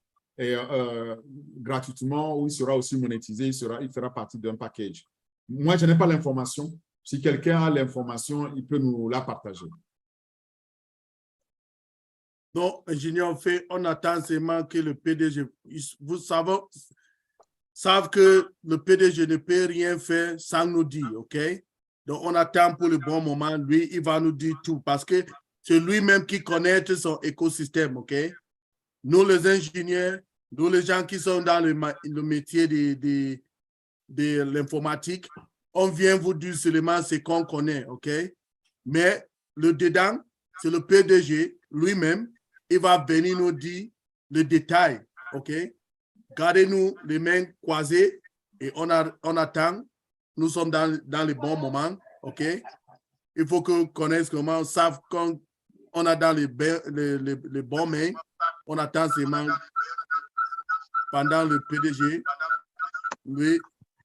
S5: gratuitement ou il sera aussi monétisé, il fera partie d'un package. Moi, je n'ai pas l'information. Si quelqu'un a l'information, il peut nous la partager.
S2: Non, ingénieur, on attend seulement que le PDG, vous savent que le PDG ne peut rien faire sans nous dire, OK? Donc, on attend pour le bon moment. Lui, il va nous dire tout parce que c'est lui-même qui connaît son écosystème, OK? Nous, les ingénieurs, nous, les gens qui sont dans le métier de l'informatique, on vient vous dire seulement ce qu'on connaît, OK? Mais le dedans, c'est le PDG lui-même. Il va venir nous dire le détail, OK? Gardez-nous les mains croisées et on attend. Nous sommes dans les bons moments, OK? Il faut qu'on connaisse comment, on savent qu'on a dans les bons mains. On attend seulement pendant le PDG. Lui,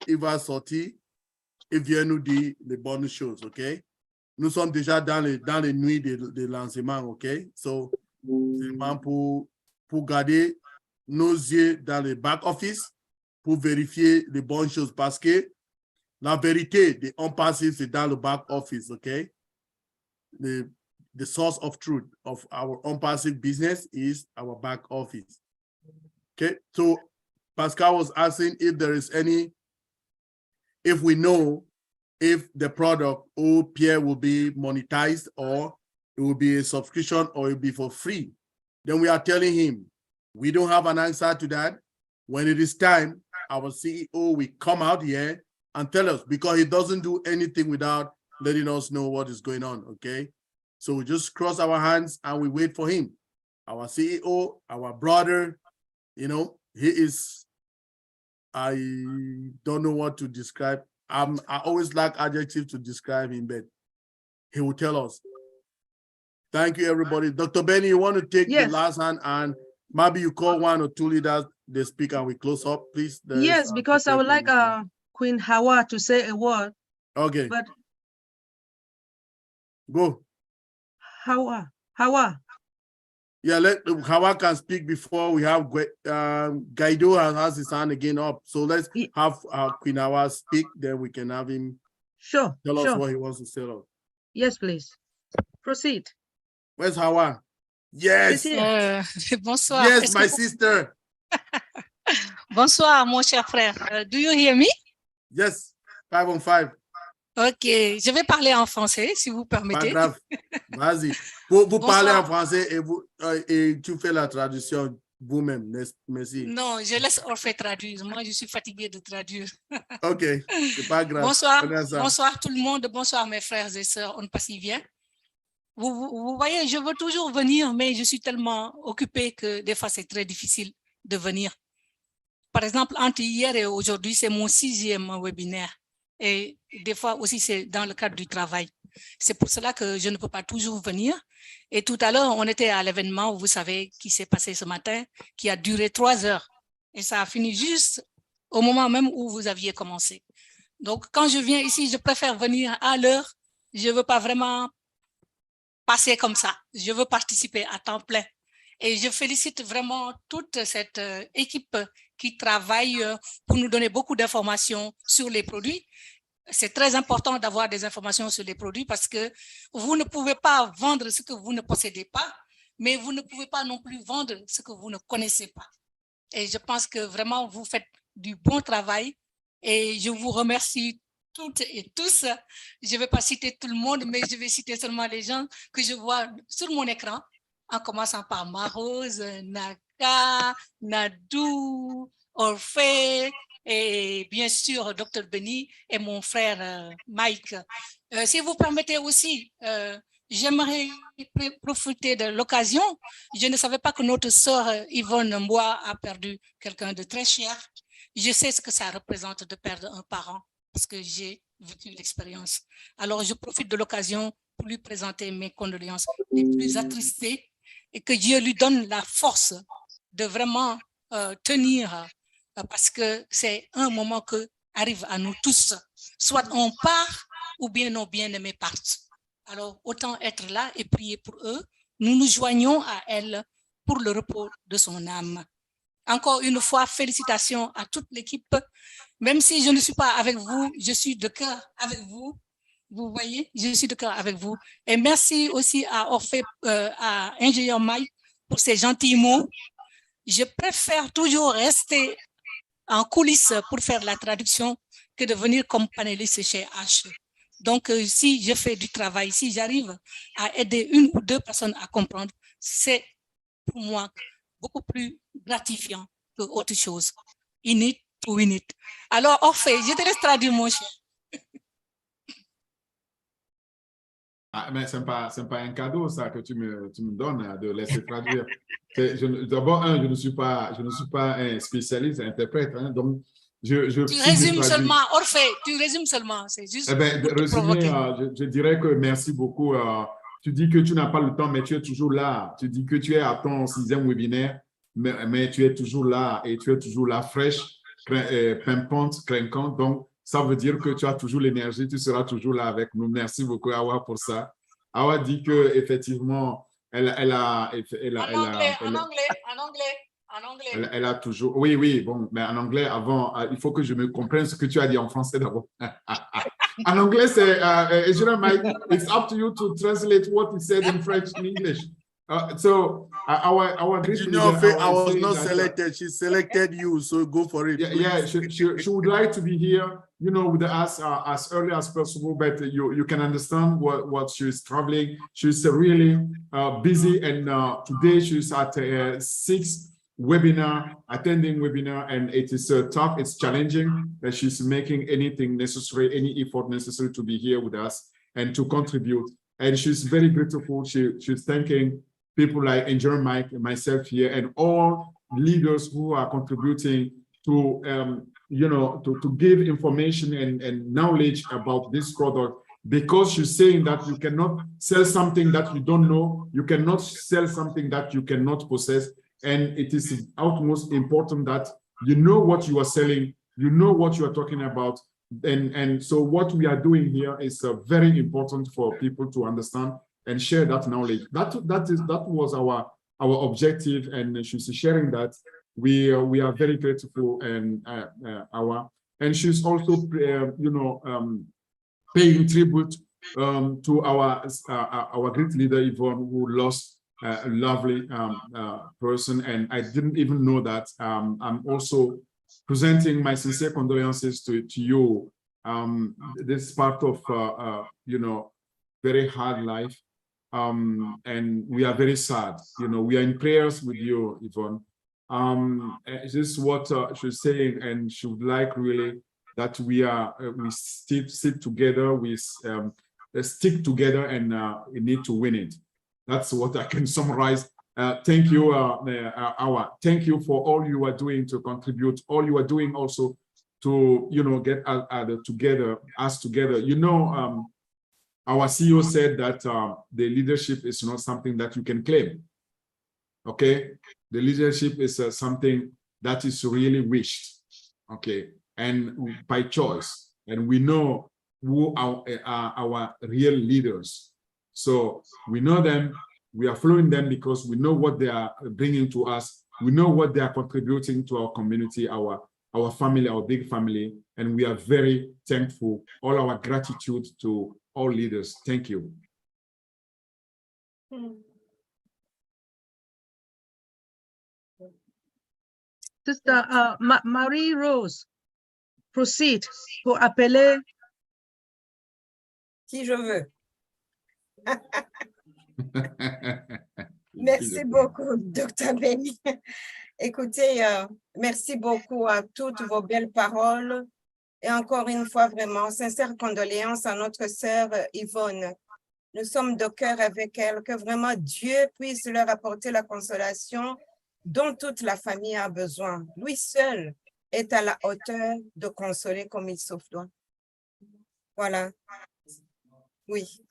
S2: il va sortir et vient nous dire les bonnes choses, OK? Nous sommes déjà dans les nuits de lancement, OK? So, seulement pour garder nos yeux dans le back-office pour vérifier les bonnes choses parce que la vérité de OnPassive, c'est dans le back-office, OK? The source of truth of our OnPassive business is our back-office. Okay, so Pascal was asking if there is if we know if the product or Pierre will be monetized or it will be a subscription or it will be for free. Then we are telling him, we don't have an answer to that. When it is time, our CEO will come out here and tell us because he doesn't do anything without letting us know what is going on, okay? So we just cross our hands and we wait for him. Our CEO, our brother, you know, he is, I don't know what to describe. I always like adjectives to describe him, but he will tell us. Thank you, everybody. Dr. Benny, you want to take the last hand and maybe you call one or two leaders, they speak and we close up, please.
S13: Yes, because I would like Queen Hawa to say a word.
S2: Okay.
S13: But
S2: go.
S13: Hawa.
S2: Yeah, Hawa can speak before we have Guaido has his hand again up. So let's have Queen Hawa speak, then we can have him tell us what he wants to say.
S13: Yes, please. Proceed.
S2: Where's Hawa? Yes.
S19: Bonsoir.
S2: Yes, my sister.
S19: Bonsoir, mon cher frère. Do you hear me?
S2: Yes, 5 on 5.
S19: Ok, je vais parler en français, si vous permettez.
S2: Pas grave. Vas-y. Vous parlez en français et tu fais la traduction vous-même. Merci.
S19: Non, je laisse Orphée traduire. Moi, je suis fatiguée de traduire.
S2: Ok, c'est pas grave.
S19: Bonsoir tout le monde. Bonsoir mes frères et sœurs OnPassiviens. Vous voyez, je veux toujours venir, mais je suis tellement occupée que des fois, c'est très difficile de venir. Par exemple, entre hier et aujourd'hui, c'est mon 6e webinaire. Et des fois aussi, c'est dans le cadre du travail. C'est pour cela que je ne peux pas toujours venir. Et tout à l'heure, on était à l'événement, vous savez, qui s'est passé ce matin, qui a duré 3 heures. Et ça a fini juste au moment même où vous aviez commencé. Donc, quand je viens ici, je préfère venir à l'heure. Je ne veux pas vraiment passer comme ça. Je veux participer à temps plein. Et je félicite vraiment toute cette équipe qui travaille pour nous donner beaucoup d'informations sur les produits. C'est très important d'avoir des informations sur les produits parce que vous ne pouvez pas vendre ce que vous ne possédez pas, mais vous ne pouvez pas non plus vendre ce que vous ne connaissez pas. Et je pense que vraiment, vous faites du bon travail et je vous remercie toutes et tous. Je ne vais pas citer tout le monde, mais je vais citer seulement les gens que je vois sur mon écran, en commençant par Marose, Naka, Nadou, Orphée, et bien sûr Dr. Benny et mon frère Mike. Si vous permettez aussi, j'aimerais profiter de l'occasion. Je ne savais pas que notre sœur Yvonne Mboua a perdu quelqu'un de très cher. Je sais ce que ça représente de perdre un parent parce que j'ai vécu l'expérience. Alors je profite de l'occasion pour lui présenter mes condoléances les plus attristées et que Dieu lui donne la force de vraiment tenir, parce que c'est un moment que arrive à nous tous. Soit on part ou bien nos bien-aimés partent. Alors, autant être là et prier pour eux. Nous nous joignons à elle pour le repos de son âme. Encore une fois, félicitations à toute l'équipe. Même si je ne suis pas avec vous, je suis de cœur avec vous. Vous voyez, je suis de cœur avec vous. Et merci aussi à Orphée, à Ingénieur Mike pour ses gentils mots. Je préfère toujours rester en coulisses pour faire la traduction que de venir comme panéliste chez H. Donc, si je fais du travail, si j'arrive à aider une ou deux personnes à comprendre, c'est pour moi beaucoup plus gratifiant que autre chose. In it to win it. Alors, Orphée, je te laisse traduire, mon cher.
S5: Ah, mais c'est pas un cadeau, ça, que tu me donnes, de laisser traduire. D'abord, je ne suis pas un spécialiste, interprète, hein, donc
S19: tu résumes seulement, Orphée, tu résumes seulement, c'est juste
S5: pour te
S19: provoquer.
S5: Je dirais que merci beaucoup. Tu dis que tu n'as pas le temps, mais tu es toujours là. Tu dis que tu es à ton 6e webinaire, mais tu es toujours là et tu es toujours là, fraîche, pimpante, clinquante. Donc, ça veut dire que tu as toujours l'énergie, tu seras toujours là avec nous. Merci beaucoup, Awa, pour ça. Awa dit qu'effectivement, elle a toujours... Oui, bon, mais en anglais, avant, il faut que je me comprenne ce que tu as dit en français d'abord. En anglais, c'est... Mike, it's up to you to translate what he said in French and English. So, our great leader,
S2: I was not selected. She selected you, so go for it.
S5: Yeah, she would like to be here, with us as early as possible, but you can understand what she's traveling. She's really busy, and today she's at 6th attending webinar, and it is tough, it's challenging that she's making anything necessary, any effort necessary to be here with us and to contribute. And she's very grateful. She's thanking people like Engineer Mike and myself here and all leaders who are contributing to, to give information and knowledge about this product, because she's saying that you cannot sell something that you don't know, you cannot sell something that you cannot possess. And it is utmost important that you know what you are selling, you know what you are talking about. And so what we are doing here is very important for people to understand and share that knowledge. That was our objective, and she's sharing that. We are very grateful, and and she's also paying tribute to our great leader Yvonne, who lost a lovely person, and I didn't even know that. I'm also presenting my sincere condolences to you. This is part of very hard life, and we are very sad. We are in prayers with you, Yvonne. This is what she's saying, and she would like really that we sit together, we stick together, and we need to win it. That's what I can summarize. Thank you, Awa. Thank you for all you are doing to contribute, all you are doing also to, get us together. Our CEO said that the leadership is not something that you can claim. Okay? The leadership is something that is really wished. Okay? And by choice. And we know who are our real leaders. So we know them, we are following them because we know what they are bringing to us. We know what they are contributing to our community, our family, our big family, and we are very thankful. All our gratitude to all leaders. Thank you.
S13: Sister Marie-Rose, proceed pour appeler.
S3: Qui je veux. Merci beaucoup, Dr. Benny. Écoutez, merci beaucoup à toutes vos belles paroles. Et encore une fois, vraiment, sincères condoléances à notre sœur Yvonne. Nous sommes de cœur avec elle, que vraiment Dieu puisse leur apporter la consolation dont toute la famille a besoin. Lui seul est à la hauteur de consoler comme il se doit. Voilà. Oui.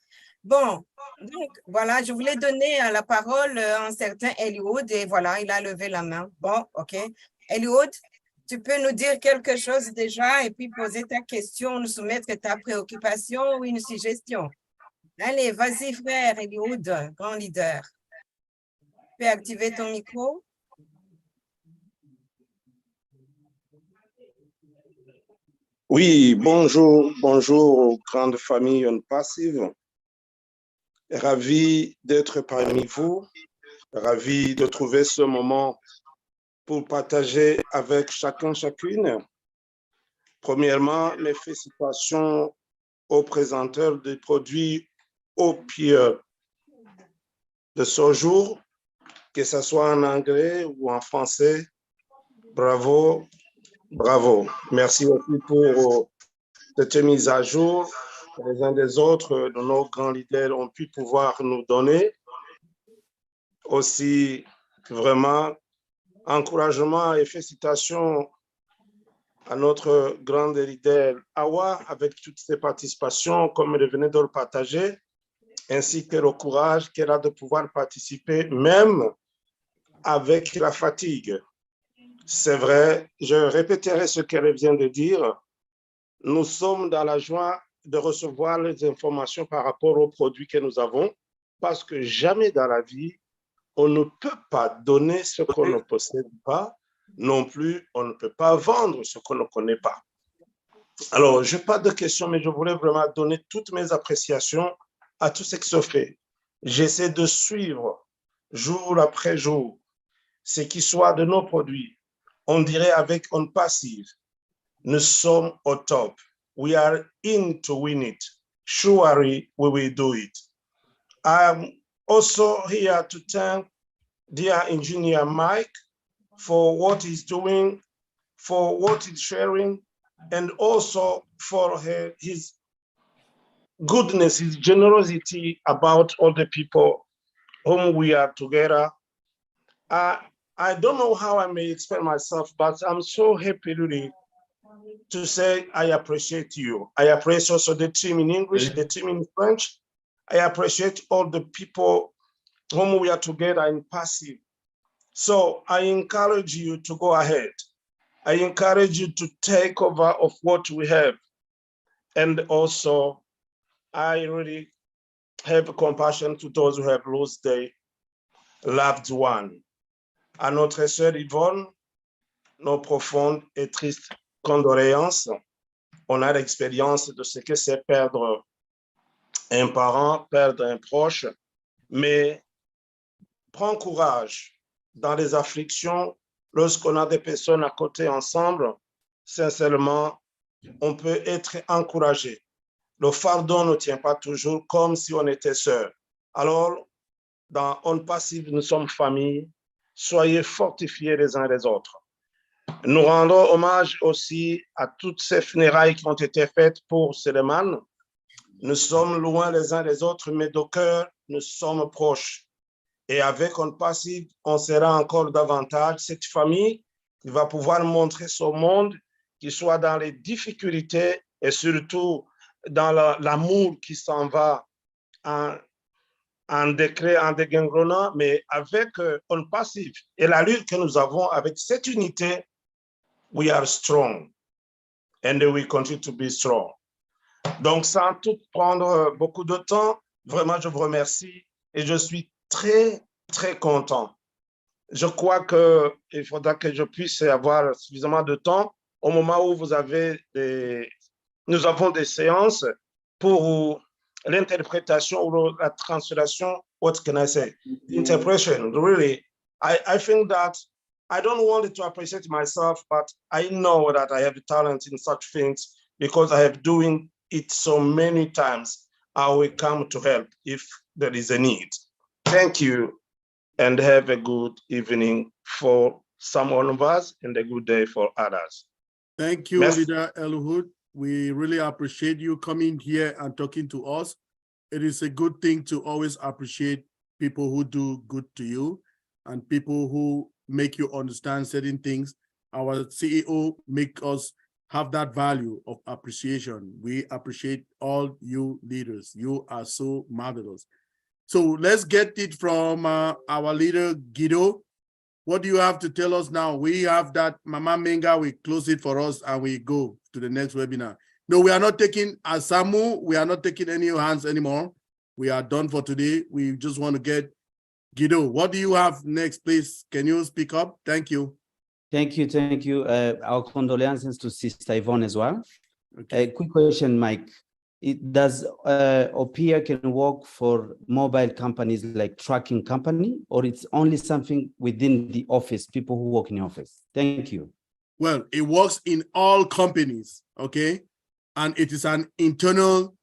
S3: Bon, donc voilà, je voulais donner la parole à un certain Eliud et voilà, il a levé la main. Bon, ok. Eliud, tu peux nous dire quelque chose déjà et puis poser ta question, nous soumettre ta préoccupation ou une suggestion. Allez, vas-y frère Eliud, grand leader. Tu peux activer ton micro?
S20: Oui, bonjour, bonjour, grande famille passive. Ravi d'être parmi vous, ravi de trouver ce moment pour partager avec chacun, chacune. Premièrement, mes félicitations aux présenteurs des produits Opier de ce jour, que ce soit en anglais ou en français. Bravo, bravo. Merci aussi pour cette mise à jour que les uns des autres de nos grands leaders ont pu pouvoir nous donner. Aussi, vraiment, encouragement et félicitations à notre grande leader Awa avec toutes ses participations, comme elle venait de le partager, ainsi que le courage qu'elle a de pouvoir participer, même avec la fatigue. C'est vrai, je répéterai ce qu'elle vient de dire. Nous sommes dans la joie de recevoir les informations par rapport aux produits que nous avons, parce que jamais dans la vie, on ne peut pas donner ce qu'on ne possède pas, non plus, on ne peut pas vendre ce qu'on ne connaît pas. Alors, je n'ai pas de questions, mais je voulais vraiment donner toutes mes appréciations à tout ce qui se fait. J'essaie de suivre jour après jour ce qui soit de nos produits. On dirait avec On Passive, nous sommes au top. We are in to win it. Surely we will do it. I'm also here to thank dear engineer Mike for what he's doing, for what he's sharing, and also for his goodness, his generosity about all the people whom we are together. I don't know how I may explain myself, but I'm so happy really to say I appreciate you. I appreciate also the team in English, the team in French. I appreciate all the people whom we are together in Passive. So I encourage you to go ahead. I encourage you to take over of what we have. And also, I really have compassion to those who have lost their loved one. À notre sœur Yvonne, nos profondes et tristes condoléances. On a l'expérience de ce que c'est perdre un parent, perdre un proche, mais prends courage dans les afflictions, lorsqu'on a des personnes à côté ensemble, sincèrement, on peut être encouragé. Le fardeau ne tient pas toujours comme si on était sœurs. Alors, dans On Passive, nous sommes famille. Soyez fortifiés les uns les autres. Nous rendons hommage aussi à toutes ces funérailles qui ont été faites pour Suleiman. Nous sommes loin les uns des autres, mais de cœur, nous sommes proches. Et avec On Passive, on sera encore davantage cette famille qui va pouvoir montrer son monde, qui soit dans les difficultés et surtout dans l'amour qui s'en va en décret, en dégringollant, mais avec On Passive et la lutte que nous avons avec cette unité, we are strong and we continue to be strong. Donc, sans tout prendre beaucoup de temps, vraiment, je vous remercie et je suis très, très content. Je crois qu'il faudra que je puisse avoir suffisamment de temps au moment où nous avons des séances pour l'interprétation ou la translation. What can I say? Interpretation, really. I think that I don't want to appreciate myself, but I know that I have talent in such things because I have doing it so many times. I will come to help if there is a need. Thank you and have a good evening for some of us and a good day for others.
S2: Thank you, Leader Eliud. We really appreciate you coming here and talking to us. It is a good thing to always appreciate people who do good to you and people who make you understand certain things. Our CEO make us have that value of appreciation. We appreciate all you leaders. You are so marvelous. So let's get it from our leader, Guido. What do you have to tell us now? We have that Mama Menga, we close it for us and we go to the next webinar. No, we are not taking Asamu. We are not taking any hands anymore. We are done for today. We just want to get Guido. What do you have next, please? Can you speak up? Thank you.
S16: Thank you, thank you. Our condolences to Sister Yvonne as well. A quick question, Mike. Does OPIA can work for mobile companies like trucking company, or it's only something within the office, people who work in the office? Thank you.
S2: Well, it works in all companies, okay? And it is an internal,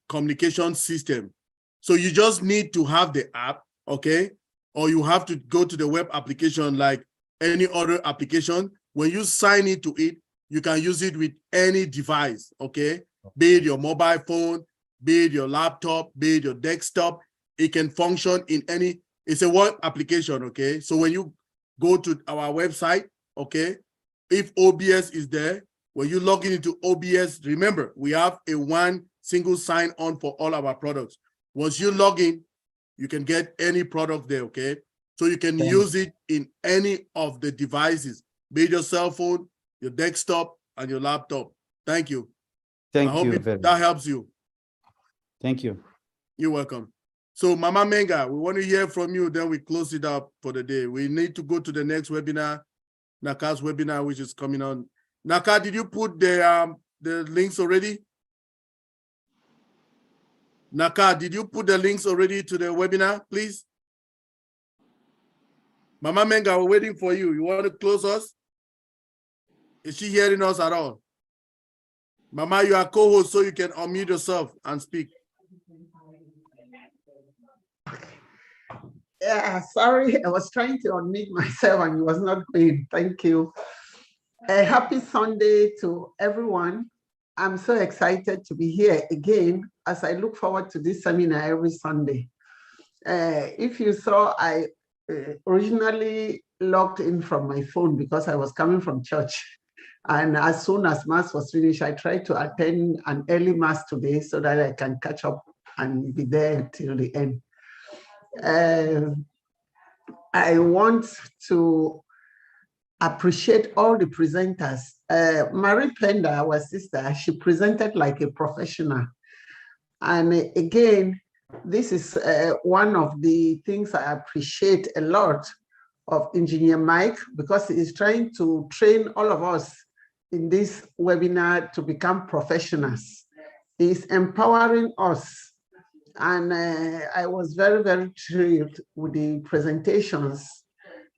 S2: communication system. So you just need to have the app, okay? Or you have to go to the web application like any other application. When you sign into it, you can use it with any device, okay? Be it your mobile phone, be it your laptop, be it your desktop. It can function in any, it's a web application, okay? So when you go to our website, okay, if OBS is there, when you log into OBS, remember, we have a one single sign-on for all our products. Once you log in, you can get any product there, okay? So you can use it in any of the devices, be it your cell phone, your desktop, and your laptop. Thank you.
S16: Thank
S2: I hope
S16: you.
S2: that helps you.
S16: Thank you.
S2: You're welcome. So Mama Menga, we want to hear from you, then we close it up for the day. We need to go to the next webinar, Naka's webinar, which is coming on. Naka, did you put the links already? Naka, did you put the links already to the webinar, please? Mama Menga, we're waiting for you. You want to close us? Is she hearing us at all? Mama, you are co-host, so you can unmute yourself and speak.
S21: Yeah, sorry, I was trying to unmute myself and it was not going. Thank you. A happy Sunday to everyone. I'm so excited to be here again as I look forward to this seminar every Sunday. If you saw, I originally logged in from my phone because I was coming from church. And as soon as Mass was finished, I tried to attend an early Mass today so that I can catch up and be there till the end. I want to appreciate all the presenters. Marie Penda, our sister, she presented like a professional. And again, this is one of the things I appreciate a lot of Engineer Mike, because he is trying to train all of us in this webinar to become professionals. He's empowering us. And I was very, very thrilled with the presentations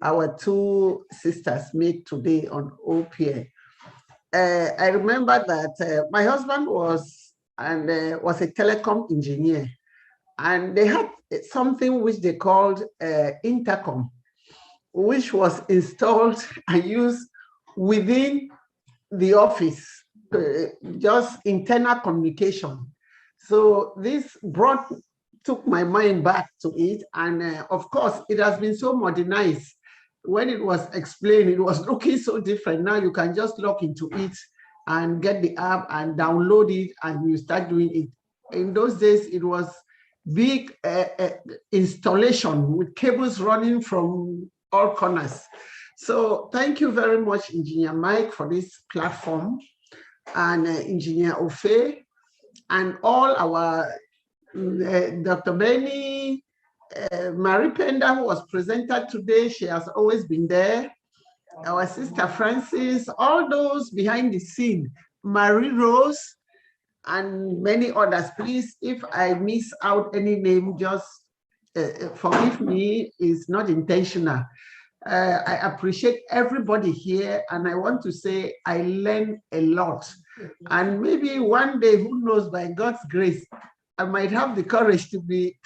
S21: our two sisters made today on OPA. I remember that my husband was a telecom engineer, and they had something which they called intercom, which was installed and used within the office, just internal communication. So this took my mind back to it. And of course, it has been so modernized. When it was explained, it was looking so different. Now you can just log into it and get the app and download it and you start doing it. In those days, it was big installation with cables running from all corners. So thank you very much, Engineer Mike, for this platform, and Engineer Ofe, and all our Dr. Benny, Marie Penda, who was presented today. She has always been there. Our sister Francis, all those behind the scene, Marie Rose, and many others. Please, if I miss out any name, just forgive me. It's not intentional. I appreciate everybody here, and I want to say I learned a lot. And maybe one day, who knows, by God's grace, I might have the courage to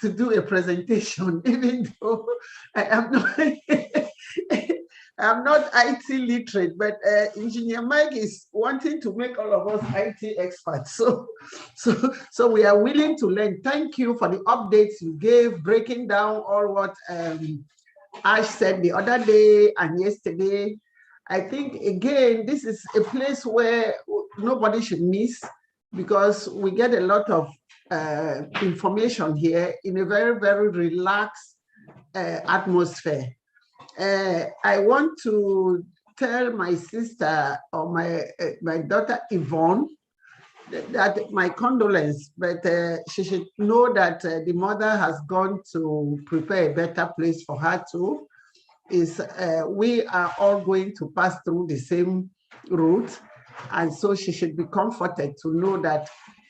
S21: do a presentation, even though I am not I'm not IT literate, but Engineer Mike is wanting to make all of us IT experts. So we are willing to learn. Thank you for the updates you gave, breaking down all what Ash said the other day and yesterday. I think, again, this is a place where nobody should miss, because we get a lot of information here in a very, very relaxed atmosphere. I want to tell my sister or my daughter Yvonne that my condolence, but she should know that the mother has gone to prepare a better place for her too. We are all going to pass through the same route, and so she should be comforted to know that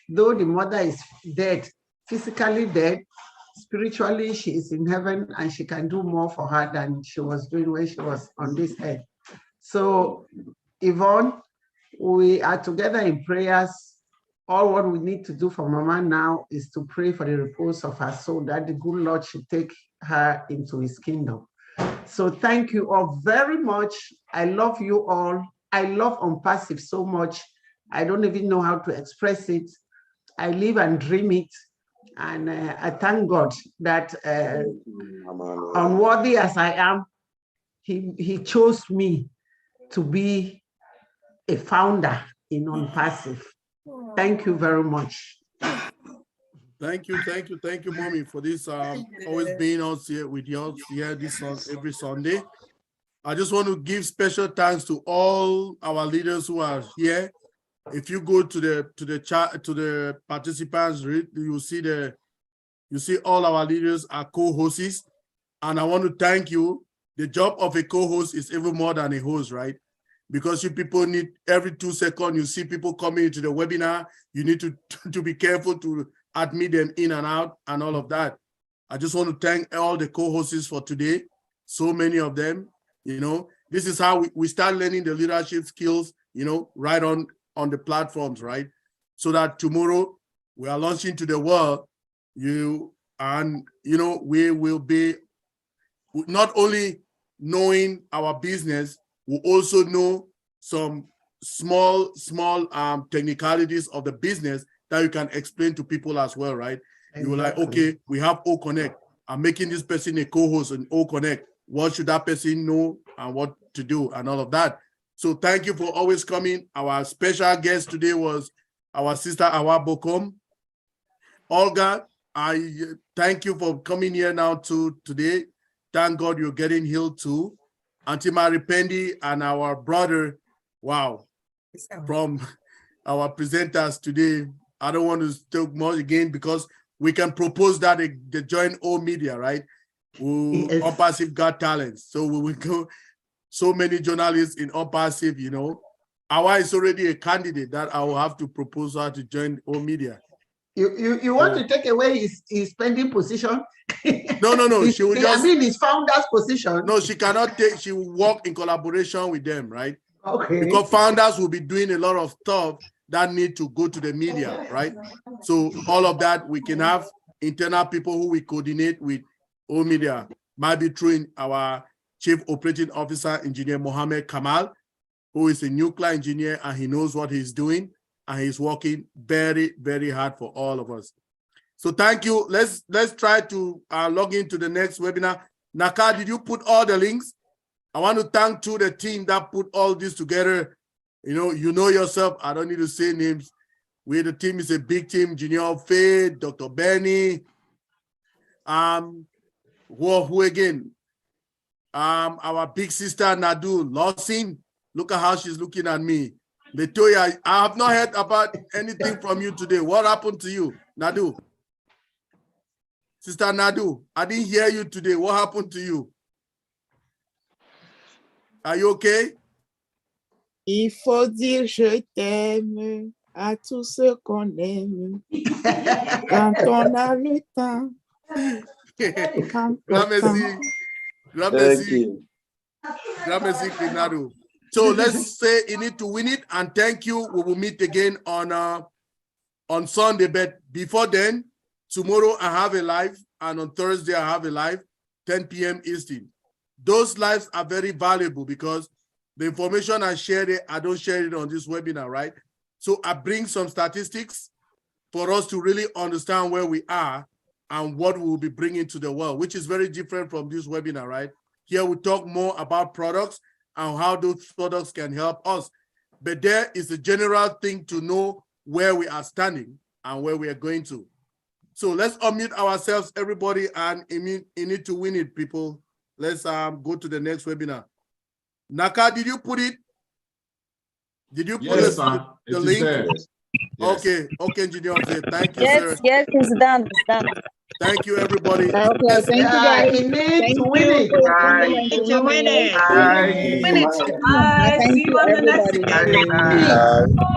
S21: though the mother is dead, physically dead, spiritually she is in heaven, and she can do more for her than she was doing when she was on this earth. So Yvonne, we are together in prayers. All what we need to do for Mama now is to pray for the repose of her soul, that the good Lord should take her into his kingdom. So thank you all very much. I love you all. I love OnPassive so much. I don't even know how to express it. I live and dream it. And I thank God that unworthy as I am, he chose me to be a founder in OnPassive. Thank you very much.
S2: Thank you, Mommy, for this always being us here with you here every Sunday. I just want to give special thanks to all our leaders who are here. If you go to the chat, to the participants, you see all our leaders are co-hosts, and I want to thank you. The job of a co-host is even more than a host, right? Because you people need every 2 seconds, you see people coming into the webinar, you need to be careful to admit them in and out and all of that. I just want to thank all the co-hosts for today. So many of them, this is how we start learning the leadership skills, right on the platforms, right? So that tomorrow we are launching to the world, we will be not only knowing our business, we also know some small technicalities of the business that you can explain to people as well, right? Exactly. You were like, okay, we have O-Connect. I'm making this person a co-host in O-Connect. What should that person know and what to do and all of that? So thank you for always coming. Our special guest today was our sister Awa Bokom. Olga, I thank you for coming here now today. Thank God you're getting healed too. Auntie Mary Pendi and our brother, wow, from our presenters today. I don't want to talk more again because we can propose that they join all media, right? OnPassive got talent. So we will go, so many journalists in OnPassive, Awa is already a candidate that I will have to propose her to join all media.
S21: You want to take away his pending position?
S2: No. She will just,
S21: his founder's position.
S2: No, she cannot take, she will work in collaboration with them, right?
S21: Okay.
S2: Because founders will be doing a lot of stuff that need to go to the media, right? So all of that, we can have internal people who we coordinate with all media. Might be through our Chief Operating Officer, Engineer Mohammed Kamal, who is a nuclear engineer and he knows what he's doing and he's working very, very hard for all of us. So thank you. Let's try to log into the next webinar. Naka, did you put all the links? I want to thank the team that put all this together. You know yourself. I don't need to say names. The team is a big team. Junior Faye, Dr. Benny, who again? Our big sister Nadu Lawson. Look at how she's looking at me. Latoya, I have not heard about anything from you today. What happened to you, Nadu? Sister Nadu, I didn't hear you today. What happened to you? Are you okay?
S7: Il faut dire je t'aime à tous ceux qu'on aime quand on a le temps.
S2: Grand merci, Nadu. So let's say you need to win it and thank you. We will meet again on Sunday, but before then, tomorrow I have a live and on Thursday I have a live, 10 p.m. Eastern. Those lives are very valuable because the information I share it, I don't share it on this webinar, right? So I bring some statistics for us to really understand where we are and what we will be bringing to the world, which is very different from this webinar, right? Here we talk more about products and how those products can help us. But there is a general thing to know where we are standing and where we are going to. So let's unmute ourselves, everybody, and in it to win it, people. Let's go to the next webinar. Naka, did you put it? Did you put the link?
S5: There. Yes.
S2: Okay, engineer. Thank you,
S4: Yes,
S2: sir.
S4: yes, it's done. It's done.
S2: Thank you, everybody.
S15: Okay, thank you guys. Thank you.
S3: Thank you, win it.
S15: Bye.
S3: See you on the next.
S15: Bye.